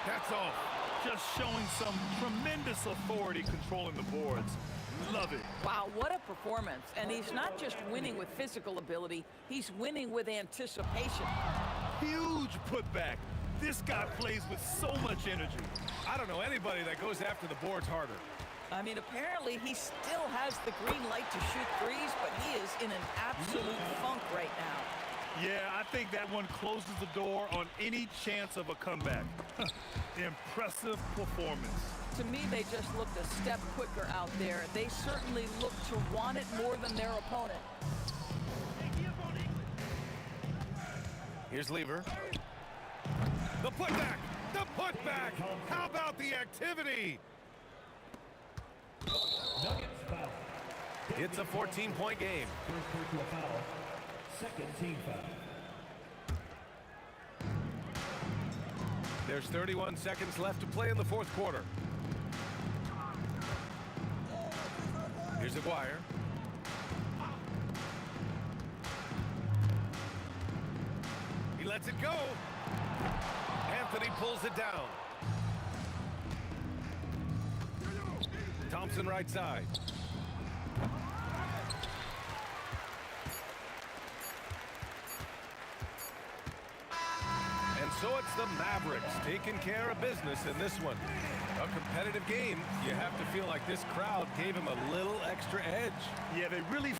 That's off. Just showing some tremendous authority controlling the boards. Love it. Wow, what a performance. And he's not just winning with physical ability, he's winning with anticipation. Huge putback. This guy plays with so much energy. I don't know anybody that goes after the boards harder. I mean, apparently he still has the green light to shoot threes, but he is in an absolute funk right now. Yeah, I think that one closes the door on any chance of a comeback. Impressive performance. To me, they just looked a step quicker out there. They certainly looked to want it more than their opponent. Here's Lever. The putback! The putback! How about the activity? It's a 14-point game. First personal foul. Second team foul. There's 31 seconds left to play in the fourth quarter. Here's Aguirre. He lets it go. Anthony pulls it down. Thompson right side. And so it's the Mavericks taking care of business in this one. A competitive game. You have to feel like this crowd gave him a little extra edge. Yeah, they really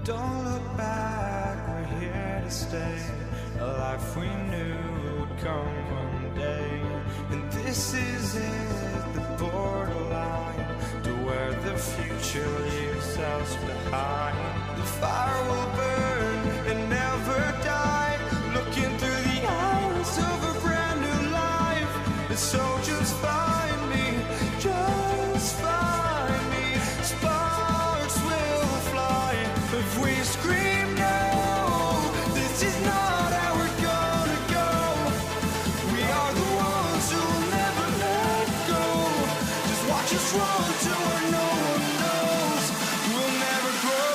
Don't look back, we're here to stay. A life we knew would come one day. And this is it, the borderline to where the future leaves us behind. The fire will burn and never die, looking through the eyes of a brand new life. And so just find me, just find me. Sparks will fly if we scream no. This is not how we're gonna go. We are the ones who will never let go. Just watch us run to where no one knows. We'll never grow.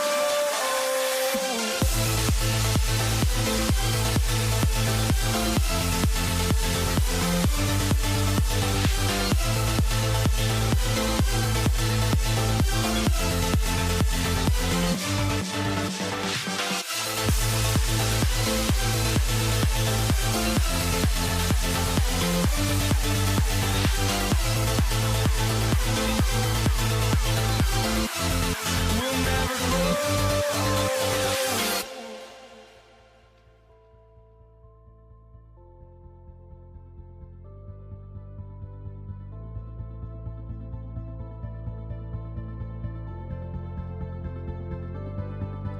We'll never grow.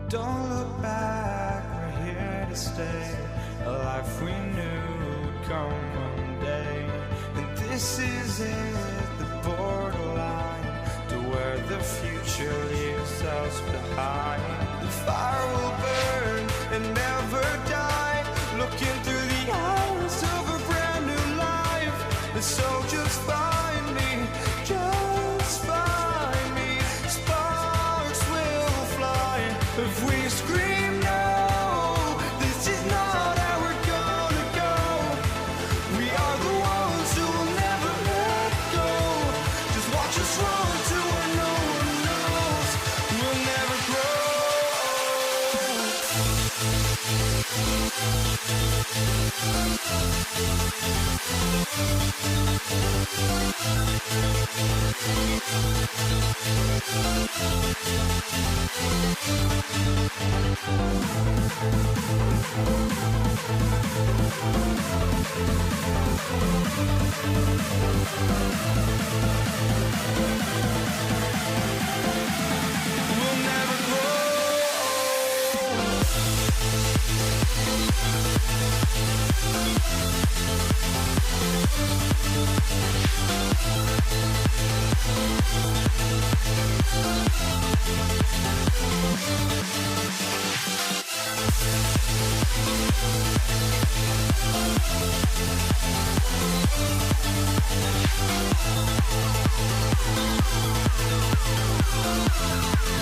Don't look back, we're here to stay. A life we knew would come one day. And this is it, the borderline to where the future leaves us behind. The fire will burn and never die, looking through the eyes of a brand new life. And so just find me, just find me. Sparks will fly if we scream no. This is not how we're gonna go. We are the ones who will never let go. Just watch us run to where no one knows. We'll never grow. We'll never grow.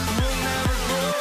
We'll never grow.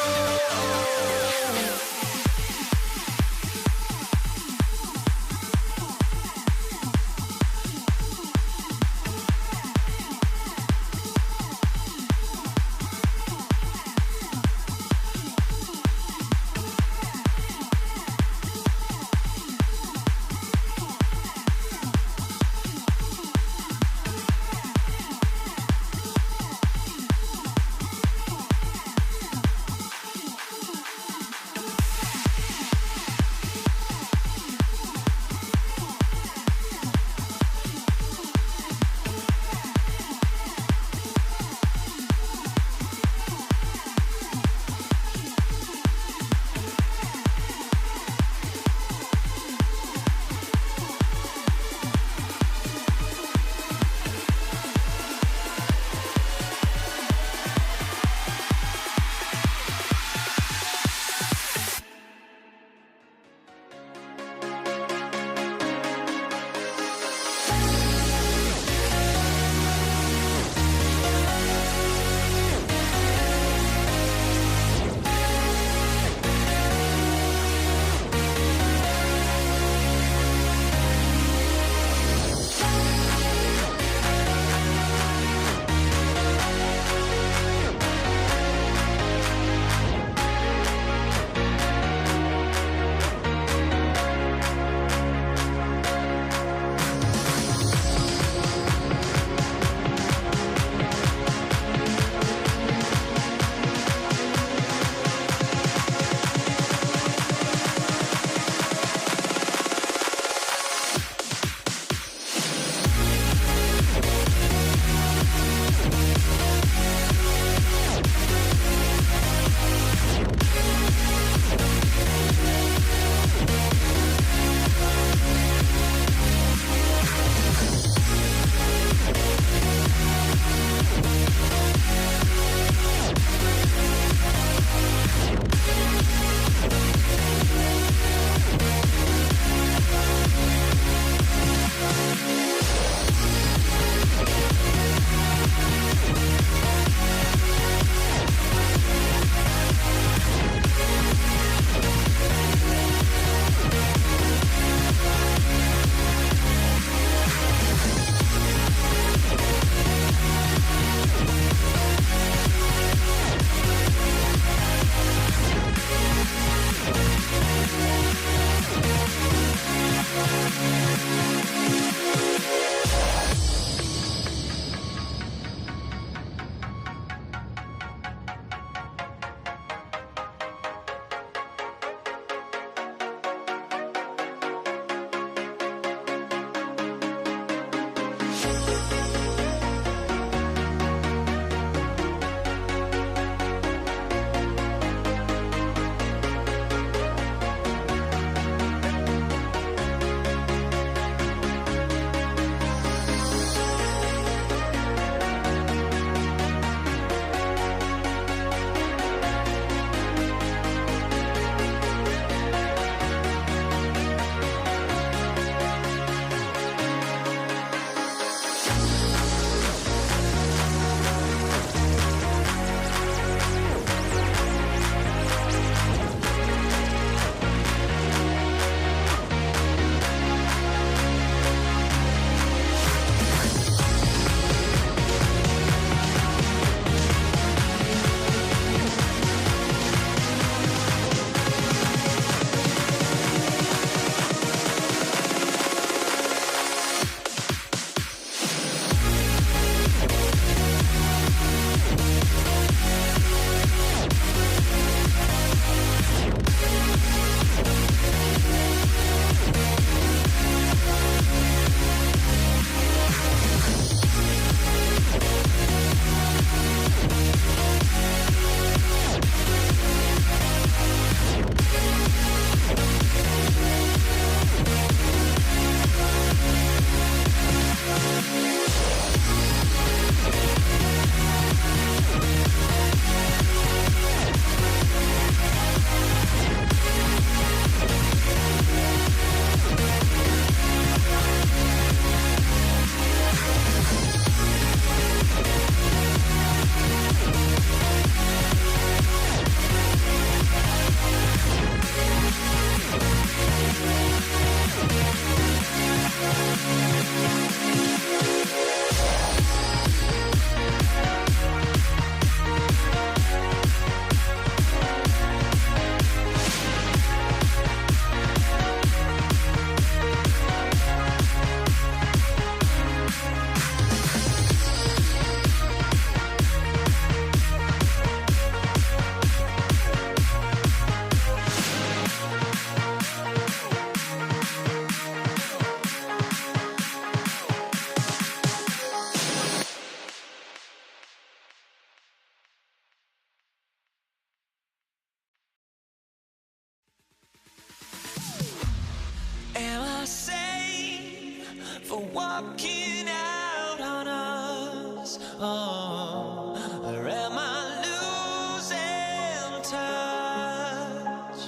for walking out on us? Oh, or am I losing touch?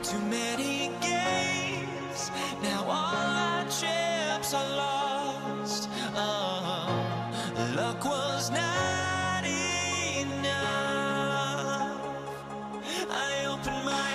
Too many games, now all our chips are lost. Oh, luck was not enough. I opened my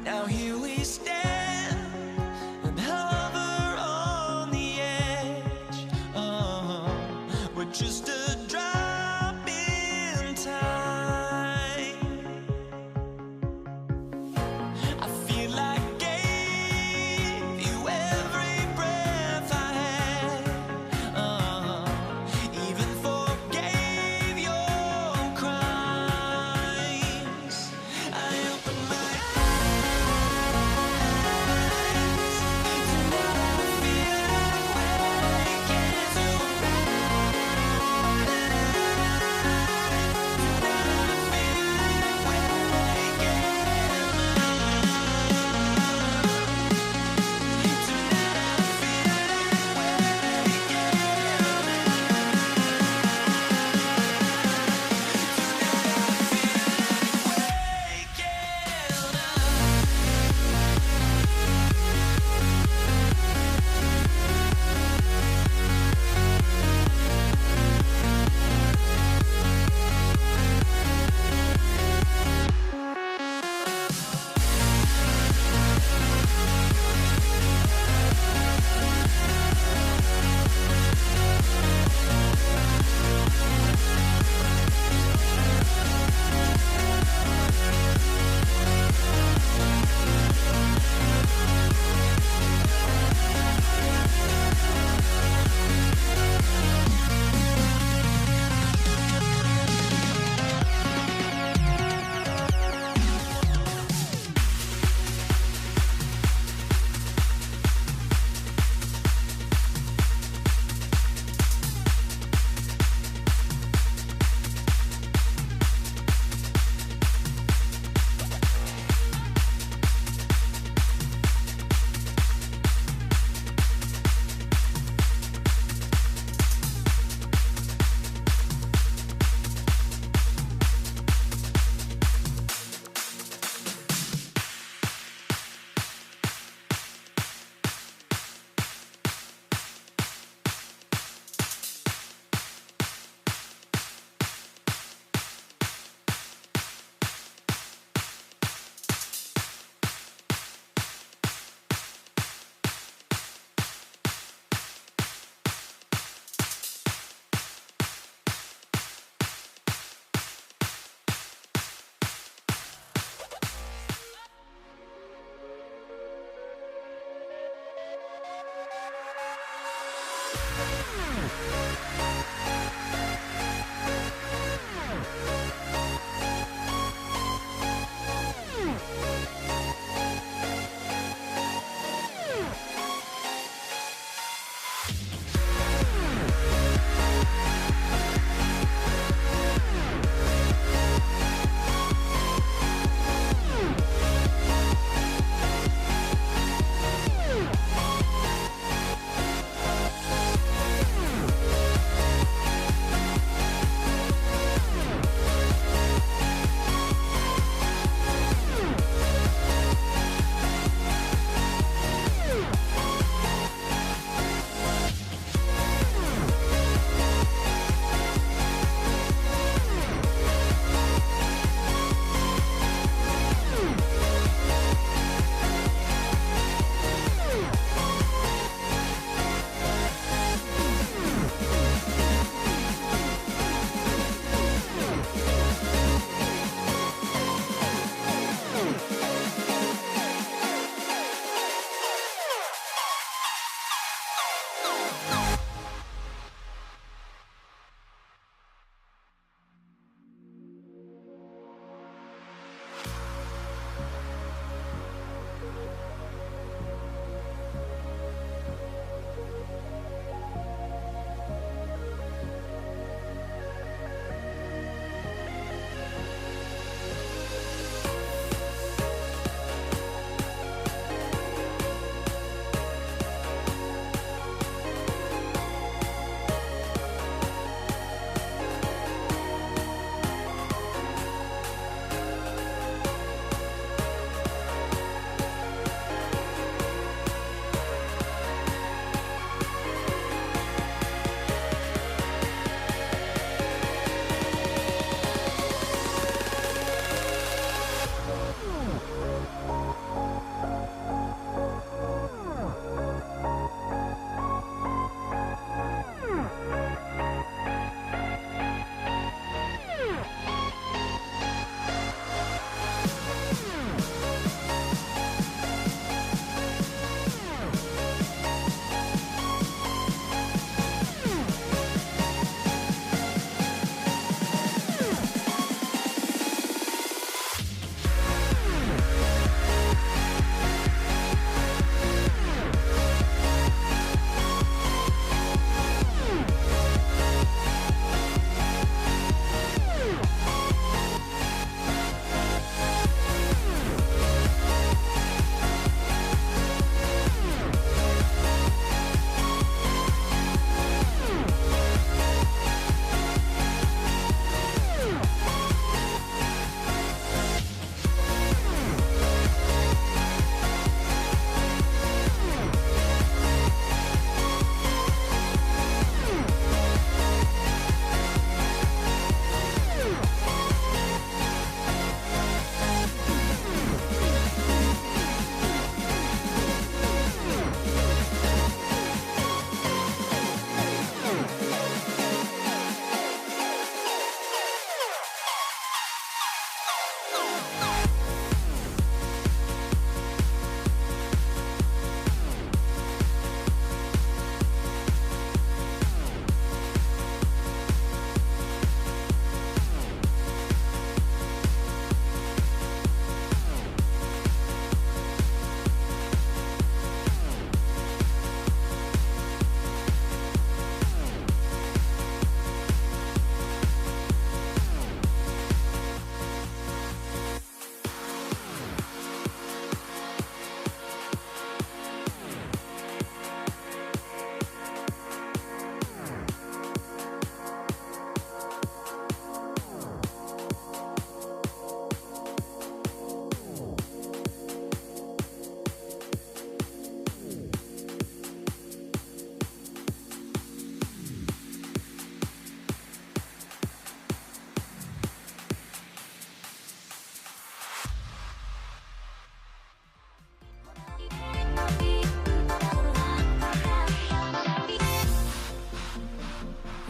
Now here we stand and hover on the edge. We're just a drop in time. I feel like I gave you every breath I had. Even forgave your crimes. I opened my eyes.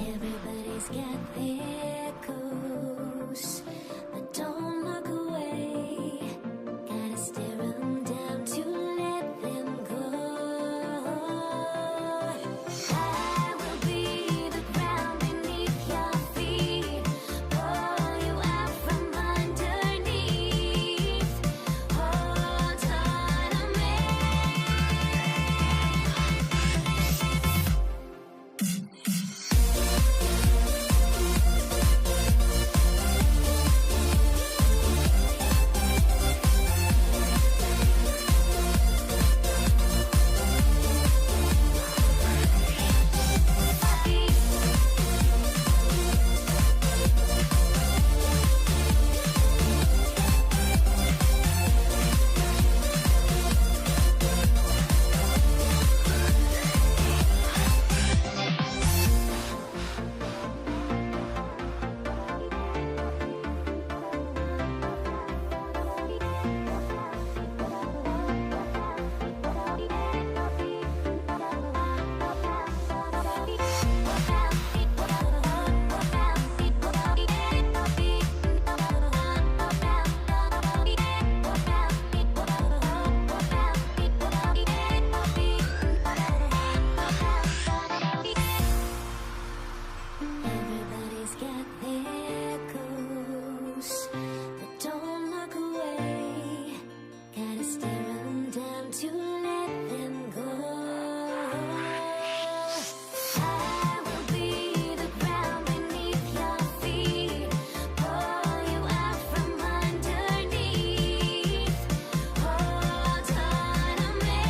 Everybody's got their goals, but don't look away. Gotta stare 'em down to let them go. I will be the ground beneath your feet, pull you out from underneath. Hold on to me. Everybody's got their goals, but don't look away. Gotta stare 'em down to let them go. I will be the ground beneath your feet, pull you out from underneath. Hold on to me.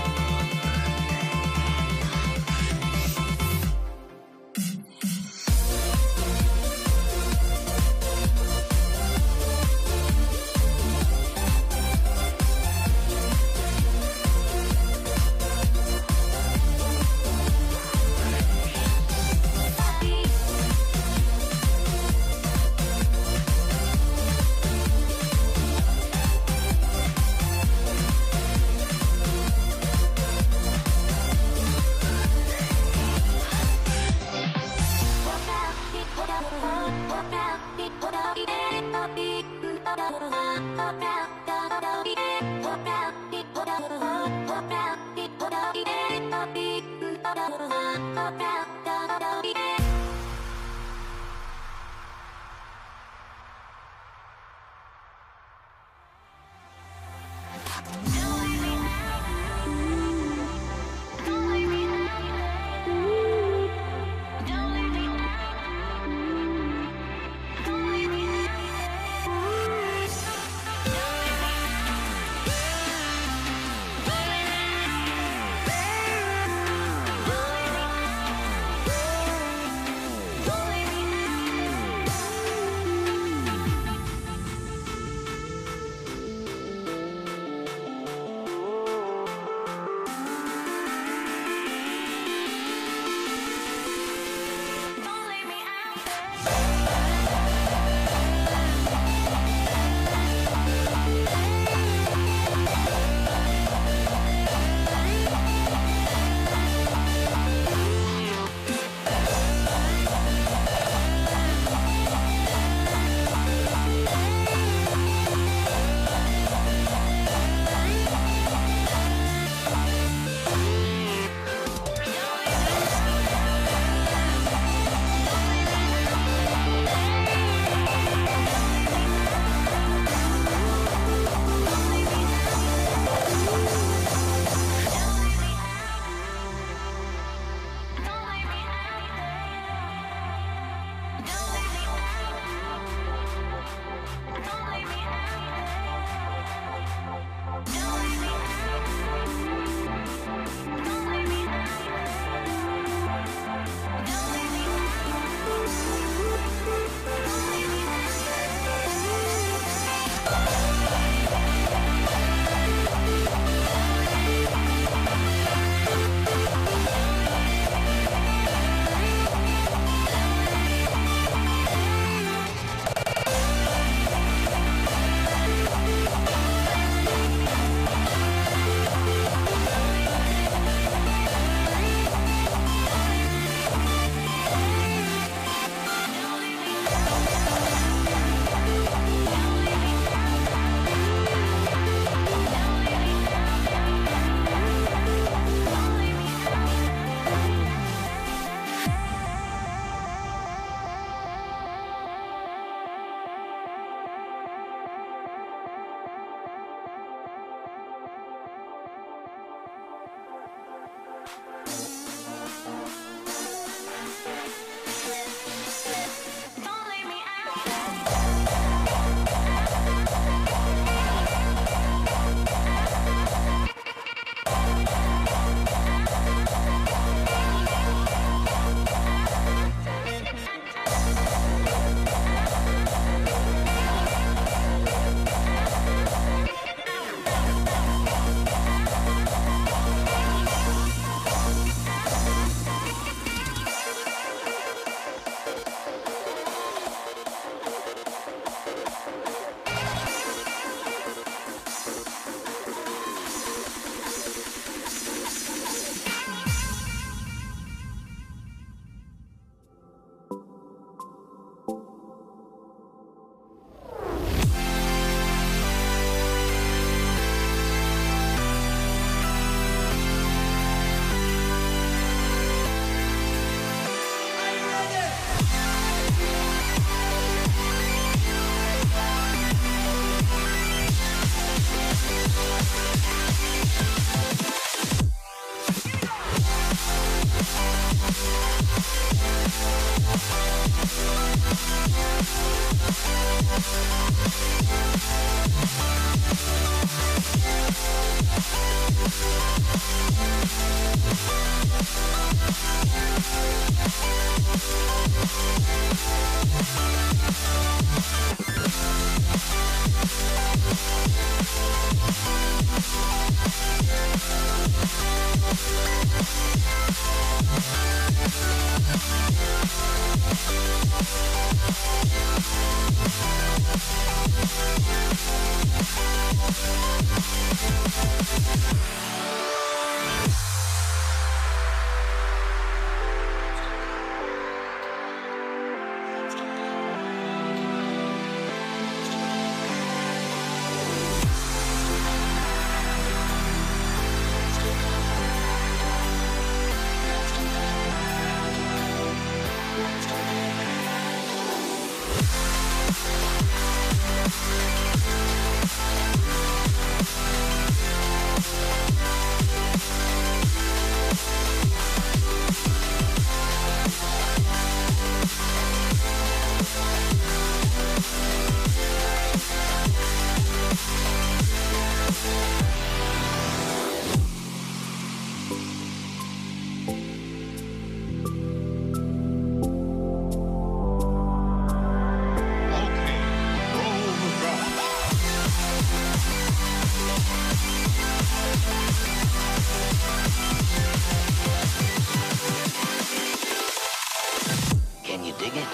Can you dig it?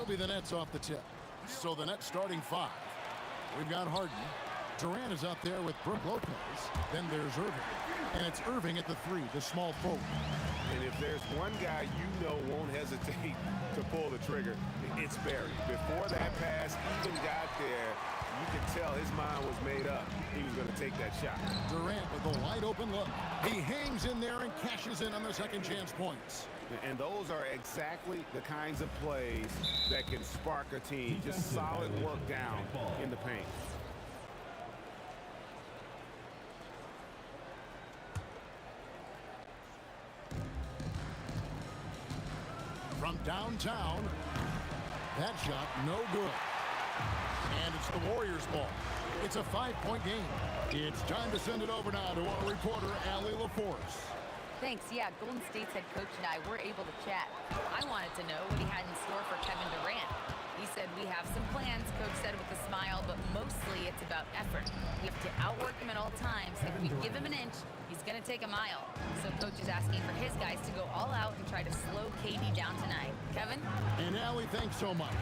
He'll be the Nets off the tip. So the Nets starting five. We've got Harden. Durant is out there with Brook Lopez. Then there's Irving. And it's Irving at the three, the small forward. And if there's one guy you know won't hesitate to pull the trigger, it's Barry. Before that pass even got there, you can tell his mind was made up. He was going to take that shot. Durant with a wide open look. He hangs in there and cashes in on the second chance points. And those are exactly the kinds of plays that can spark a team. Just solid work down in the paint. From downtown, that shot no good. And it's the Warriors' ball. It's a 5-point game. It's time to send it over now to our reporter, Allie LaForce. Thanks. Yeah, Golden State's head coach and I were able to chat. I wanted to know what he had in store for Kevin Durant. He said, we have some plans, Coach said with a smile, but mostly it's about effort. We have to outwork him at all times. If we give him an inch, he's going to take a mile. So Coach is asking for his guys to go all out and try to slow KD down tonight. Kevin? And Allie, thanks so much.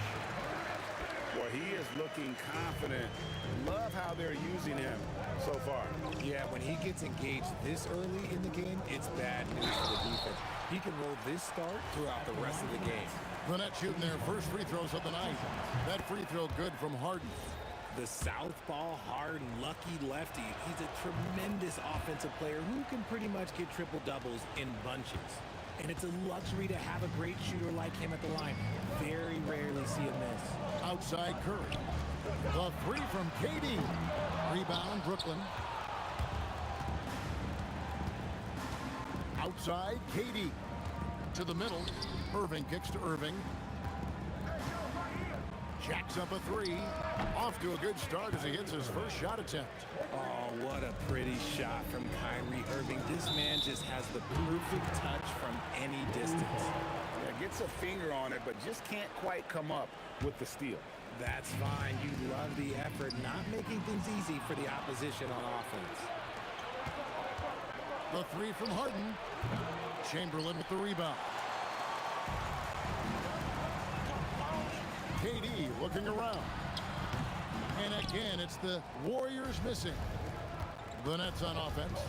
Well, he is looking confident. Love how they're using him so far. Yeah, when he gets engaged this early in the game, it's bad news for the defense. He can roll this start throughout the rest of the game. The Nets shooting their first free throws of the night. That free throw good from Harden. The southpaw, hard, lucky lefty. He's a tremendous offensive player who can pretty much get triple-doubles in bunches. And it's a luxury to have a great shooter like him at the line. Very rarely see a miss. Outside Curry. The three from KD. Rebound, Brooklyn. Outside, KD. To the middle. Irving kicks to Irving. Jacks up a three. Off to a good start as he hits his first shot attempt. Oh, what a pretty shot from Kyrie Irving. This man just has the perfect touch from any distance. Yeah, gets a finger on it, but just can't quite come up with the steal. That's fine. You love the effort, not making things easy for the opposition on offense. The three from Harden. Chamberlain with the rebound. KD looking around. And again, it's the Warriors missing. The Nets on offense.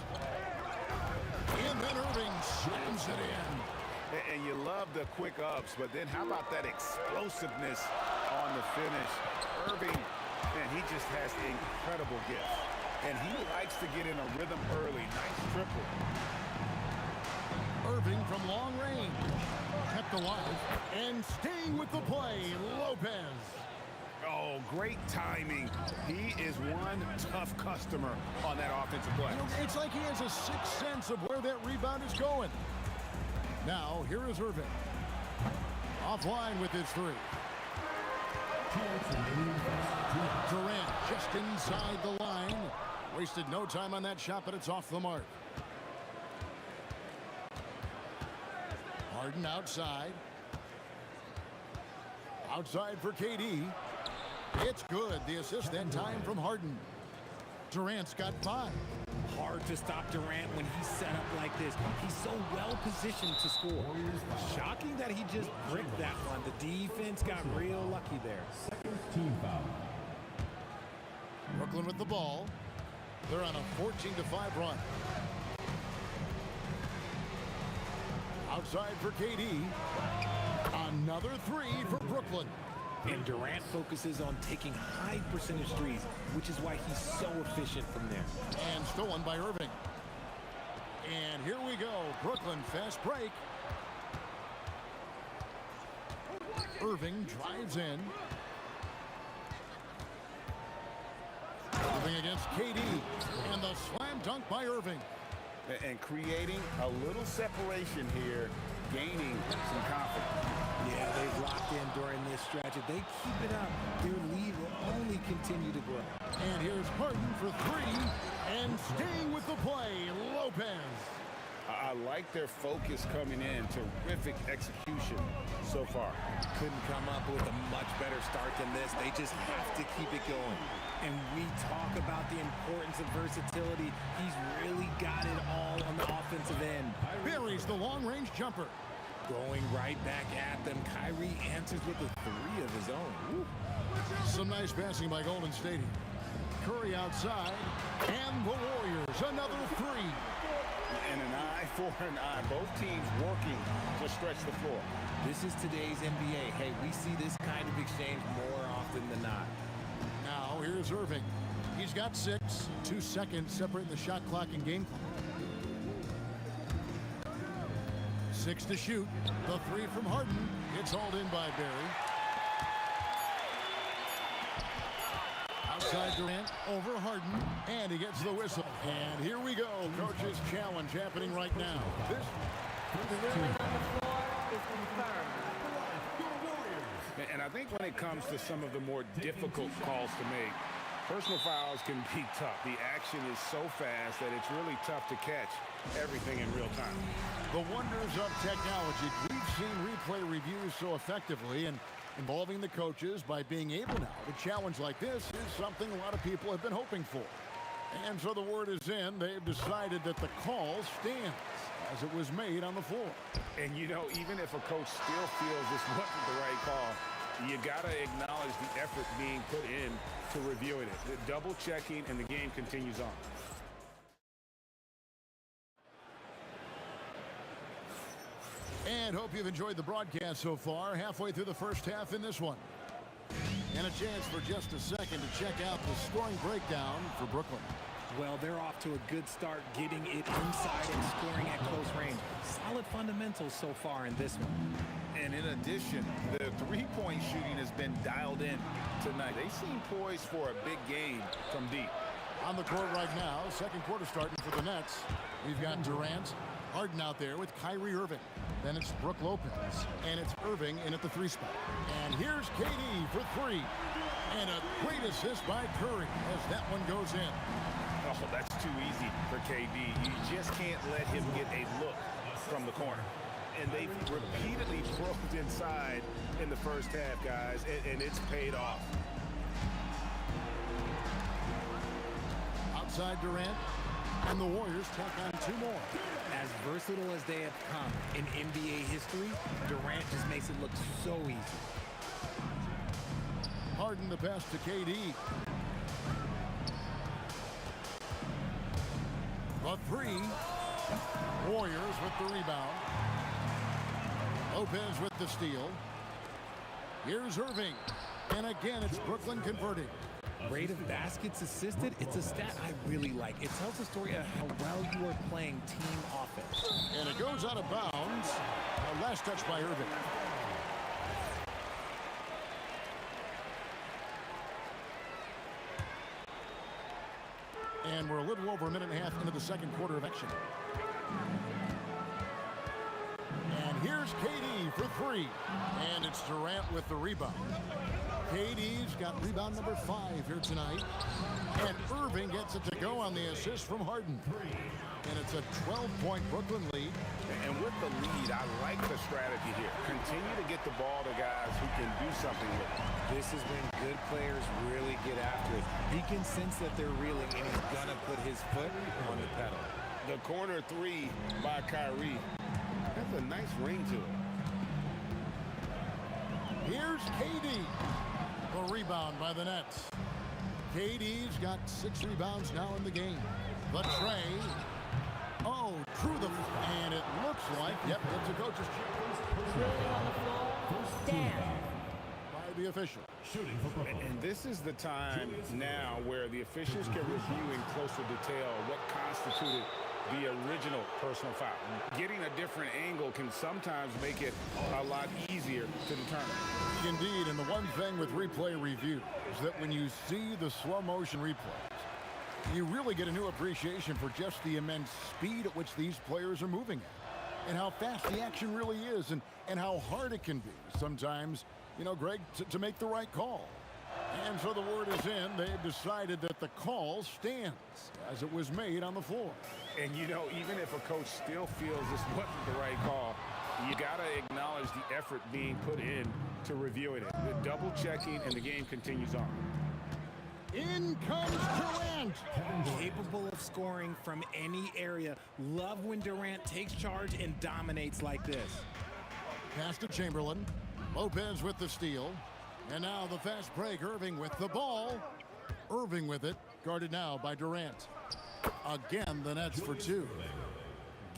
And then Irving slams it in. And you love the quick ups, but then how about that explosiveness on the finish? Irving, man, he just has incredible gifts. And he likes to get in a rhythm early. Nice triple. Irving from long range. Kept alive. And staying with the play, Lopez. Oh, great timing. He is one tough customer on that offensive play. It's like he has a sixth sense of where that rebound is going. Now, here is Irving. Offline with his three. Durant just inside the line. Wasted no time on that shot, but it's off the mark. Harden outside. Outside for KD. It's good. The assist that time from Harden. Durant's got 5. Hard to stop Durant when he's set up like this. He's so well positioned to score. Shocking that he just bricked that one. The defense got real lucky there. Team foul. Brooklyn with the ball. They're on a 14-5 run. Outside for KD. Another three for Brooklyn. And Durant focuses on taking high percentage threes, which is why he's so efficient from there. And stolen by Irving. And here we go. Brooklyn fast break. Irving drives in. Irving against KD. And the slam dunk by Irving. And creating a little separation here, gaining some confidence. Yeah, they've locked in during this stretch. If they keep it up, their lead will only continue to grow. And here's Harden for 3. And staying with the play, Lopez. I like their focus coming in. Terrific execution so far. Couldn't come up with a much better start than this. They just have to keep it going. And we talk about the importance of versatility. He's really got it all on the offensive end. Buries the long-range jumper. Going right back at them. Kyrie answers with a 3 of his own. Woo. Some nice passing by Golden State. Curry outside. And the Warriors, another 3. And an eye for an eye. Both teams working to stretch the floor. This is today's NBA. Hey, we see this kind of exchange more often than not. Now, here's Irving. He's got 6. 2 seconds separating the shot clock and game clock. 6 to shoot. The three from Harden. It's hauled in by Barry. Outside Durant, over Harden, and he gets the whistle. And here we go. Coach's challenge happening right now. The ruling on the floor is confirmed. And I think when it comes to some of the more difficult calls to make, personal fouls can be tough. The action is so fast that it's really tough to catch everything in real time. The wonders of technology. We've seen replay reviews so effectively, and involving the coaches by being able now to challenge like this is something a lot of people have been hoping for. And so the word is in. They've decided that the call stands as it was made on the floor. And, you know, even if a coach still feels this wasn't the right call, you got to acknowledge the effort being put in to reviewing it. The double checking, and the game continues on. And hope you've enjoyed the broadcast so far. Halfway through the first half in this one. And a chance for just a second to check out the scoring breakdown for Brooklyn. Well, they're off to a good start getting it inside and scoring at close range. Solid fundamentals so far in this one. And in addition, the three-point shooting has been dialed in tonight. They seem poised for a big game from deep. On the court right now, second quarter starting for the Nets. We've got Durant, Harden out there with Kyrie Irving. Then it's Brook Lopez, and it's Irving in at the three spot. And here's KD for three. And a great assist by Curry as that one goes in. Oh, that's too easy for KD. You just can't let him get a look from the corner. And they've repeatedly probed inside in the first half, guys, and it's paid off. Outside Durant, and the Warriors tack on two more. As versatile as they have come in NBA history, Durant just makes it look so easy. Harden the pass to KD. The three. Warriors with the rebound. Lopez with the steal. Here's Irving. And again, it's Brooklyn converting. Rate of baskets assisted, it's a stat I really like. It tells the story of how well you are playing team offense. And it goes out of bounds. Last touch by Irving. And we're a little over a minute and a half into the second quarter of action. And here's KD for three. And it's Durant with the rebound. KD's got rebound number 5 here tonight. And Irving gets it to go on the assist from Harden. And it's a 12-point Brooklyn lead. And with the lead, I like the strategy here. Continue to get the ball to guys who can do something with it. This is when good players really get after it. He can sense that they're reeling, and he's going to put his foot on the pedal. The corner three by Kyrie. That's a nice ring to it. Here's KD. The rebound by the Nets. KD's got 6 rebounds now in the game. The tray. Oh, through the... And it looks like... Yep, it's a coach's Ruling on the floor, stand. By the official. And this is the time now where the officials can review in closer detail what constituted the original personal foul. Getting a different angle can sometimes make it a lot easier to determine. Indeed, and the one thing with replay review is that when you see the slow motion replays, you really get a new appreciation for just the immense speed at which these players are moving at, and how fast the action really is, and how hard it can be sometimes, you know, Greg, to make the right call. And so the word is in. They've decided that the call stands as it was made on the floor. And, you know, even if a coach still feels this wasn't the right call, you got to acknowledge the effort being put in to reviewing it. The double checking, and the game continues on. In comes Durant. Capable of scoring from any area. Love when Durant takes charge and dominates like this. Pass to Chamberlain. Lopez with the steal. And now the fast break. Irving with the ball. Irving with it. Guarded now by Durant. Again, the Nets for 2.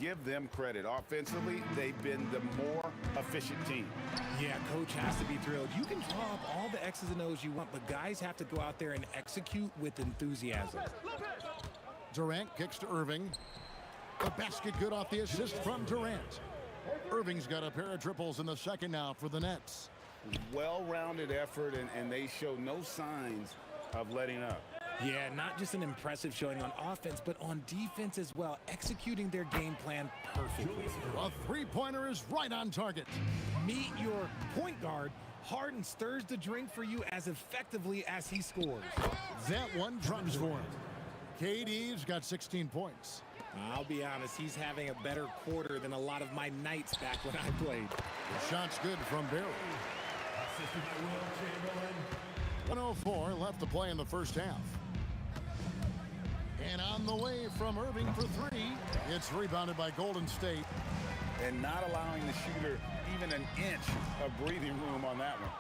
Give them credit. Offensively, they've been the more efficient team. Yeah, coach has to be thrilled. You can draw up all the X's and O's you want, but guys have to go out there and execute with enthusiasm. Durant kicks to Irving. The basket good off the assist from Durant. Irving's got a pair of triples in the second now for the Nets. Well-rounded effort, and they show no signs of letting up. Yeah, not just an impressive showing on offense, but on defense as well, executing their game plan perfectly. A three-pointer is right on target. Meet your point guard. Harden stirs the drink for you as effectively as he scores. That one drops for him. KD's got 16 points. I'll be honest, he's having a better quarter than a lot of my nights back when I played. The shot's good from Barry. 1:04 left to play in the first half. And on the way from Irving for three. It's rebounded by Golden State. And not allowing the shooter even an inch of breathing room on that one.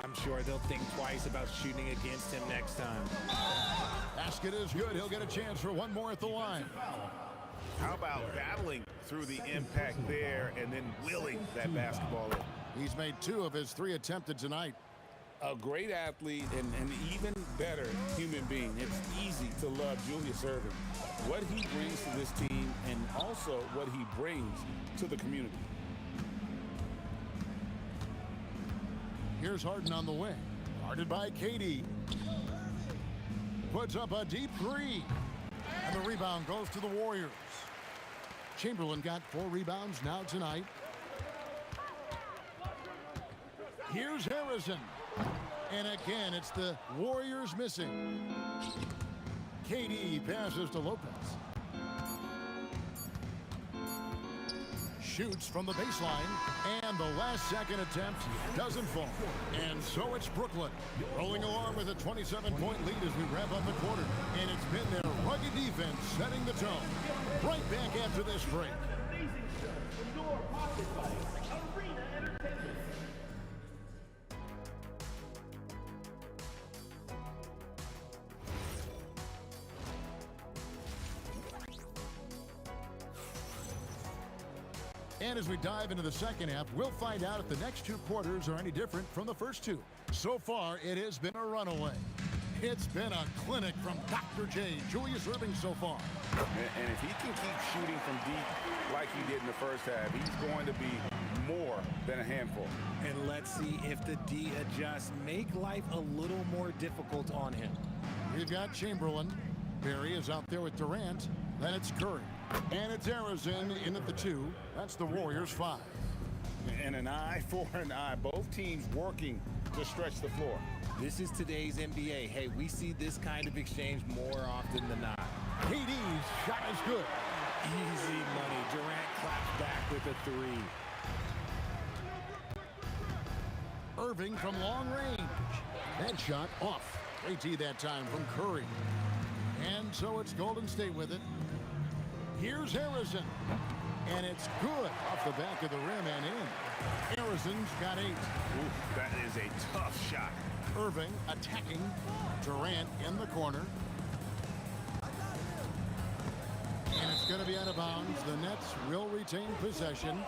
I'm sure they'll think twice about shooting against him next time. Basket is good. He'll get a chance for one more at the line. How about battling through the impact there and then willing that basketball in? He's made 2 of his 3 attempted tonight. A great athlete and an even better human being. It's easy to love Julius Erving. What he brings to this team and also what he brings to the community. Here's Harden on the wing. Guarded by KD. Puts up a deep 3. And the rebound goes to the Warriors. Chamberlain got 4 rebounds now tonight. Here's Harrison. And again, it's the Warriors missing. KD passes to Lopez. Shoots from the baseline, and the last-second attempt doesn't fall. And so it's Brooklyn, rolling along with a 27-point lead as we wrap up the quarter. And it's been their rugged defense setting the tone. Right back after this break. And as we dive into the second half, we'll find out if the next 2 quarters are any different from the first 2. So far, it has been a runaway. It's been a clinic from Dr. J, Julius Erving so far. And if he can keep shooting from deep like he did in the first half, he's going to be more than a handful. And let's see if the D adjusts, make life a little more difficult on him. We've got Chamberlain. Barry is out there with Durant. Then it's Curry. And it's Harrison in at the 2. That's the Warriors 5. And an eye for an eye. Both teams working to stretch the floor. This is today's NBA. Hey, we see this kind of exchange more often than not. KD's shot is good. Easy money. Durant claps back with a 3. Irving from long range. That shot off. AT that time from Curry. And so it's Golden State with it. Here's Harrison. And it's good off the back of the rim and in. Harrison's got 8. Ooh, that is a tough shot. Irving attacking. Durant in the corner. And it's going to be out of bounds. The Nets will retain possession.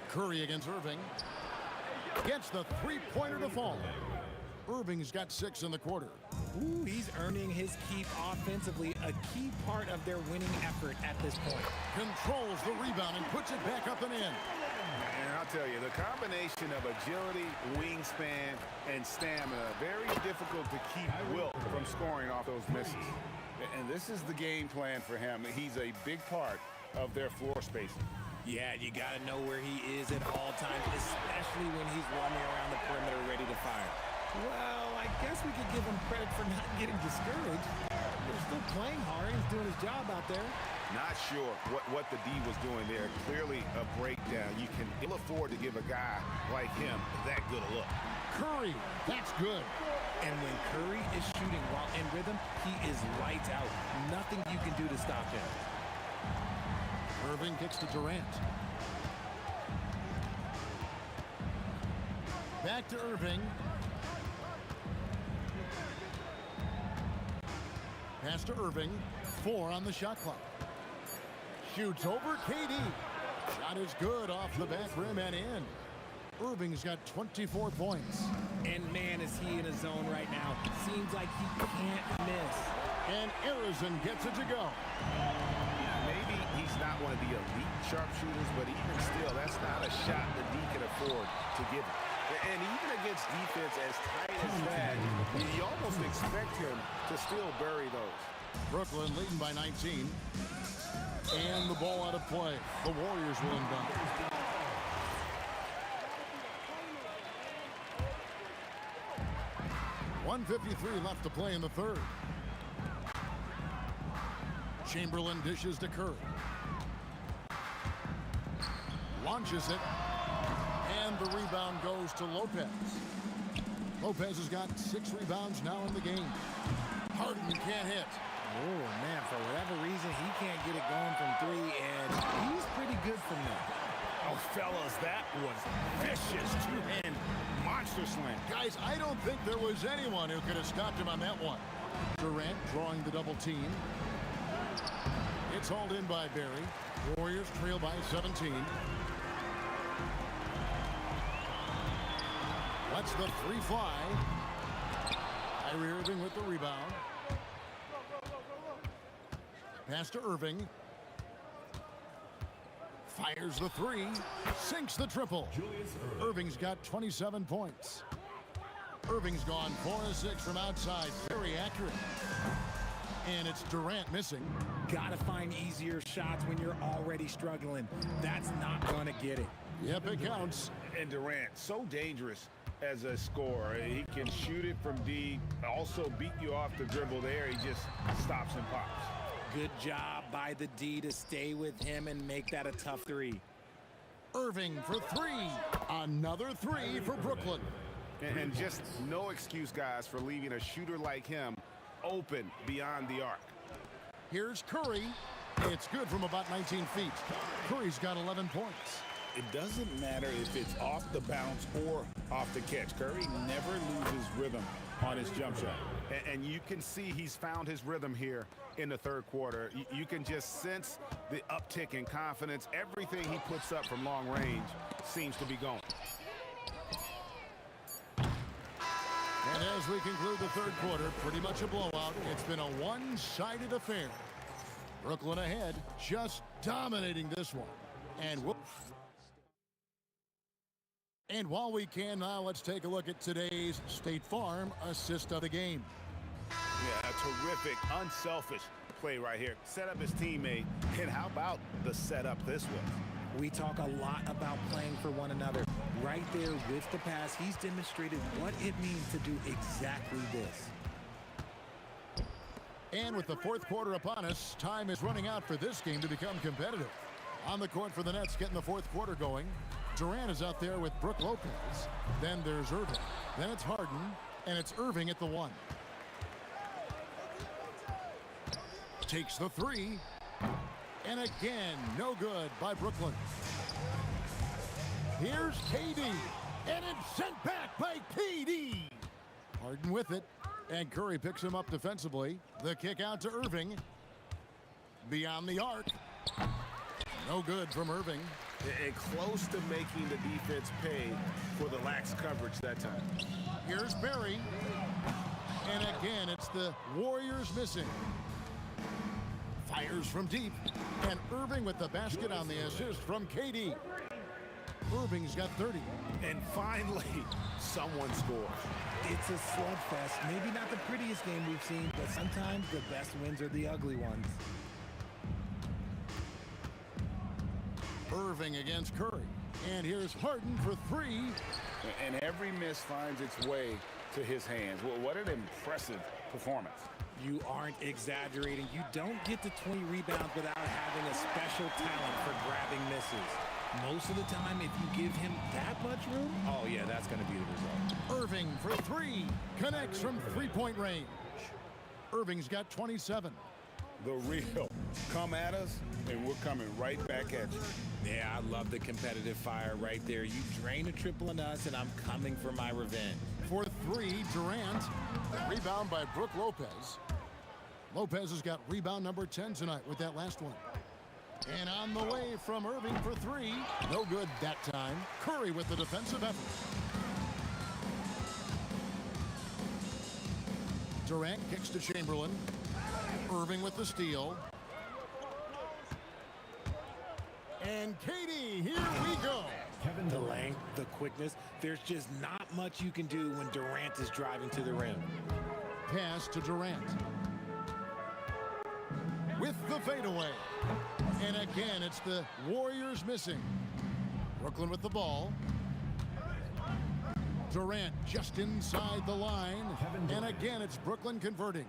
Curry against Irving. Gets the 3-pointer to fall. Irving's got 6 in the quarter. Ooh, he's earning his keep offensively, a key part of their winning effort at this point. Controls the rebound and puts it back up and in. And I'll tell you, the combination of agility, wingspan, and stamina, very difficult to keep Wilt from scoring off those misses. And this is the game plan for him. He's a big part of their floor spacing. Yeah, you got to know where he is at all times, especially when he's roaming around the perimeter ready to fire. Well, I guess we could give him credit for not getting discouraged. He's still playing hard. He's doing his job out there. Not sure what the D was doing there. Clearly a breakdown. You can ill afford to give a guy like him that good a look. Curry, that's good. And when Curry is shooting while in rhythm, he is lights out. Nothing you can do to stop him. Irving kicks to Durant. Back to Irving. Pass to Irving. 4 on the shot clock. Shoots over KD. Shot is good off the back rim and in. Irving's got 24 points. And man, is he in a zone right now. Seems like he can't miss. And Arizin gets it to go. Maybe he's not one of the elite sharpshooters, but even still, that's not a shot that he can afford to give him. And even against defense as tight as that, you almost expect him to still bury those. Brooklyn leading by 19. And the ball out of play. The Warriors will inbound. .153 left to play in the third. Chamberlain dishes to Curry. Launches it. And the rebound goes to Lopez. Lopez has got 6 rebounds now in the game. Harden can't hit. Oh, man, for whatever reason, he can't get it going from 3, and he's pretty good from there. Oh, fellas, that was vicious two-hand monster slam. Guys, I don't think there was anyone who could have stopped him on that one. Durant drawing the double team. It's hauled in by Barry. Warriors trail by 17. Lets the 3 fly. Kyrie Irving with the rebound. Pass to Irving. Fires the 3. Sinks the triple. Irving's got 27 points. Irving's gone 4 of 6 from outside. Very accurate. And it's Durant missing. Gotta find easier shots when you're already struggling. That's not gonna get it. Yep, it counts. And Durant, so dangerous as a scorer. He can shoot it from deep, also beat you off the dribble there. He just stops and pops. Good job by the D to stay with him and make that a tough 3. Irving for 3. Another 3 for Brooklyn. And just no excuse, guys, for leaving a shooter like him open beyond the arc. Here's Curry. It's good from about 19 feet. Curry's got 11 points. It doesn't matter if it's off the bounce or off the catch. Curry never loses rhythm on his jump shot. And you can see he's found his rhythm here in the third quarter. You can just sense the uptick in confidence. Everything he puts up from long range seems to be going. And as we conclude the third quarter, pretty much a blowout. It's been a one-sided affair. Brooklyn ahead, just dominating this one. And while we can now, let's take a look at today's State Farm assist of the game. Yeah, a terrific, unselfish play right here. Set up his teammate, and how about the setup this was? We talk a lot about playing for one another. Right there with the pass, he's demonstrated what it means to do exactly this. And with the fourth quarter upon us, time is running out for this game to become competitive. On the court for the Nets, getting the fourth quarter going. Durant is out there with Brook Lopez. Then there's Irving. Then it's Harden, and it's Irving at the 1. Takes the 3. And again, no good by Brooklyn. Here's KD, and it's sent back by KD. Harden with it, and Curry picks him up defensively. The kick out to Irving. Beyond the arc. No good from Irving. And close to making the defense pay for the lax coverage that time. Here's Barry. And again, it's the Warriors missing. Fires from deep. And Irving with the basket on the assist from KD. Irving's got 30. And finally, someone scores. It's a slugfest. Maybe not the prettiest game we've seen, but sometimes the best wins are the ugly ones. Irving against Curry. And here's Harden for 3. And every miss finds its way to his hands. Well, what an impressive performance. You aren't exaggerating. You don't get to 20 rebounds without having a special talent for grabbing misses. Most of the time, if you give him that much room, oh yeah, that's going to be the result. Irving for 3. Connects from 3-point range. Irving's got 27. The real. Come at us, and we're coming right back at you. Yeah, I love the competitive fire right there. You drain a triple on us, and I'm coming for my revenge. For 3, Durant. Rebound by Brook Lopez. Lopez has got rebound number 10 tonight with that last one. And on the way from Irving for 3. No good that time. Curry with the defensive effort. Durant kicks to Chamberlain. Irving with the steal. And KD, here we go. The length, the quickness, there's just not much you can do when Durant is driving to the rim. Pass to Durant. With the fadeaway. And again, it's the Warriors missing. Brooklyn with the ball. Durant just inside the line. And again, it's Brooklyn converting.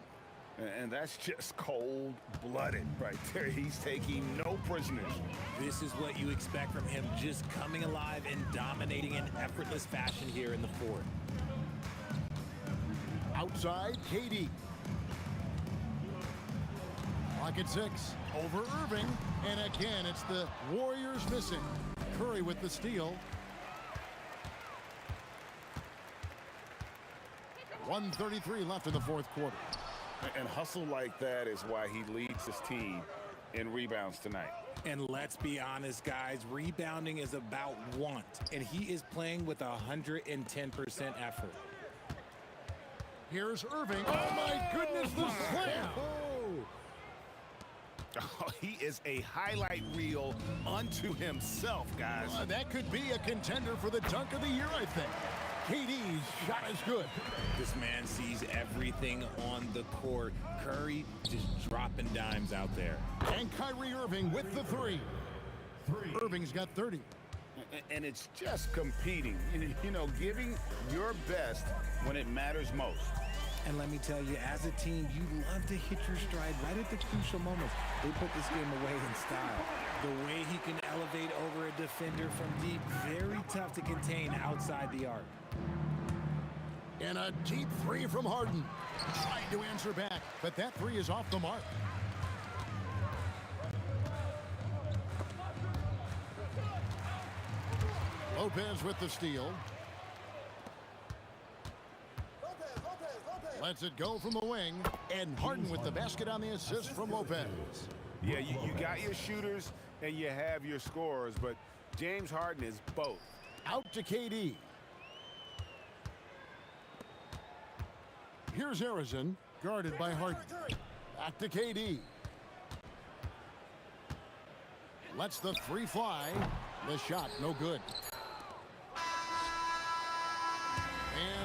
And that's just cold-blooded right there. He's taking no prisoners. This is what you expect from him, just coming alive and dominating in effortless fashion here in the fourth. Outside, KD. Clock at 6. Over Irving. And again, it's the Warriors missing. Curry with the steal. 1:33 left in the fourth quarter. And hustle like that is why he leads his team in rebounds tonight. And let's be honest, guys, rebounding is about want, and he is playing with 110% effort. Here's Irving. Oh, my goodness, the slam. Oh, he is a highlight reel unto himself, guys. That could be a contender for the dunk of the year, I think. KD's shot is good. This man sees everything on the court. Curry just dropping dimes out there. And Kyrie Irving with the three. Irving's got 30. And it's just competing, you know, giving your best when it matters most. And let me tell you, as a team, you love to hit your stride right at the crucial moments. They put this game away in style. The way he can elevate over a defender from deep, very tough to contain outside the arc. And a deep three from Harden. Trying to answer back, but that three is off the mark. Lopez with the steal. Lets it go from the wing. And Harden with the basket on the assist from Lopez. Yeah, you got your shooters and you have your scorers, but James Harden is both. Out to KD. Here's Harrison, guarded by Harden. Back to KD. Lets the three fly. The shot, no good.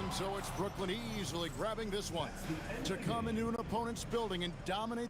And so it's Brooklyn easily grabbing this one to come into an opponent's building and dominate.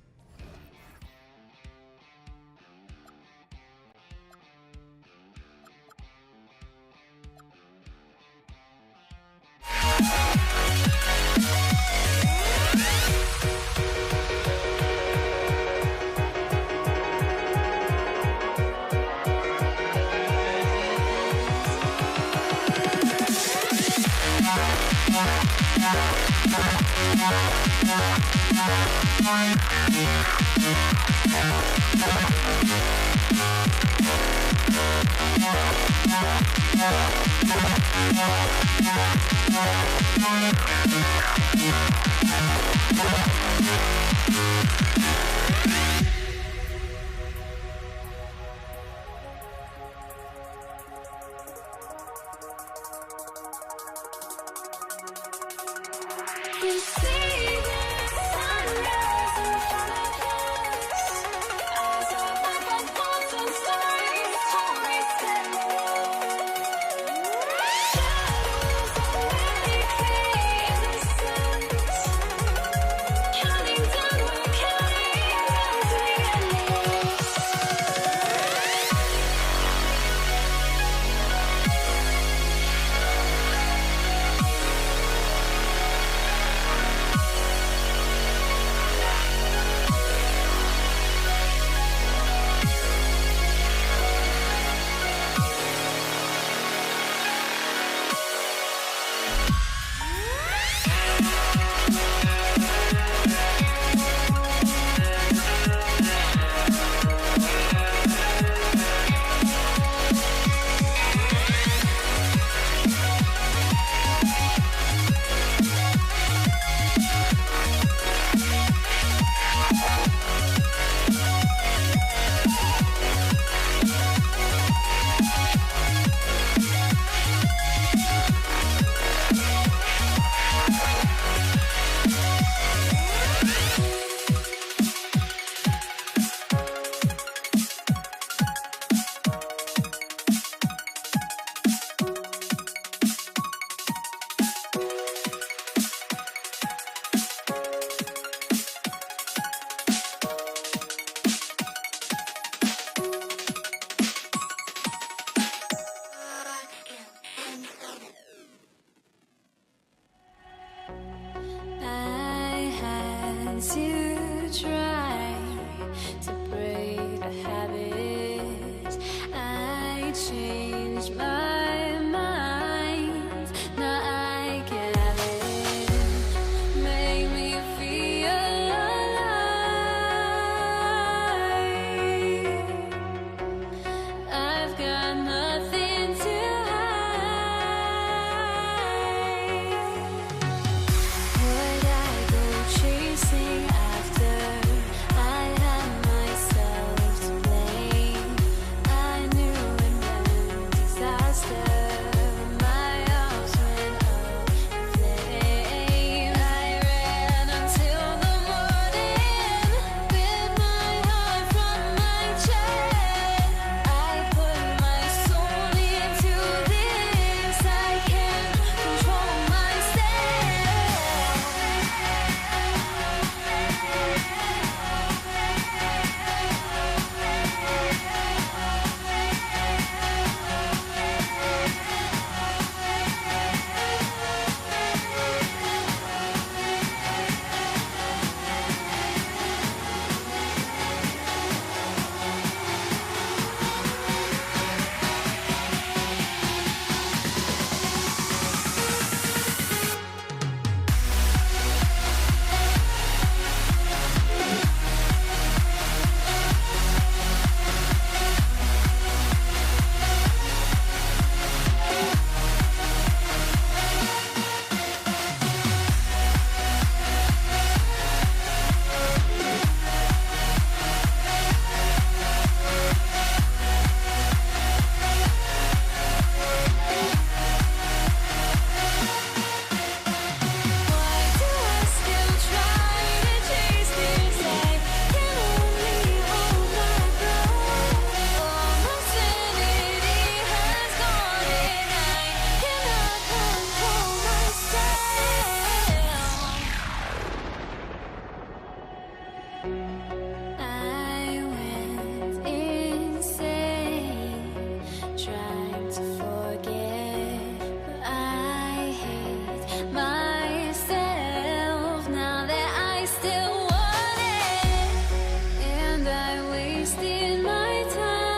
I went insane trying to forget, but I hate myself now that I still want it, and I wasted my time.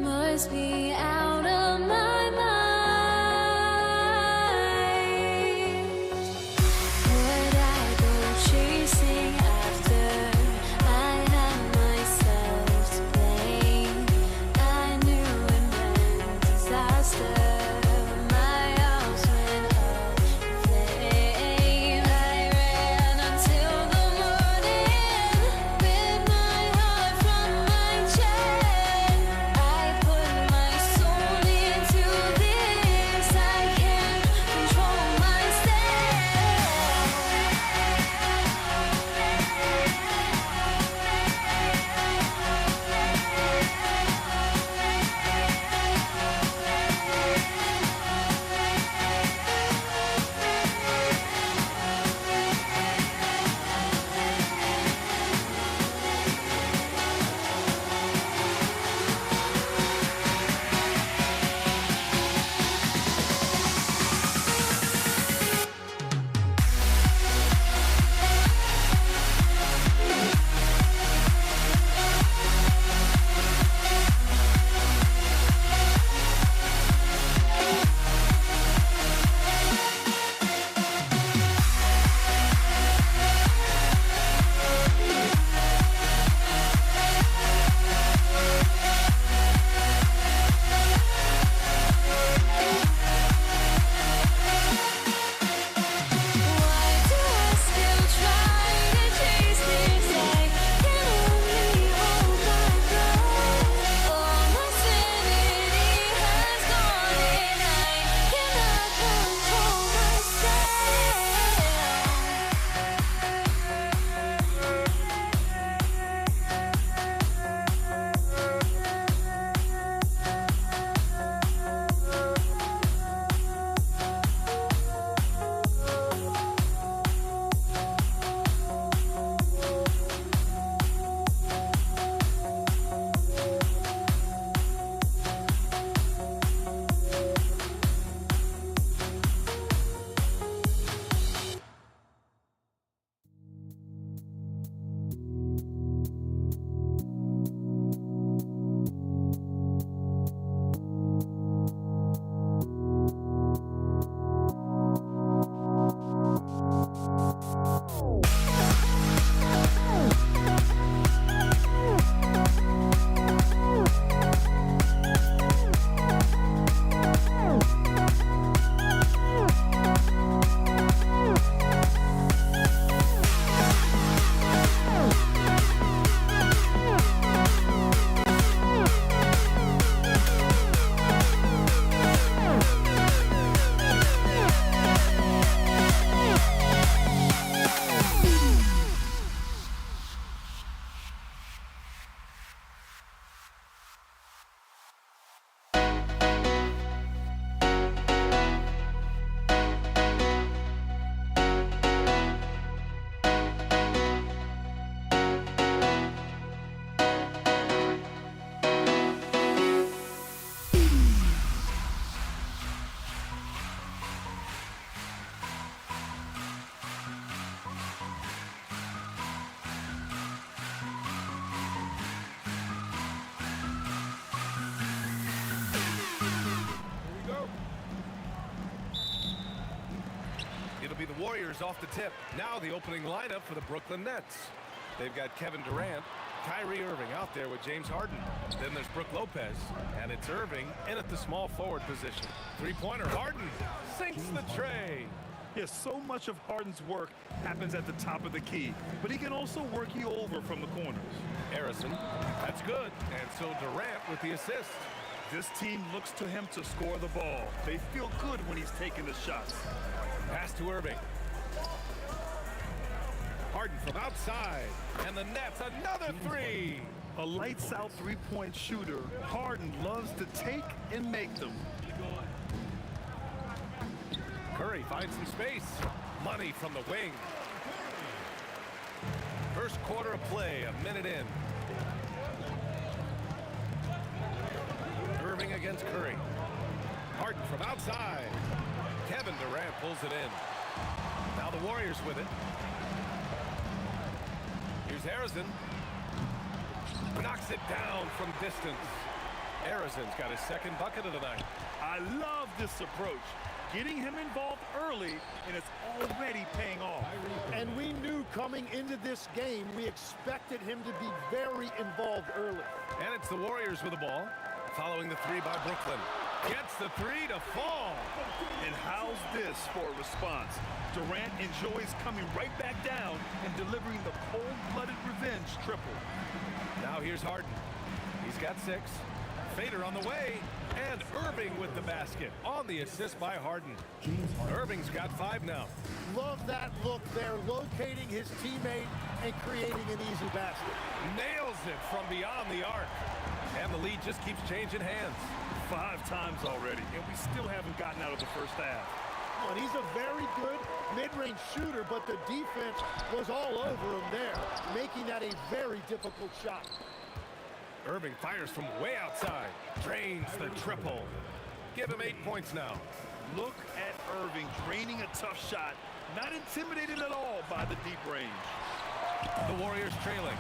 Must be out of my mind. Would I go chasing after? I had myself to blame. I knew it meant disaster. My house went up in flame. I ran until the morning with my heart from my chest. I put my soul into this. I can't control myself. Why do I still try to chase this? I can only hold my breath. All my sanity has gone, and I cannot control It'll be the Warriors off the tip. Now the opening lineup for the Brooklyn Nets. They've got Kevin Durant, Kyrie Irving out there with James Harden. Then there's Brook Lopez, and it's Irving in at the small forward position. Three-pointer, Harden sinks the tray. Yes, so much of Harden's work happens at the top of the key, but he can also work you over from the corners. Harrison, that's good. And so Durant with the assist. This team looks to him to score the ball. They feel good when he's taking the shots. Pass to Irving. Harden from outside, and the Nets another three. A lights-out three-point shooter, Harden loves to take and make them. Curry finds some space. Money from the wing. First quarter of play, a minute in. Irving against Curry. Harden from outside. Kevin Durant pulls it in. Now the Warriors with it. Here's Harrison. Knocks it down from distance. Harrison's got his second bucket of the night. I love this approach. Getting him involved early, and it's already paying off. And we knew coming into this game, we expected him to be very involved early. And it's the Warriors with the ball. Following the three by Brooklyn. Gets the three to fall. And how's this for a response? Durant enjoys coming right back down and delivering the cold-blooded revenge triple. Now here's Harden. He's got 6. Fader on the way. And Irving with the basket on the assist by Harden. Irving's got 5 now. Love that look there, locating his teammate and creating an easy basket. Nails it from beyond the arc. And the lead just keeps changing hands. 5 times already, and we still haven't gotten out of the first half. And he's a very good mid-range shooter, but the defense was all over him there, making that a very difficult shot. Irving fires from way outside. Drains the triple. Give him 8 points now. Look at Irving draining a tough shot. Not intimidated at all by the deep range. The Warriors trailing.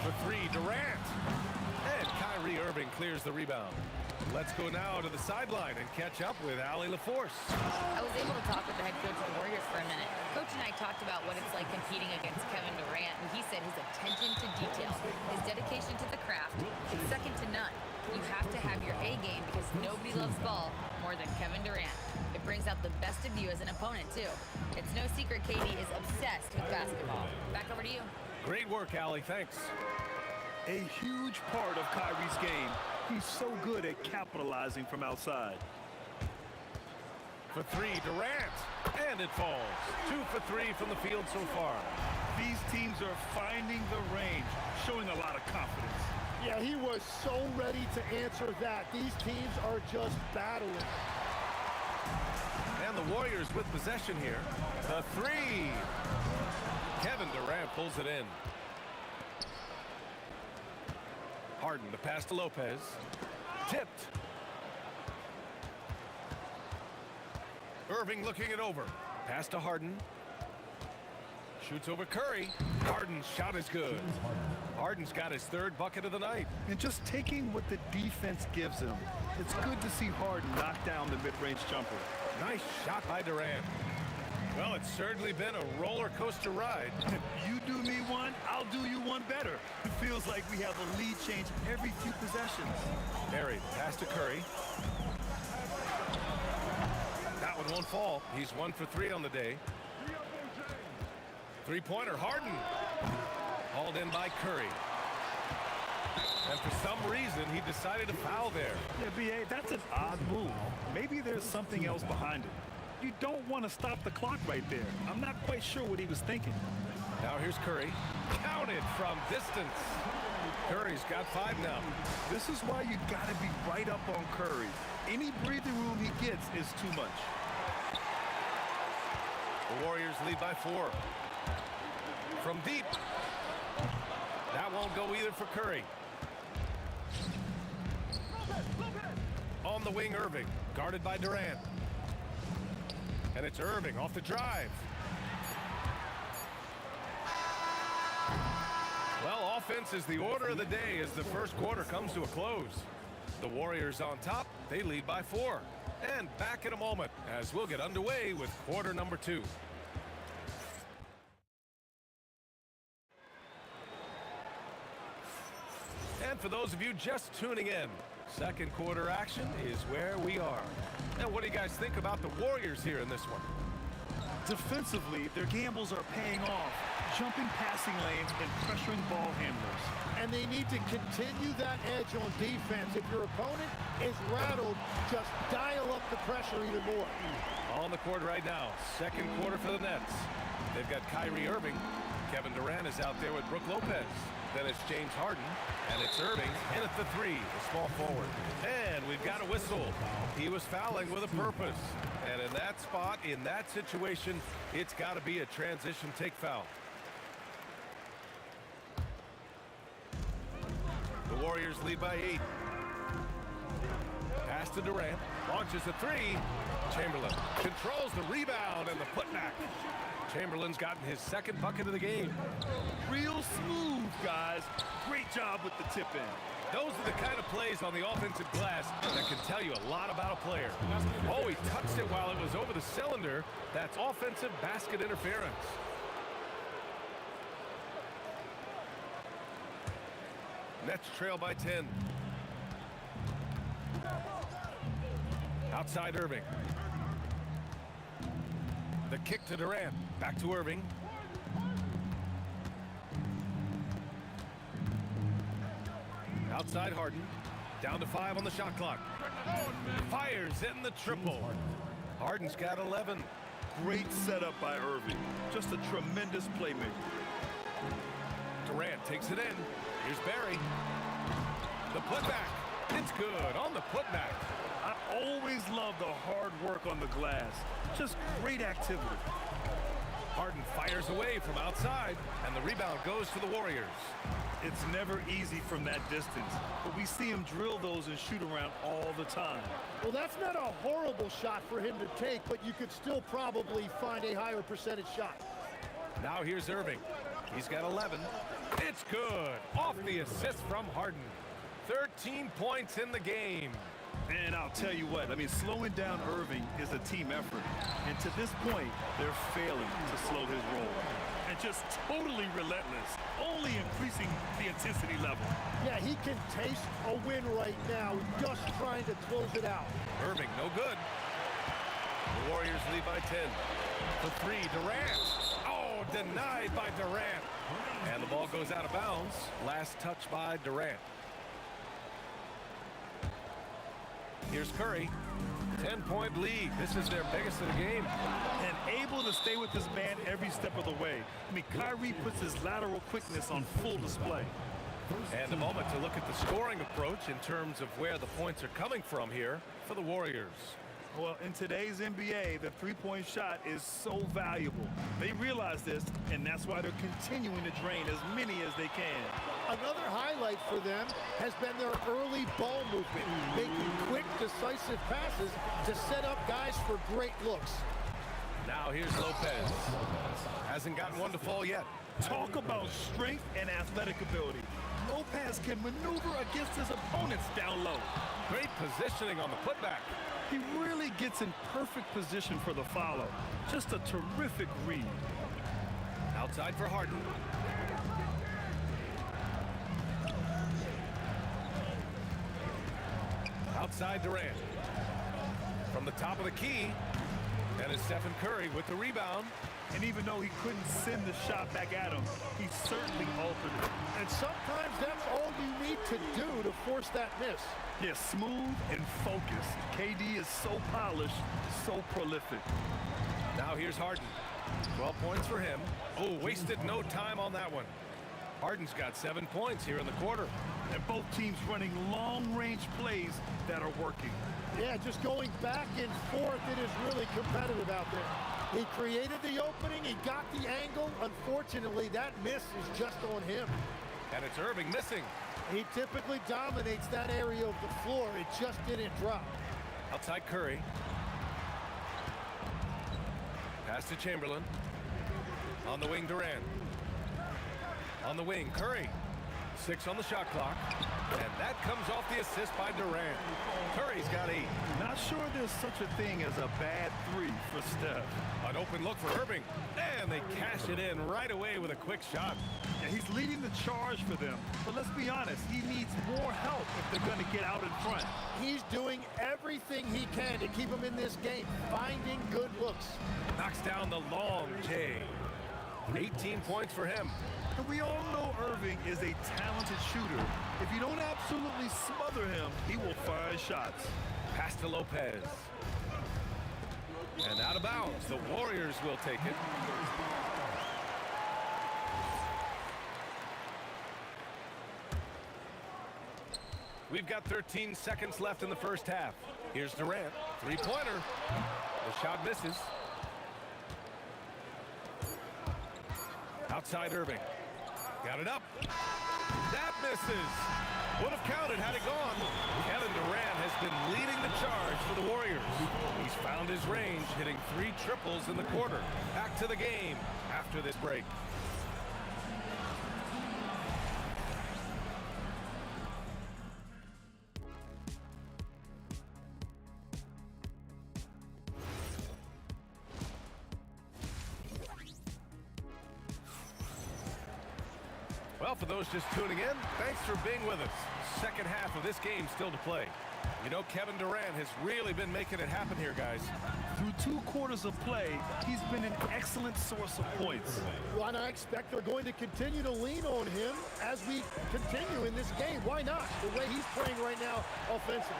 For 3, Durant. And Kyrie Irving clears the rebound. Let's go now to the sideline and catch up with Allie LaForce. I was able to talk with the head coach of the Warriors for a minute. Coach and I talked about what it's like competing against Kevin Durant, and he said his attention to detail, his dedication to the craft, is second to none. You have to have your A game because nobody loves ball more than Kevin Durant. It brings out the best of you as an opponent, too. It's no secret Katie is obsessed with basketball. Back over to you. Great work, Allie. Thanks. A huge part of Kyrie's game. He's so good at capitalizing from outside. For 3, Durant. And it falls. 2 for 3 from the field so far. These teams are finding the range, showing a lot of confidence. Yeah, he was so ready to answer that. These teams are just battling. And the Warriors with possession here. The 3. Kevin Durant pulls it in. Harden to pass to Lopez. Tipped. Irving looking it over. Pass to Harden. Shoots over Curry. Harden's shot is good. Harden's got his 3rd bucket of the night. And just taking what the defense gives him, it's good to see Harden knock down the mid-range jumper. Nice shot by Durant. Well, it's certainly been a roller coaster ride. You do me one, I'll do you one better. It feels like we have a lead change every few possessions. Perry, pass to Curry. That one won't fall. He's 1 for 3 on the day. 3-pointer, Harden. Hauled in by Curry. And for some reason, he decided to foul there. Yeah, B.A., that's an odd move. Maybe there's something else behind it. You don't want to stop the clock right there. I'm not quite sure what he was thinking. Now here's Curry. Counted from distance. Curry's got 5 now. This is why you got to be right up on Curry. Any breathing room he gets is too much. The Warriors lead by 4. From deep. That won't go either for Curry. On the wing, Irving. Guarded by Durant. And it's Irving off the drive. Well, offense is the order of the day as the first quarter comes to a close. The Warriors on top. They lead by 4. And back in a moment as we'll get underway with quarter number 2. And for those of you just tuning in, second quarter action is where we are. Now, what do you guys think about the Warriors here in this one? Defensively, their gambles are paying off, jumping passing lanes and pressuring ball handlers. And they need to continue that edge on defense. If your opponent is rattled, just dial up the pressure even more. On the court right now, second quarter for the Nets. They've got Kyrie Irving, Kevin Durant is out there with Brook Lopez. Then it's James Harden, and it's Irving in at the 3, the small forward. And we've got a whistle. He was fouling with a purpose. And in that spot, in that situation, it's got to be a transition take foul. The Warriors lead by 8. Pass to Durant, launches a 3. Chamberlain controls the rebound and the putback. Chamberlain's gotten his second bucket of the game. Real smooth, guys. Great job with the tip in. Those are the kind of plays on the offensive glass that can tell you a lot about a player. Oh, he touched it while it was over the cylinder. That's offensive basket interference. Nets trail by 10. Outside Irving. The kick to Durant. Back to Irving. Outside Harden. Down to 5 on the shot clock. Fires in the triple. Harden's got 11. Great setup by Irving. Just a tremendous playmaker. Durant takes it in. Here's Barry. The putback. It's good on the putback. I always love the hard work on the glass. Just great activity. Harden fires away from outside, and the rebound goes to the Warriors. It's never easy from that distance, but we see him drill those and shoot around all the time. Well, that's not a horrible shot for him to take, but you could still probably find a higher percentage shot. Now here's Irving. He's got 11. It's good. Off the assist from Harden. 13 points in the game. And I'll tell you what, I mean, slowing down Irving is a team effort. And to this point, they're failing to slow his roll. And just totally relentless, only increasing the intensity level. Yeah, he can taste a win right now, just trying to close it out. Irving, no good. The Warriors lead by 10. For 3, Durant. Oh, denied by Durant. And the ball goes out of bounds. Last touch by Durant. Here's Curry. 10-point lead. This is their biggest of the game. And able to stay with this man every step of the way. I mean, Kyrie puts his lateral quickness on full display. And a moment to look at the scoring approach in terms of where the points are coming from here for the Warriors. Well, in today's NBA, the three-point shot is so valuable. They realize this, and that's why they're continuing to drain as many as they can. Another highlight for them has been their early ball movement, making quick, decisive passes to set up guys for great looks. Now here's Lopez. Hasn't gotten one to fall yet. Talk about strength and athletic ability. Lopez can maneuver against his opponents down low. Great positioning on the putback. He really gets in perfect position for the follow. Just a terrific read. Outside for Harden. Outside Durant. From the top of the key. And it's Stephen Curry with the rebound. And even though he couldn't send the shot back at him, he certainly altered it. And sometimes that's all you need to do to force that miss. Yeah, smooth and focused. KD is so polished, so prolific. Now here's Harden. 12 points for him. Oh, wasted no time on that one. Harden's got 7 points here in the quarter. And both teams running long-range plays that are working. Yeah, just going back and forth, it is really competitive out there. He created the opening, he got the angle. Unfortunately, that miss is just on him. And it's Irving missing. He typically dominates that area of the floor. It just didn't drop. Outside Curry. Pass to Chamberlain. On the wing, Durant. On the wing, Curry. 6 on the shot clock. And that comes off the assist by Durant. Curry's got 8. Not sure there's such a thing as a bad 3 for Steph. An open look for Irving. And they cash it in right away with a quick shot. Yeah, he's leading the charge for them. But let's be honest, he needs more help if they're going to get out in front. He's doing everything he can to keep them in this game, finding good looks. Knocks down the long J. 18 points for him. And we all know Irving is a talented shooter. If you don't absolutely smother him, he will find shots. Pass to Lopez. And out of bounds. The Warriors will take it. We've got 13 seconds left in the first half. Here's Durant. Three-pointer. The shot misses. Outside Irving. Got it up. That misses. Would have counted had it gone. Kevin Durant has been leading the charge for the Warriors. He's found his range, hitting 3 triples in the quarter. Back to the game after this break. Well, for those just tuning in, thanks for being with us. Second half of this game still to play. You know, Kevin Durant has really been making it happen here, guys. Through 2 quarters of play, he's been an excellent source of points. Well, and I expect they're going to continue to lean on him as we continue in this game. Why not? The way he's playing right now offensively.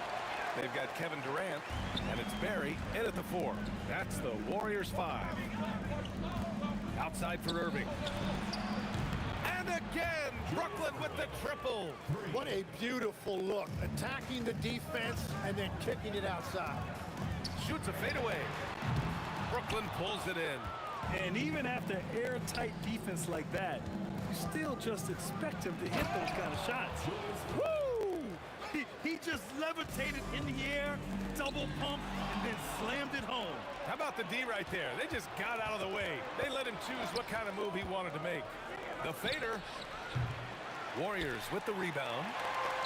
They've got Kevin Durant, and it's Barry in at the 4. That's the Warriors 5. Outside for Irving. And again, Brooklyn with the triple. What a beautiful look. Attacking the defense and then kicking it outside. Shoots a fadeaway. Brooklyn pulls it in. And even after airtight defense like that, you still just expect him to hit those kind of shots. Woo! He just levitated in the air, double pump, and then slammed it home. How about the D right there? They just got out of the way. They let him choose what kind of move he wanted to make. The fader. Warriors with the rebound.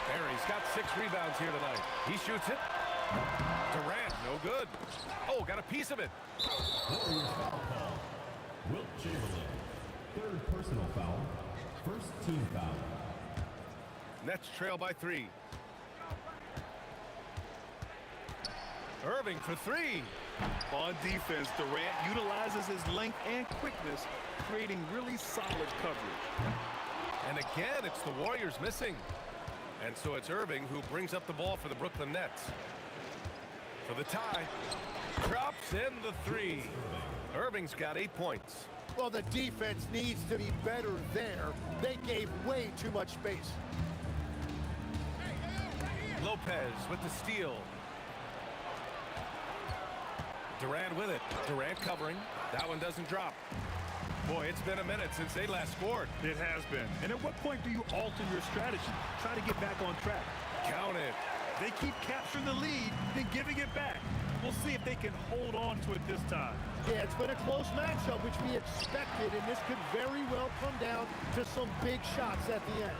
Barry's got 6 rebounds here tonight. He shoots it. Durant, no good. Oh, got a piece of it. Warriors foul call. Wilt Chamberlain. 3rd personal foul. 1st team foul. Nets trail by 3. Irving for 3. On defense, Durant utilizes his length and quickness, creating really solid coverage. And again, it's the Warriors missing. And so it's Irving who brings up the ball for the Brooklyn Nets. For the tie. Drops in the 3. Irving's got 8 points. Well, the defense needs to be better there. They gave way too much space. Lopez with the steal. Durant with it. Durant covering. That one doesn't drop. Boy, it's been a minute since they last scored. It has been. And at what point do you alter your strategy? Try to get back on track. Count it. They keep capturing the lead, then giving it back. We'll see if they can hold on to it this time. Yeah, it's been a close matchup, which we expected, and this could very well come down to some big shots at the end.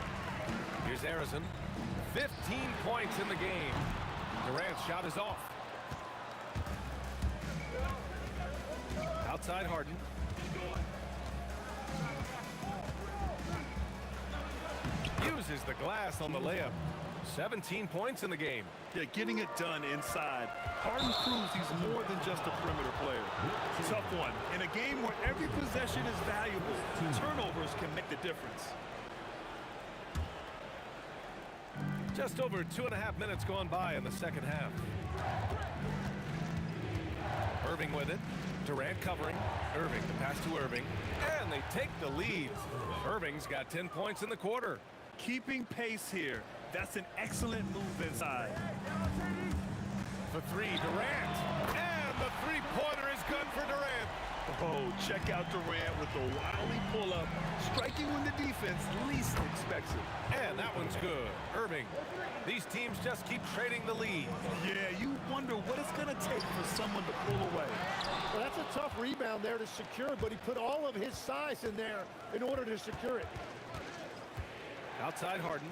Here's Harrison. 15 points in the game. Durant's shot is off. Outside Harden. Uses the glass on the layup. 17 points in the game. Yeah, getting it done inside. Harden proves he's more than just a perimeter player. Tough one. In a game where every possession is valuable, turnovers can make the difference. Just over 2.5 minutes gone by in the second half. Irving with it. Durant covering. Irving, the pass to Irving. And they take the lead. Irving's got 10 points in the quarter. Keeping pace here. That's an excellent move inside. For 3, Durant. And the 3-pointer is good for Durant. Oh, check out Durant with the wily pull-up, striking when the defense least expects it. And that one's good. Irving. These teams just keep trading the lead. Yeah, you wonder what it's going to take for someone to pull away. Well, that's a tough rebound there to secure, but he put all of his size in there in order to secure it. Outside Harden.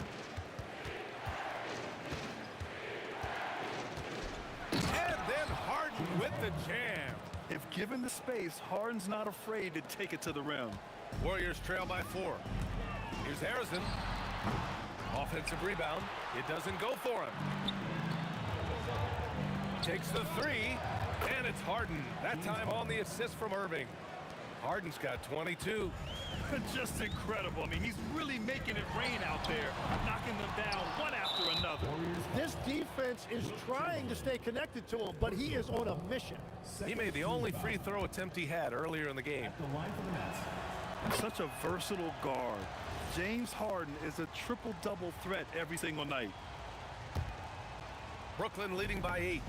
And then Harden with the jam. If given the space, Harden's not afraid to take it to the rim. Warriors trail by 4. Here's Harrison. Offensive rebound. It doesn't go for him. Takes the 3, and it's Harden. That time on the assist from Irving. Harden's got 22. Just incredible. I mean, he's really making it rain out there, knocking them down one after another. This defense is trying to stay connected to him, but he is on a mission. He made the only free throw attempt he had earlier in the game. Such a versatile guard. James Harden is a triple-double threat every single night. Brooklyn leading by 8.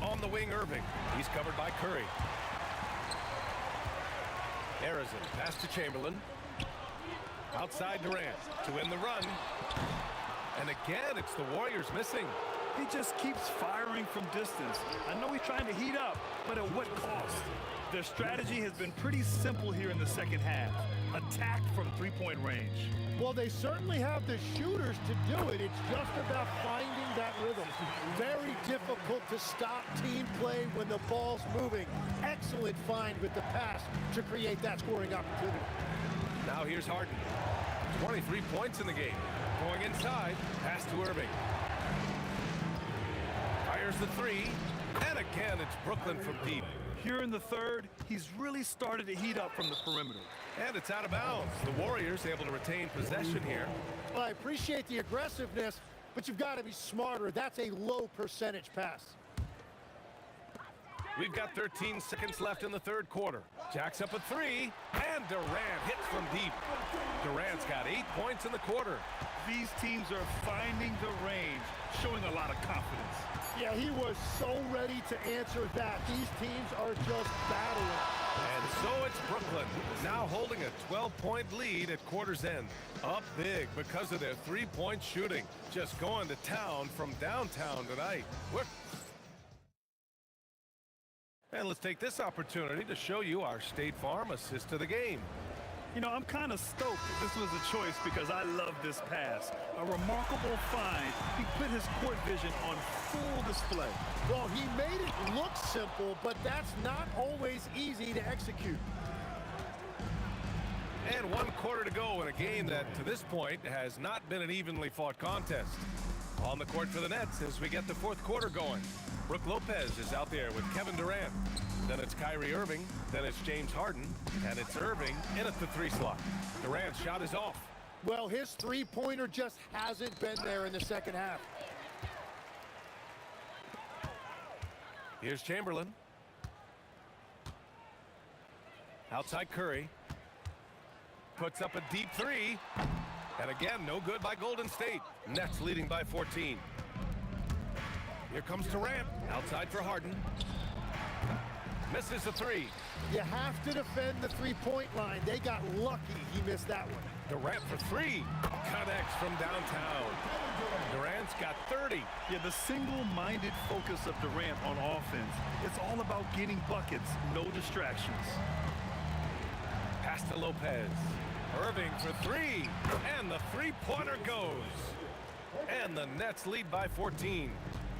On the wing, Irving. He's covered by Curry. Harrison, pass to Chamberlain. Outside Durant to win the run. And again, it's the Warriors missing. He just keeps firing from distance. I know he's trying to heat up, but at what cost? Their strategy has been pretty simple here in the second half. Attack from three-point range. Well, they certainly have the shooters to do it. It's just about finding that rhythm. Very difficult to stop team play when the ball's moving. Excellent find with the pass to create that scoring opportunity. Now here's Harden. 23 points in the game. Going inside, pass to Irving. Fires the three, and again it's Brooklyn from deep. Here in the third, he's really started to heat up from the perimeter. And it's out of bounds. The Warriors able to retain possession here. Well, I appreciate the aggressiveness, but you've got to be smarter. That's a low percentage pass. We've got 13 seconds left in the third quarter. Jacks up a three, and Durant hits from deep. Durant's got 8 points in the quarter. These teams are finding the range, showing a lot of confidence. Yeah, he was so ready to answer that. These teams are just battling. And so it's Brooklyn, now holding a 12-point lead at quarter's end. Up big because of their three-point shooting. Just going to town from downtown tonight. And let's take this opportunity to show you our State Farm assist to the game. You know, I'm kind of stoked that this was a choice because I love this pass. A remarkable find. He put his court vision on full display. Well, he made it look simple, but that's not always easy to execute. And 1 quarter to go in a game that, to this point, has not been an evenly fought contest. On the court for the Nets as we get the fourth quarter going. Brook Lopez is out there with Kevin Durant. Then it's Kyrie Irving. Then it's James Harden. And it's Irving in at the 3 slot. Durant's shot is off. Well, his three-pointer just hasn't been there in the second half. Here's Chamberlain. Outside Curry. Puts up a deep 3. And again, no good by Golden State. Nets leading by 14. Here comes Durant. Outside for Harden. Misses the 3. You have to defend the three-point line. They got lucky he missed that one. Durant for 3. Connects from downtown. Durant's got 30. Yeah, the single-minded focus of Durant on offense. It's all about getting buckets, no distractions. Pass to Lopez. Irving for 3. And the three-pointer goes. And the Nets lead by 14.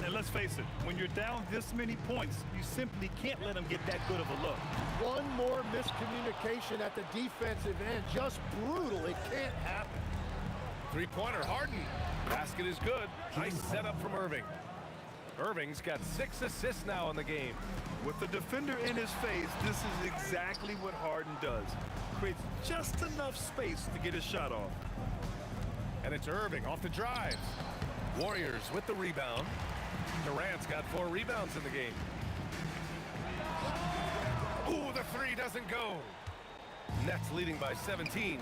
And let's face it, when you're down this many points, you simply can't let them get that good of a look. One more miscommunication at the defensive end. Just brutal. It can't happen. Three-pointer, Harden. Basket is good. Nice setup from Irving. Irving's got 6 assists now in the game. With the defender in his face, this is exactly what Harden does. Creates just enough space to get his shot off. And it's Irving off the drive. Warriors with the rebound. Durant's got 4 rebounds in the game. Ooh, the 3 doesn't go. Nets leading by 17.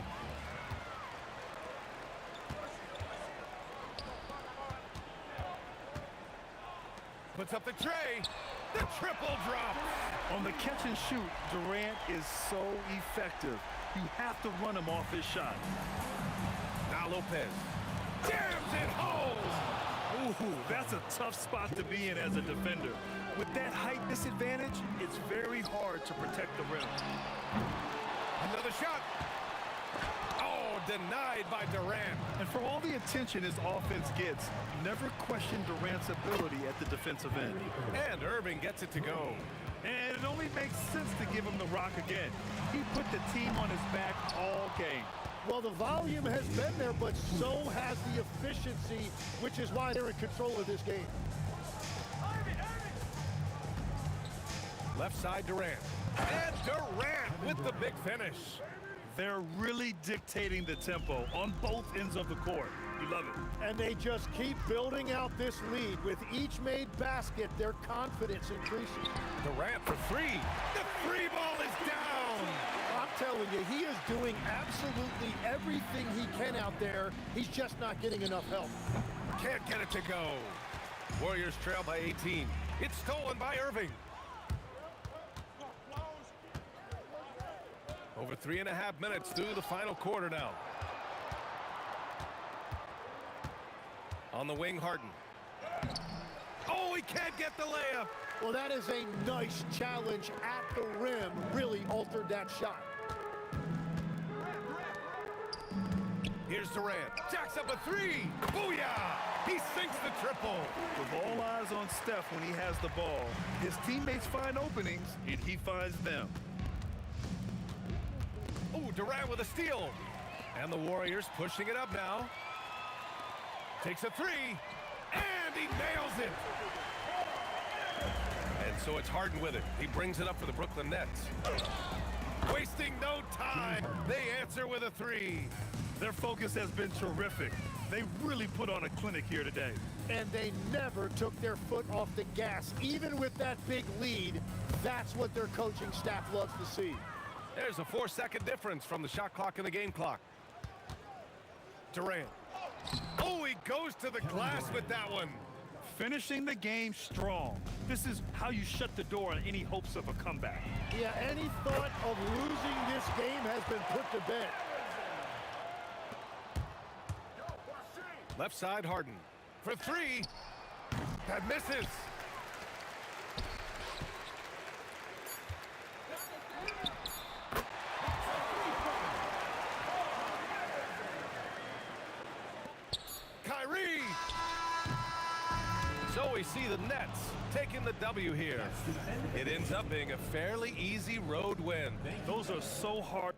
Puts up the tray. The triple drop. On the catch and shoot, Durant is so effective. You have to run him off his shot. Now Lopez. Jams it home. Ooh, that's a tough spot to be in as a defender. With that height disadvantage, it's very hard to protect the rim. Another shot. Oh, denied by Durant. And for all the attention his offense gets, never question Durant's ability at the defensive end. And Irving gets it to go. And it only makes sense to give him the rock again. He put the team on his back all game. Well, the volume has been there, but so has the efficiency, which is why they're in control of this game. Left side, Durant. And Durant with the big finish. They're really dictating the tempo on both ends of the court. You love it. And they just keep building out this lead. With each made basket, their confidence increases. Durant for 3. The 3 ball is down. I'm telling you, he is doing absolutely everything he can out there. He's just not getting enough help. Can't get it to go. Warriors trail by 18. It's stolen by Irving. Over 3.5 minutes through the final quarter now. On the wing, Harden. Oh, he can't get the layup. Well, that is a nice challenge at the rim. Really altered that shot. Here's Durant. Jacks up a three. Booyah! He sinks the triple. With all eyes on Steph when he has the ball, his teammates find openings, and he finds them. Oh, Durant with a steal. And the Warriors pushing it up now. Takes a three. And he nails it. And so it's Harden with it. He brings it up for the Brooklyn Nets. Wasting no time. They answer with a three. Their focus has been terrific. They really put on a clinic here today. And they never took their foot off the gas. Even with that big lead, that's what their coaching staff loves to see. There's a 4-second difference from the shot clock and the game clock. Durant. Oh, he goes to the glass with that one. Finishing the game strong. This is how you shut the door on any hopes of a comeback. Yeah, any thought of losing this game has been put to bed. Left side, Harden. For three. That misses. Kyrie. So we see the Nets taking the W here. It ends up being a fairly easy road win. Those are so hard.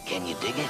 Can you dig it?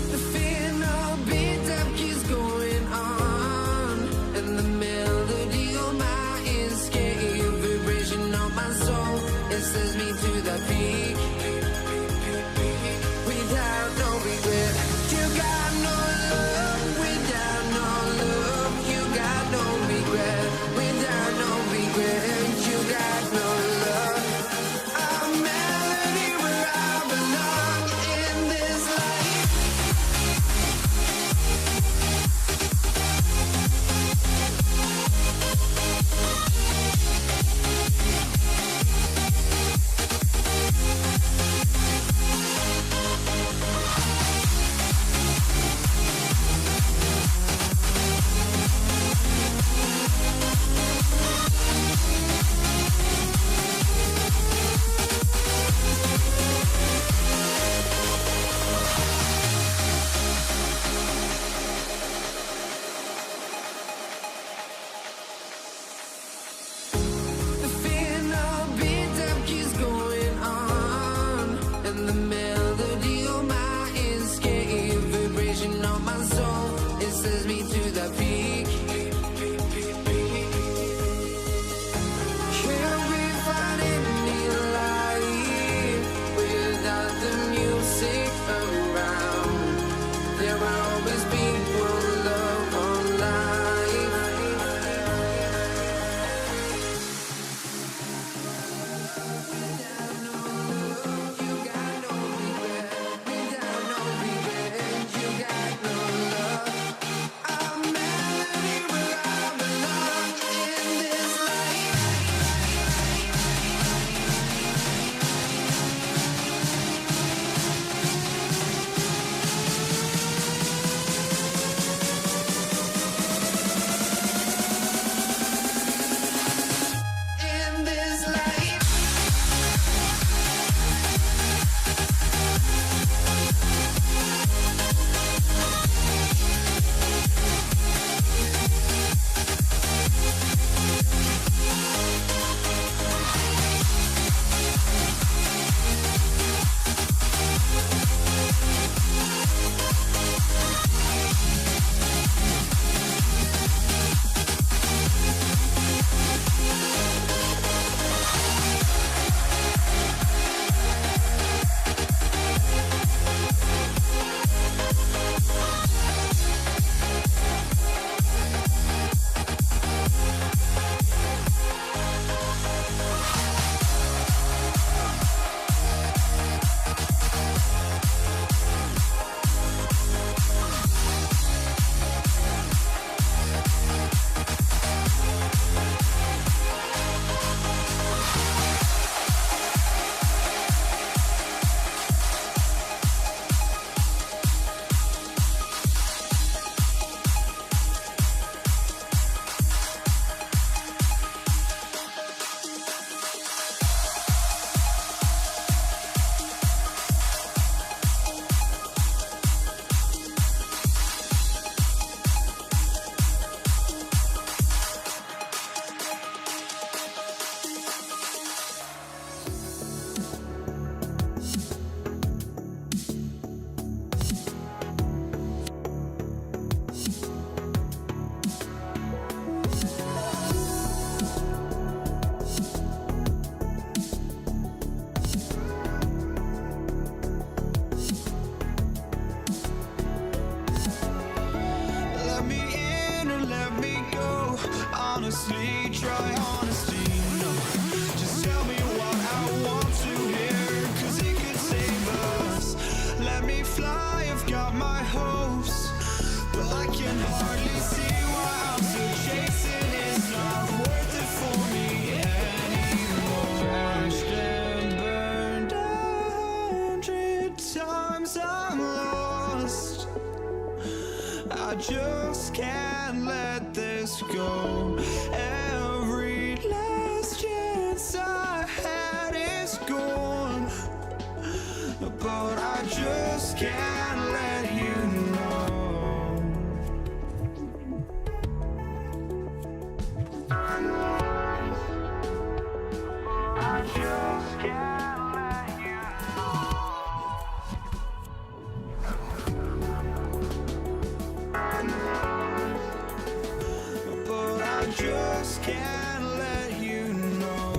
The fear honestly, try honesty. No, just tell me what I want to hear, 'cause it could save us. Let me fly, I've got my hopes, but I can hardly see why I'm still chasing. It's not worth it for me anymore. Crashed and burned 100 times, I'm lost. I just can't let this go. Every last chance I had is gone, but I just can't let you know. I just can't let you know. But I just can't let you know.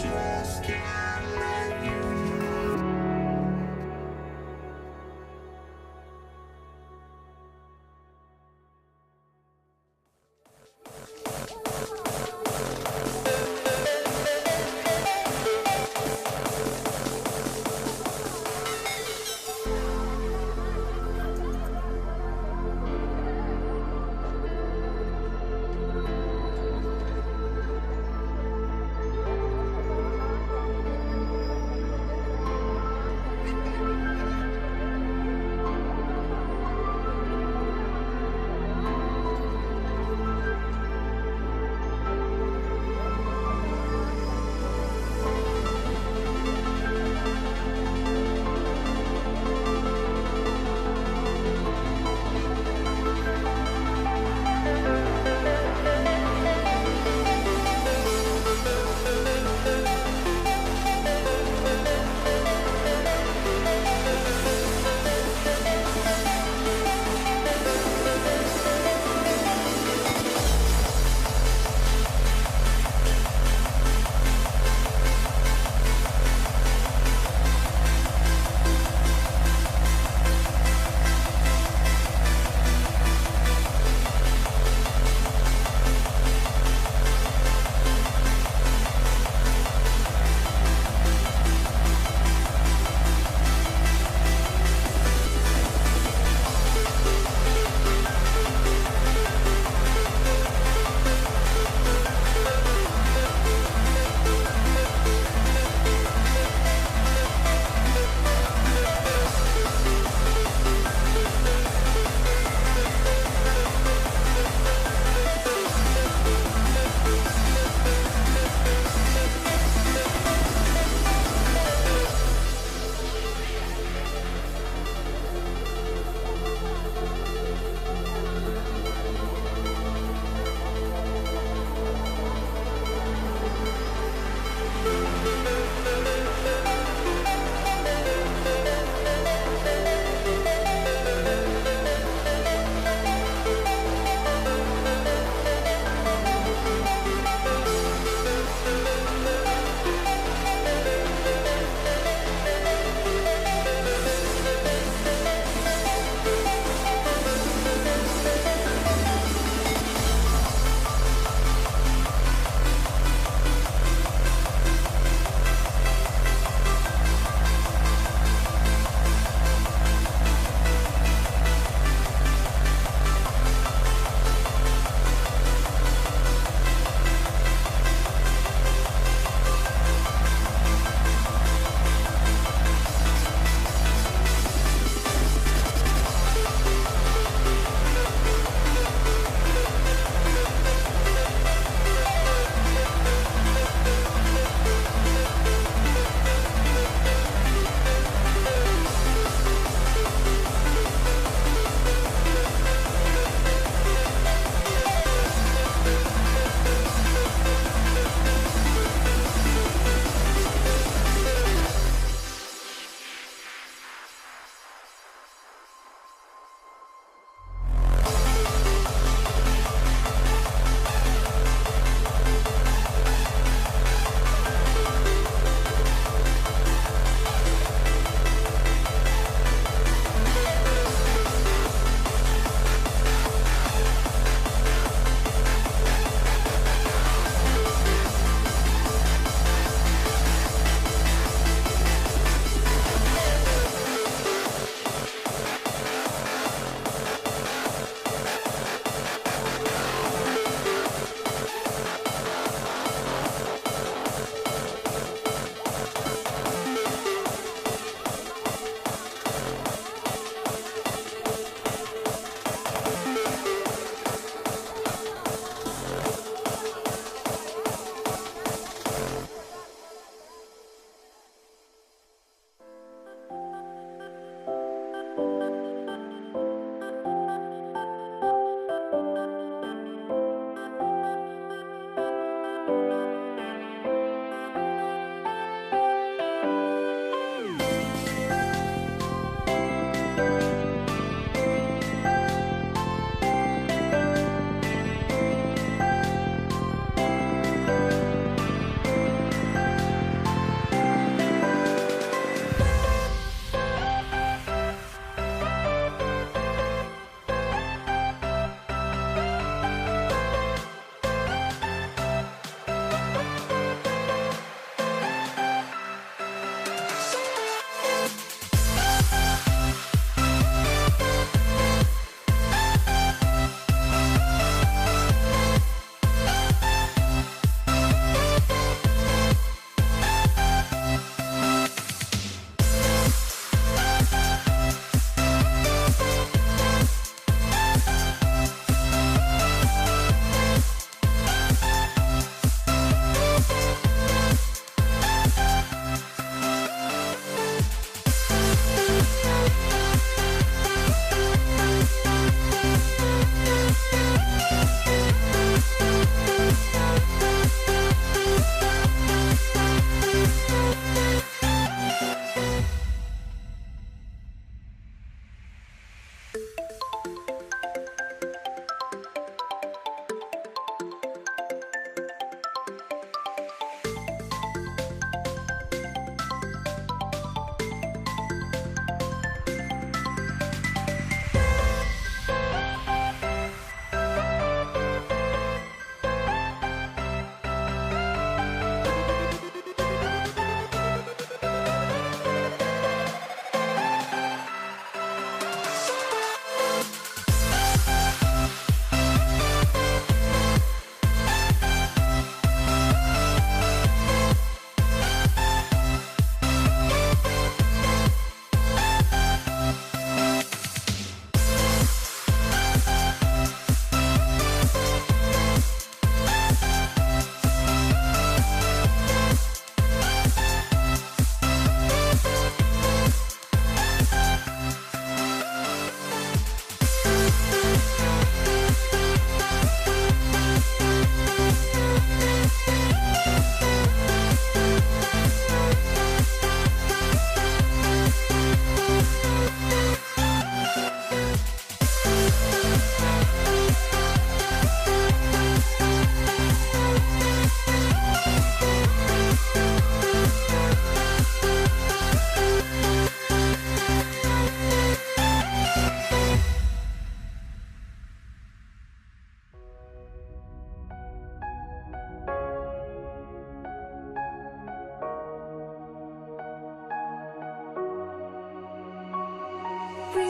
just can't let you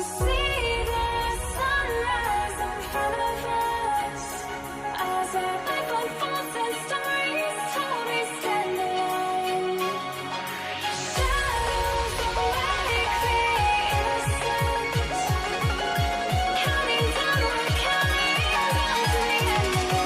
see the sunrise in front of us as our life unfolds and stories told we stand alone. Shadows awake the innocent, counting down, we're counting down to the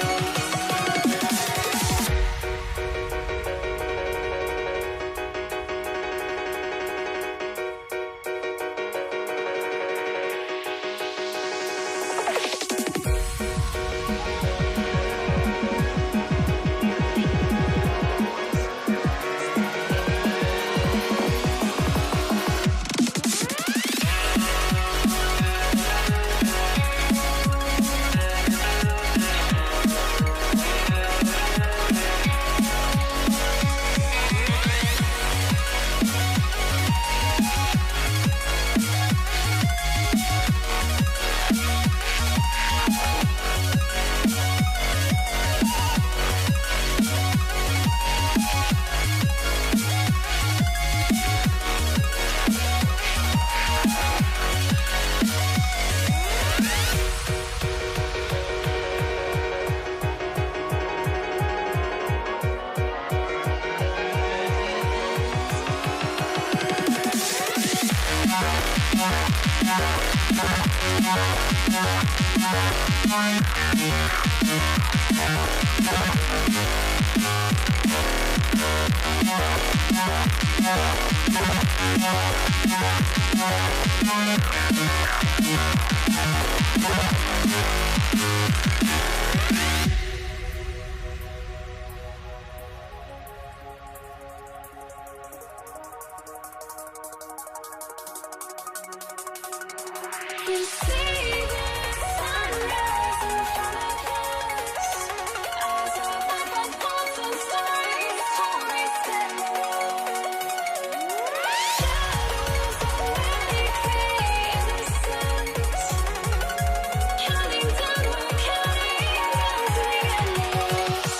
we see the sunrise in front of us as our life unfolds and stories told we stand alone. Shadows awake the innocent, counting down, we're counting down to the endless.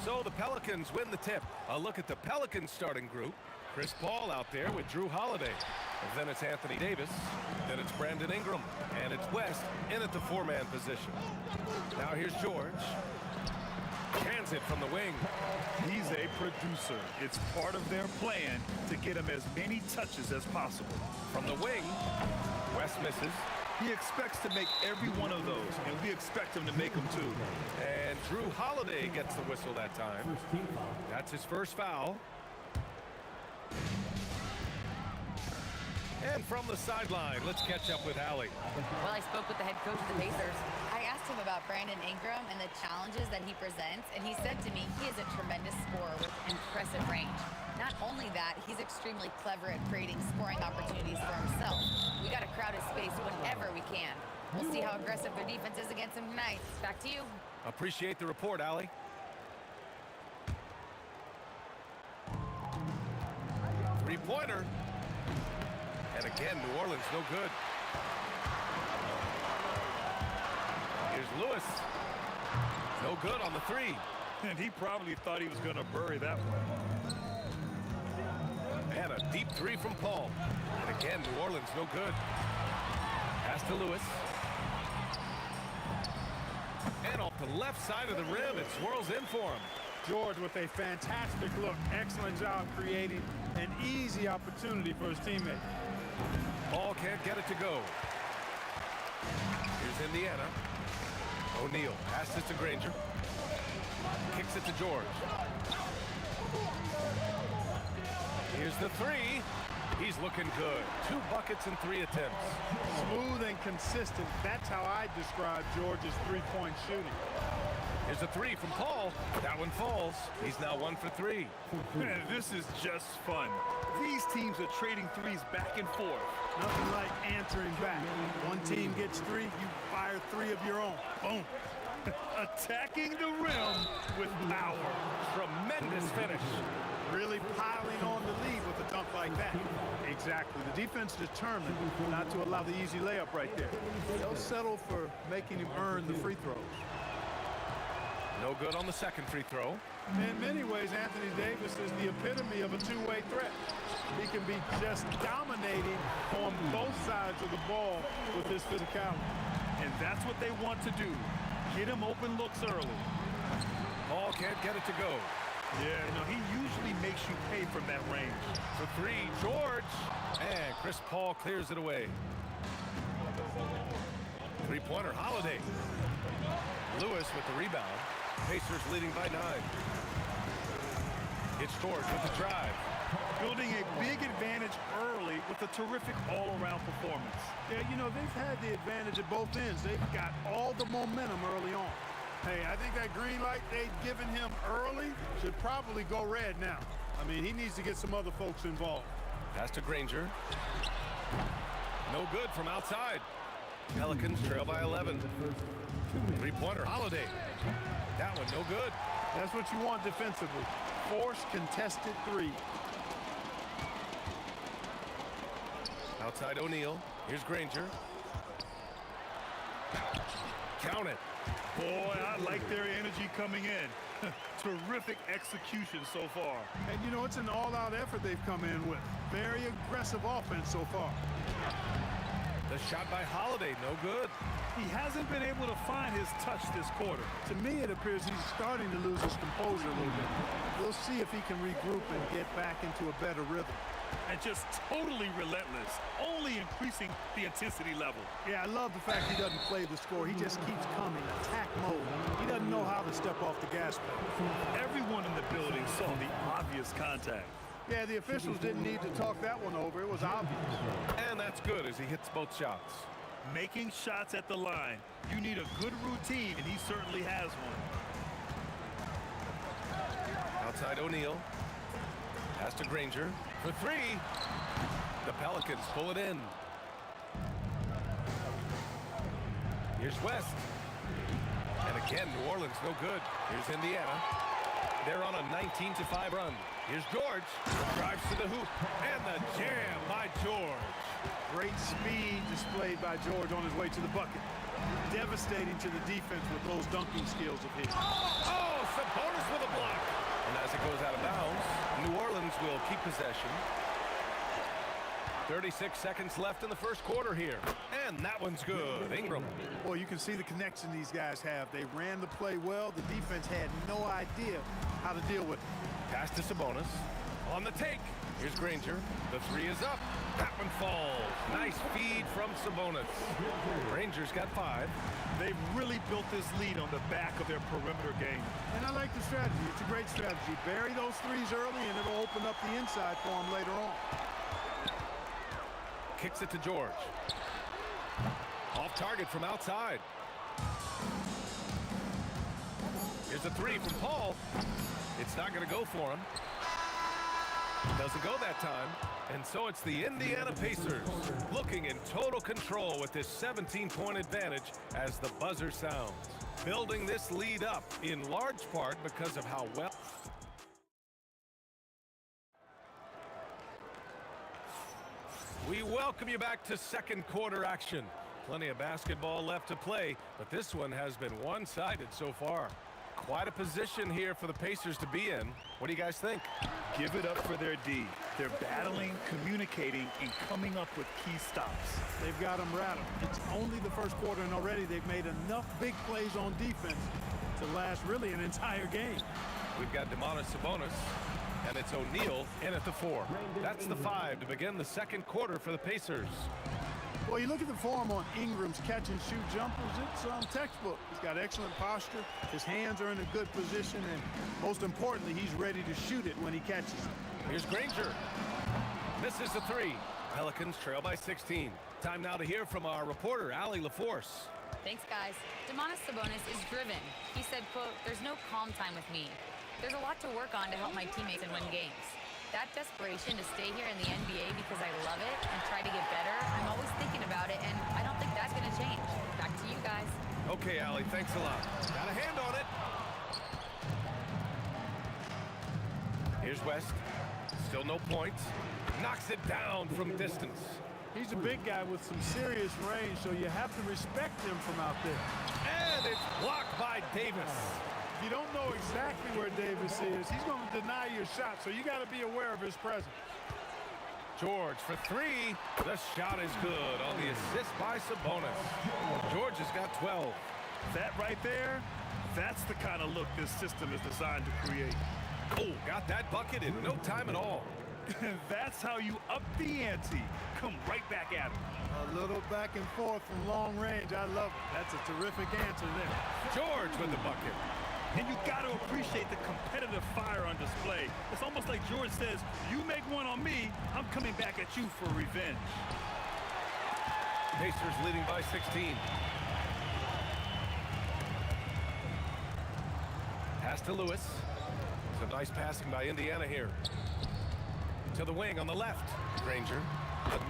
So the Pelicans win the tip. A look at the Pelicans starting group. Chris Paul out there with Drew Holiday. And then it's Anthony Davis. Then it's Brandon Ingram. And it's West in at the four-man position. Now here's George. Hands it from the wing. He's a producer. It's part of their plan to get him as many touches as possible. From the wing, West misses. He expects to make every one of those, and we expect him to make them too. And Drew Holiday gets the whistle that time. That's his first foul. And from the sideline, let's catch up with Allie. Well, I spoke with the head coach of the Pacers. I asked him about Brandon Ingram and the challenges that he presents, and he said to me he is a tremendous scorer with impressive range. Not only that, he's extremely clever at creating scoring opportunities for himself. We got to crowd his space whenever we can. We'll see how aggressive their defense is against him tonight. Back to you. Appreciate the report, Allie. Three-pointer. And again, New Orleans no good. Here's Lewis. No good on the three. And he probably thought he was going to bury that one. And a deep three from Paul. And again, New Orleans no good. Pass to Lewis. And off the left side of the rim, it swirls in for him. George with a fantastic look. Excellent job creating an easy opportunity for his teammate. Ball can't get it to go. Here's Indiana. O'Neal passes to Granger. Kicks it to George. Here's the three. He's looking good. 2 buckets in 3 attempts. Smooth and consistent. That's how I describe George's three-point shooting. Here's a 3 from Paul. That one falls. He's now 1 for 3. Man, this is just fun. These teams are trading threes back and forth. Nothing like answering back. One team gets 3, you fire 3 of your own. Boom. Attacking the rim with power. Tremendous finish. Really piling on the lead with a dunk like that. Exactly. The defense determined not to allow the easy layup right there. They'll settle for making him earn the free throws. No good on the second free throw. In many ways, Anthony Davis is the epitome of a two-way threat. He can be just dominating on both sides of the ball with his physicality. And that's what they want to do. Get him open looks early. Ball can't get it to go. Yeah, he usually makes you pay from that range. For 3, George. And Chris Paul clears it away. Three-pointer, Holiday. Lewis with the rebound. Pacers leading by 9. It's George with the drive. Building a big advantage early with a terrific all-around performance. Yeah, they've had the advantage at both ends. They've got all the momentum early on. Hey, I think that green light they've given him early should probably go red now. I mean, he needs to get some other folks involved. Pass to Granger. No good from outside. Pelicans trail by 11. Three-pointer, Holiday. That one no good. That's what you want defensively. Force contested 3. Outside O'Neal. Here's Granger. Count it. Boy, I like their energy coming in. Terrific execution so far. And it's an all-out effort they've come in with. Very aggressive offense so far. The shot by Holiday, no good. He hasn't been able to find his touch this quarter. To me, it appears he's starting to lose his composure a little bit. We'll see if he can regroup and get back into a better rhythm. And just totally relentless, only increasing the intensity level. Yeah, I love the fact he doesn't play the score. He just keeps coming, attack mode. He doesn't know how to step off the gas pedal. Everyone in the building saw the obvious contact. Yeah, the officials didn't need to talk that one over. It was obvious. And that's good as he hits both shots. Making shots at the line. You need a good routine, and he certainly has one. Outside O'Neal. Pass to Granger. For 3. The Pelicans pull it in. Here's West. And again, New Orleans no good. Here's Indiana. They're on a 19-5 run. Here's George. Drives to the hoop. And the jam by George. Great speed displayed by George on his way to the bucket. Devastating to the defense with those dunking skills of his. Oh, Sabonis with a block. And as it goes out of bounds, New Orleans will keep possession. 36 seconds left in the first quarter here. And that one's good. Ingram. Well, you can see the connection these guys have. They ran the play well. The defense had no idea how to deal with it. Pass to Sabonis. On the take. Here's Granger. The 3 is up. That one falls. Nice feed from Sabonis. Granger's got 5. They've really built this lead on the back of their perimeter game. And I like the strategy. It's a great strategy. Bury those 3s early, and it'll open up the inside for them later on. Kicks it to George. Off target from outside. Here's a 3 from Paul. It's not going to go for him. Doesn't go that time. And so it's the Indiana Pacers looking in total control with this 17-point advantage as the buzzer sounds. Building this lead up in large part because of how well... We welcome you back to second quarter action. Plenty of basketball left to play, but this one has been one-sided so far. Quite a position here for the Pacers to be in. What do you guys think? Give it up for their D. They're battling, communicating, and coming up with key stops. They've got them rattled. It's only the first quarter, and already they've made enough big plays on defense to last really an entire game. We've got Domantas Sabonis, and it's O'Neal in at the 4. That's the 5 to begin the second quarter for the Pacers. Well, you look at the form on Ingram's catch-and-shoot jumpers, it's textbook. He's got excellent posture, his hands are in a good position, and most importantly, he's ready to shoot it when he catches it. Here's Granger. Misses the 3. Pelicans trail by 16. Time now to hear from our reporter, Allie LaForce. Thanks, guys. Domantas Sabonis is driven. He said, quote, "There's no calm time with me. There's a lot to work on to help my teammates and win games. That desperation to stay here in the NBA because I love it and try to get better, I'm always thinking about it, and I don't think that's going to change. Back to you guys." Okay, Allie, thanks a lot. Got a hand on it. Here's West. Still no points. Knocks it down from distance. He's a big guy with some serious range, so you have to respect him from out there. And it's blocked by Davis. If you don't know exactly where Davis is, he's going to deny your shot, so you got to be aware of his presence. George for 3. The shot is good on the assist by Sabonis. George has got 12. That right there, that's the kind of look this system is designed to create. Oh, got that bucket in no time at all. That's how you up the ante. Come right back at him. A little back and forth from long range. I love it. That's a terrific answer there. George with the bucket. And you got to appreciate the competitive fire on display. It's almost like George says, you make one on me, I'm coming back at you for revenge. Pacers leading by 16. Pass to Lewis. Some nice passing by Indiana here. To the wing on the left. Granger.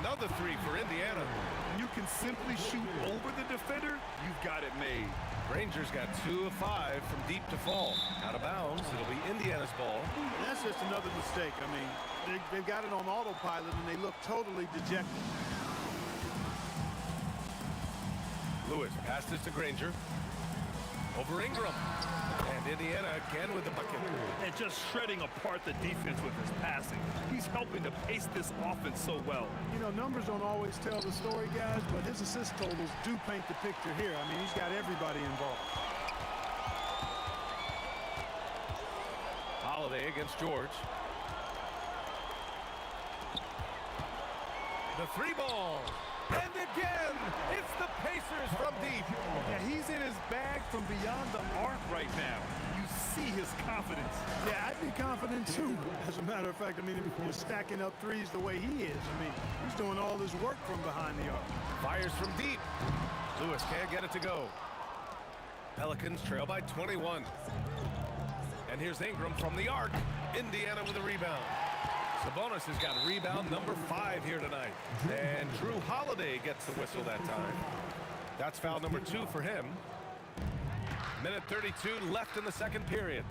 Another 3 for Indiana. When you can simply shoot over the defender, you've got it made. Granger's got 2 of 5 from deep to fall. Out of bounds, it'll be Indiana's ball. That's just another mistake. I mean, they've got it on autopilot, and they look totally dejected. Lewis passes to Granger. Over Ingram. And Indiana again with the bucket. And just shredding apart the defense with his passing. He's helping to pace this offense so well. You know, numbers don't always tell the story, guys, but his assist totals do paint the picture here. I mean, he's got everybody involved. Holiday against George. The 3 ball. And again, it's the Pacers from deep. Yeah, he's in his bag from beyond the arc right now. You see his confidence. Yeah, I'd be confident too. As a matter of fact, I mean, if you're stacking up threes the way he is, I mean, he's doing all his work from behind the arc. Fires from deep. Lewis can't get it to go. Pelicans trail by 21. And here's Ingram from the arc. Indiana with a rebound. Sabonis has got rebound number 5 here tonight. And Drew Holiday gets the whistle that time. That's foul number 2 for him. Minute 32 left in the second period.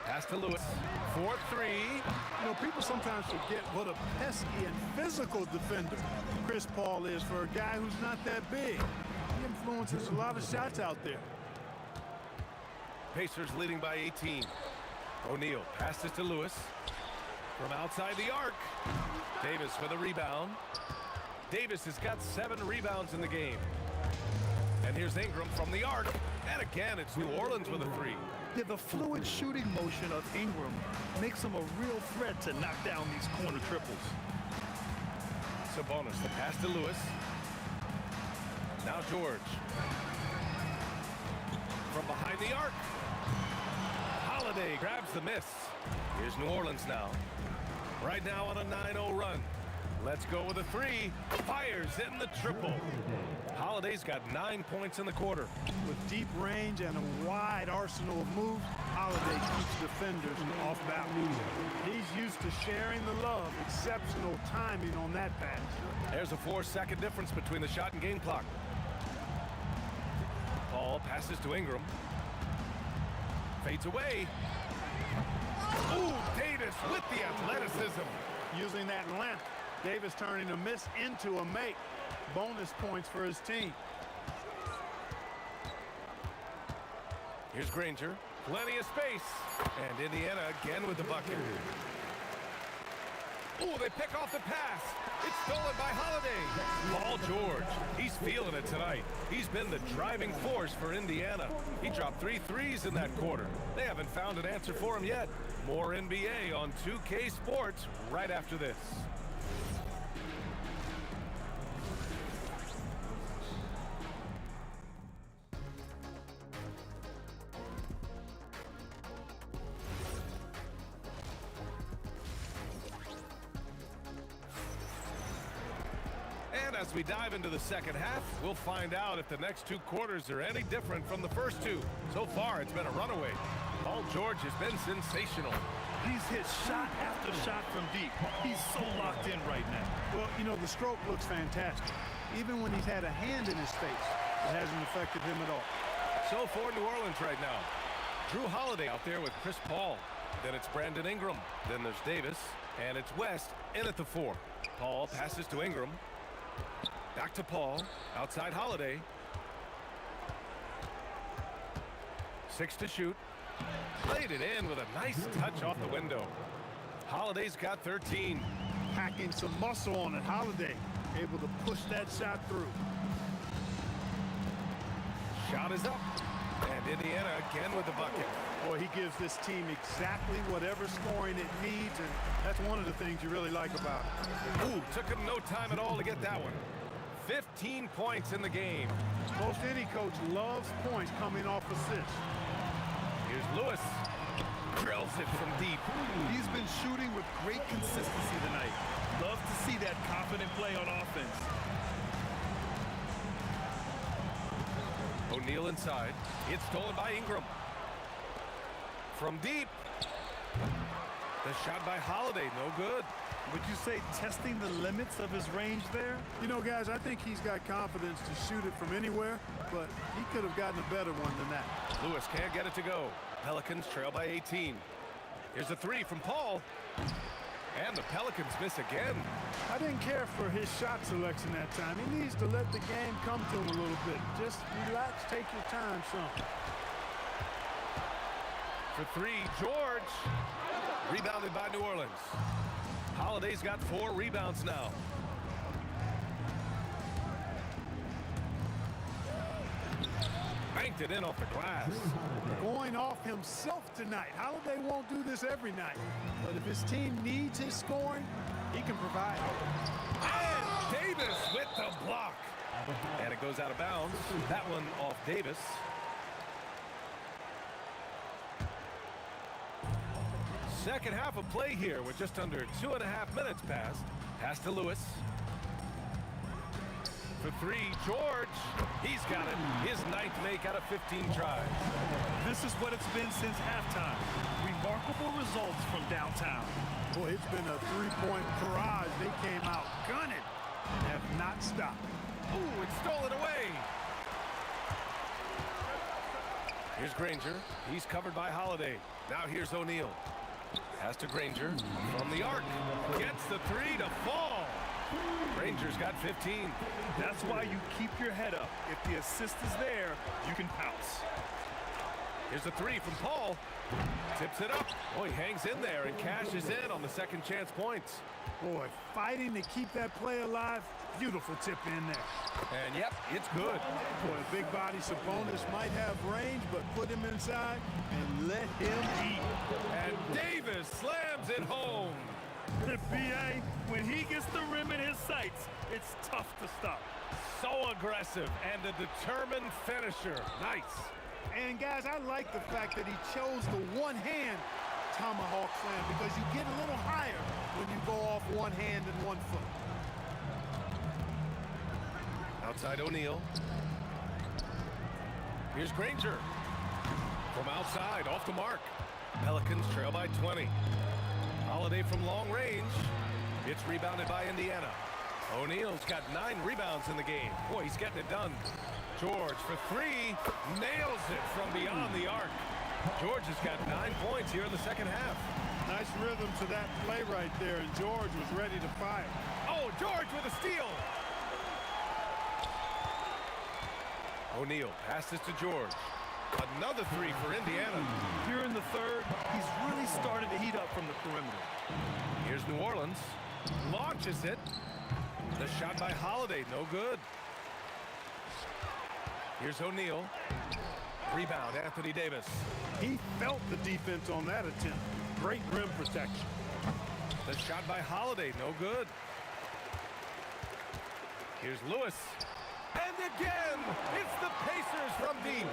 Pass to Lewis. 4-3. You know, people sometimes forget what a pesky and physical defender Chris Paul is for a guy who's not that big. He influences a lot of shots out there. Pacers leading by 18. O'Neal passes to Lewis. From outside the arc. Davis for the rebound. Davis has got 7 rebounds in the game. And here's Ingram from the arc. And again, it's New Orleans with a 3. Yeah, the fluid shooting motion of Ingram makes him a real threat to knock down these corner triples. Sabonis, the pass to Lewis. Now George. From behind the arc. Holiday grabs the miss. Here's New Orleans now. Right now on a 9-0 run. Let's go with a 3. Fires in the triple. Holiday's got 9 points in the quarter. With deep range and a wide arsenal of moves, Holiday keeps defenders off balance. He's used to sharing the love. Exceptional timing on that pass. There's a 4-second difference between the shot and game clock. Paul passes to Ingram. Fades away. Ooh, Davis with the athleticism. Using that length, Davis turning a miss into a make. Bonus points for his team. Here's Granger. Plenty of space. And Indiana again with the bucket. Ooh, they pick off the pass. It's stolen by Holiday. Paul George, he's feeling it tonight. He's been the driving force for Indiana. He dropped 3 threes in that quarter. They haven't found an answer for him yet. More NBA on 2K Sports right after this. And as we dive into the second half, we'll find out if the next 2 quarters are any different from the first 2. So far, it's been a runaway. Paul George has been sensational. He's hit shot after shot from deep. He's so locked in right now. Well, you know, the stroke looks fantastic. Even when he's had a hand in his face, it hasn't affected him at all. So for New Orleans right now, Drew Holiday out there with Chris Paul. Then it's Brandon Ingram. Then there's Davis. And it's West in at the 4. Paul passes to Ingram. Back to Paul. Outside Holiday. 6 to shoot. Played it in with a nice touch off the window. Holiday's got 13. Packing some muscle on it. Holiday able to push that shot through. Shot is up. And Indiana again with the bucket. Boy, he gives this team exactly whatever scoring it needs, and that's one of the things you really like about it. Ooh, took him no time at all to get that one. 15 points in the game. Most any coach loves points coming off assists. Here's Lewis. Drills it from deep. He's been shooting with great consistency tonight. Love to see that confident play on offense. O'Neal inside. It's stolen by Ingram. From deep. The shot by Holiday, no good. Would you say testing the limits of his range there? You know, guys, I think he's got confidence to shoot it from anywhere, but he could have gotten a better one than that. Lewis can't get it to go. Pelicans trail by 18. Here's a 3 from Paul. And the Pelicans miss again. I didn't care for his shot selection that time. He needs to let the game come to him a little bit. Just relax, take your time some. For 3, George. Rebounded by New Orleans. Holiday's got 4 rebounds now. Banked it in off the glass. Going off himself tonight. Holiday won't do this every night. But if his team needs his scoring, he can provide. And Davis with the block. And it goes out of bounds. That one off Davis. Second half of play here with just under 2.5 minutes passed. Pass to Lewis. For 3, George. He's got it. His 9th make out of 15 tries. This is what it's been since halftime. Remarkable results from downtown. Boy, it's been a 3-point barrage. They came out gunning and have not stopped. Ooh, it's stolen away. Here's Granger. He's covered by Holiday. Now here's O'Neal. Pass to Granger from the arc. Gets the 3 to fall. Granger's got 15. That's why you keep your head up. If the assist is there, you can pounce. Here's the 3 from Paul. Tips it up. Oh, he hangs in there and cashes in on the second chance points. Boy, fighting to keep that play alive. Beautiful tip in there. And yep, it's good. Boy, a big body Sabonis might have range, but put him inside and let him eat. And Davis slams it home. The BA, when he gets the rim in his sights, it's tough to stop. So aggressive and a determined finisher. Nice. And guys, I like the fact that he chose the one-hand tomahawk slam because you get a little higher when you go off one hand and 1 foot. Outside O'Neal. Here's Granger. From outside, off the mark. Pelicans trail by 20. Holiday from long range. It's rebounded by Indiana. O'Neal's got 9 rebounds in the game. Boy, he's getting it done. George for 3. Nails it from beyond the arc. George has got 9 points here in the second half. Nice rhythm to that play right there, and George was ready to fire. Oh, George with a steal. O'Neal passes to George. Another 3 for Indiana. Here in the third, he's really started to heat up from the perimeter. Here's New Orleans. Launches it. The shot by Holiday, no good. Here's O'Neal. Rebound, Anthony Davis. He felt the defense on that attempt. Great rim protection. The shot by Holiday, no good. Here's Lewis. And again, it's the Pacers from deep.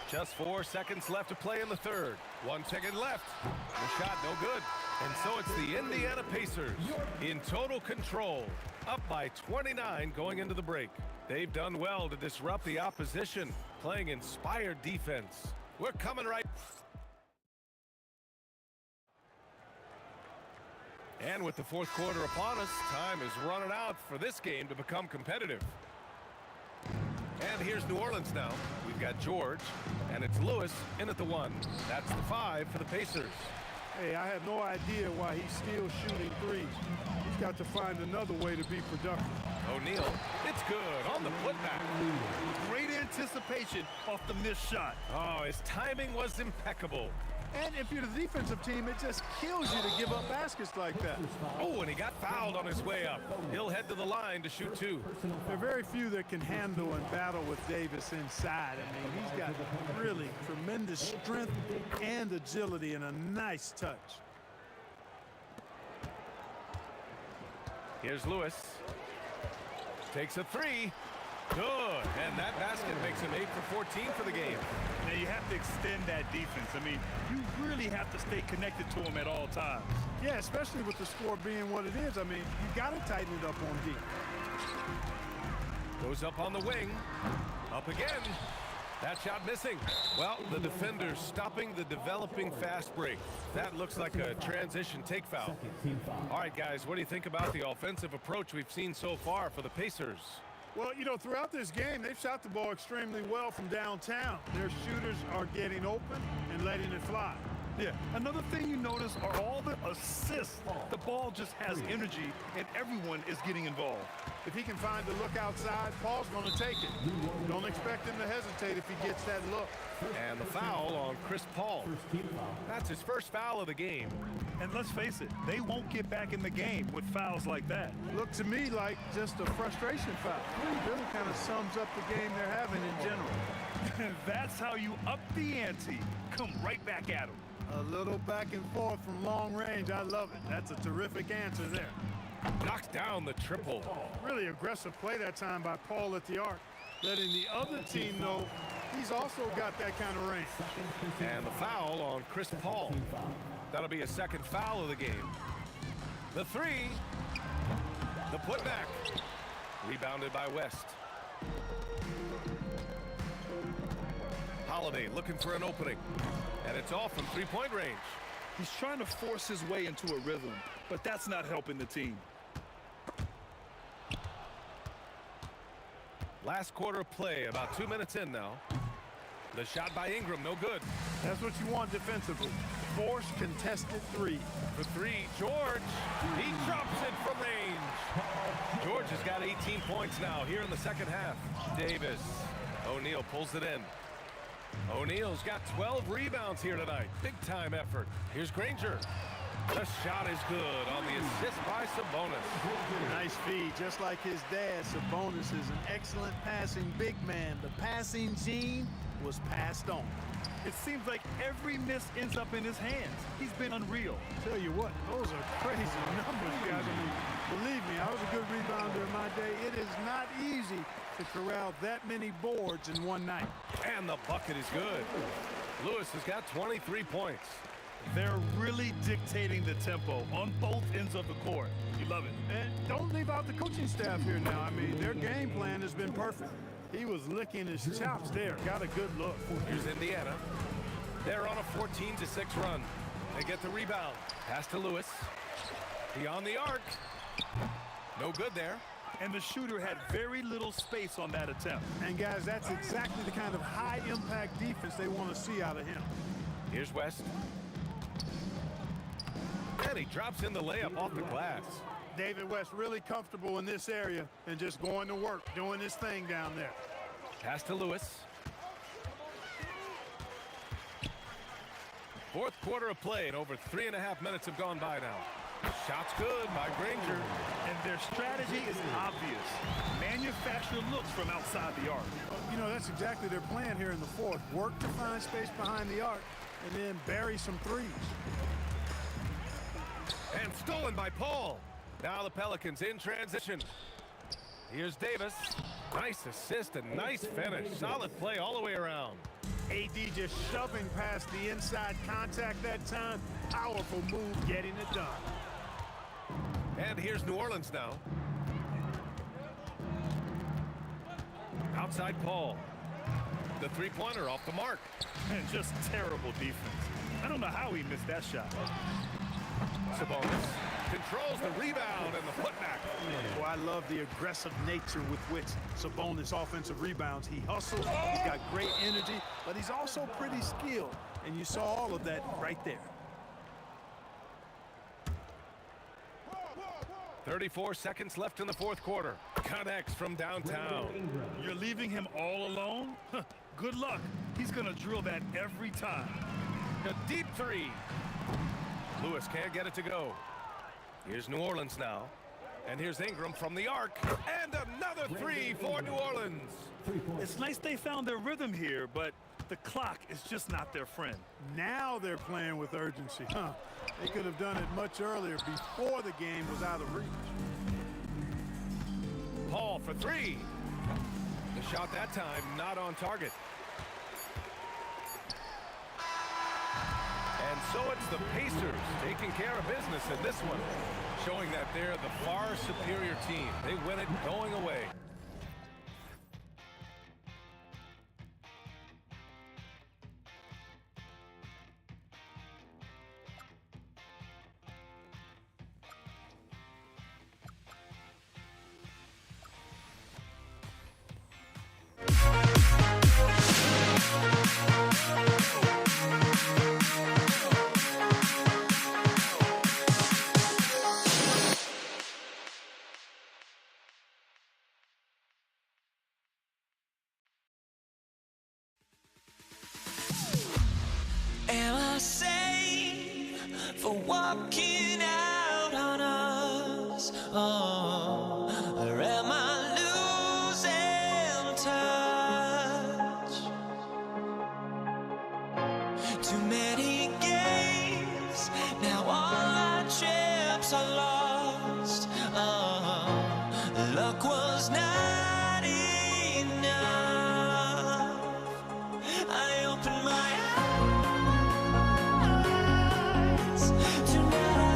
Just 4 seconds left to play in the third. 1 second left. The shot, no good. And so it's the Indiana Pacers in total control, up by 29 going into the break. They've done well to disrupt the opposition, playing inspired defense. We're coming right. And with the fourth quarter upon us, time is running out for this game to become competitive. And here's New Orleans now. We've got George, and it's Lewis in at the 1. That's the 5 for the Pacers. Hey, I have no idea why he's still shooting threes. He's got to find another way to be productive. O'Neal, it's good on the putback. Great anticipation off the missed shot. Oh, his timing was impeccable. And if you're the defensive team, it just kills you to give up baskets like that. Oh, and he got fouled on his way up. He'll head to the line to shoot 2. There are very few that can handle and battle with Davis inside. I mean, he's got really tremendous strength and agility and a nice touch. Here's Lewis. Takes a 3. Good. And that basket makes him 8 for 14 for the game. Now you have to extend that defense. I mean, you really have to stay connected to him at all times. Yeah, especially with the score being what it is. I mean, you got to tighten it up on D. Goes up on the wing. Up again. That shot missing. Well, the defender's stopping the developing fast break. That looks like a transition take foul. All right, guys, what do you think about the offensive approach we've seen so far for the Pacers? Well, you know, throughout this game, they've shot the ball extremely well from downtown. Their shooters are getting open and letting it fly. Yeah, another thing you notice are all the assists. The ball just has energy, and everyone is getting involved. If he can find the look outside, Paul's going to take it. Don't expect him to hesitate if he gets that look. And the foul on Chris Paul. That's his first foul of the game. And let's face it, they won't get back in the game with fouls like that. Looked to me like just a frustration foul. Really kind of sums up the game they're having in general. That's how you up the ante. Come right back at them. A little back and forth from long range. I love it. That's a terrific answer there. Knocks down the triple. Really aggressive play that time by Paul at the arc, letting the other team know he's also got that kind of range. And the foul on Chris Paul. That'll be a second foul of the game. The 3. The putback. Rebounded by West. Holiday looking for an opening. And it's off from three-point range. He's trying to force his way into a rhythm, but that's not helping the team. Last quarter of play, about 2 minutes in now. The shot by Ingram, no good. That's what you want defensively. Force contested 3. For 3, George. He drops it from range. George has got 18 points now here in the second half. Davis. O'Neal pulls it in. O'Neal's got 12 rebounds here tonight. Big time effort. Here's Granger. The shot is good on the assist by Sabonis. Nice feed, just like his dad. Sabonis is an excellent passing big man. The passing gene was passed on. It seems like every miss ends up in his hands. He's been unreal. Tell you what, those are crazy numbers, guys. I mean, believe me, I was a good rebounder in my day. It is not easy to corral that many boards in one night. And the bucket is good. Lewis has got 23 points. They're really dictating the tempo on both ends of the court. You love it. And don't leave out the coaching staff here now. I mean, their game plan has been perfect. He was licking his chops there. Got a good look. Here's Indiana. They're on a 14-6 run. They get the rebound. Pass to Lewis. Beyond the arc. No good there. And the shooter had very little space on that attempt. And guys, that's exactly the kind of high-impact defense they want to see out of him. Here's West. And he drops in the layup off the glass. David West really comfortable in this area and just going to work, doing his thing down there. Pass to Lewis. Fourth quarter of play, and over 3.5 minutes have gone by now. Shot's good by Granger. And their strategy is obvious. Manufacture looks from outside the arc. You know, that's exactly their plan here in the fourth. Work to find space behind the arc and then bury some threes. And stolen by Paul. Now the Pelicans in transition. Here's Davis. Nice assist and nice finish. Solid play all the way around. AD just shoving past the inside contact that time. Powerful move getting it done. And here's New Orleans now. Outside Paul. The three-pointer off the mark. And just terrible defense. I don't know how he missed that shot. Sabonis controls the rebound and the putback. Boy, I love the aggressive nature with which Sabonis offensive rebounds. He hustles, he's got great energy, but he's also pretty skilled. And you saw all of that right there. 34 seconds left in the fourth quarter. Connects from downtown. You're leaving him all alone? Good luck. He's going to drill that every time. A deep three. Lewis can't get it to go. Here's New Orleans now. And here's Ingram from the arc. And another three for New Orleans. It's nice they found their rhythm here, but the clock is just not their friend. Now they're playing with urgency. They could have done it much earlier before the game was out of reach. Paul for three. The shot that time not on target. And so it's the Pacers taking care of business in this one, showing that they're the far superior team. They win it going away. Am I sane for walking out on us? Oh, or am I losing touch? Too many games, now all our chips are lost. Oh, luck was not enough. I opened my eyes. Tonight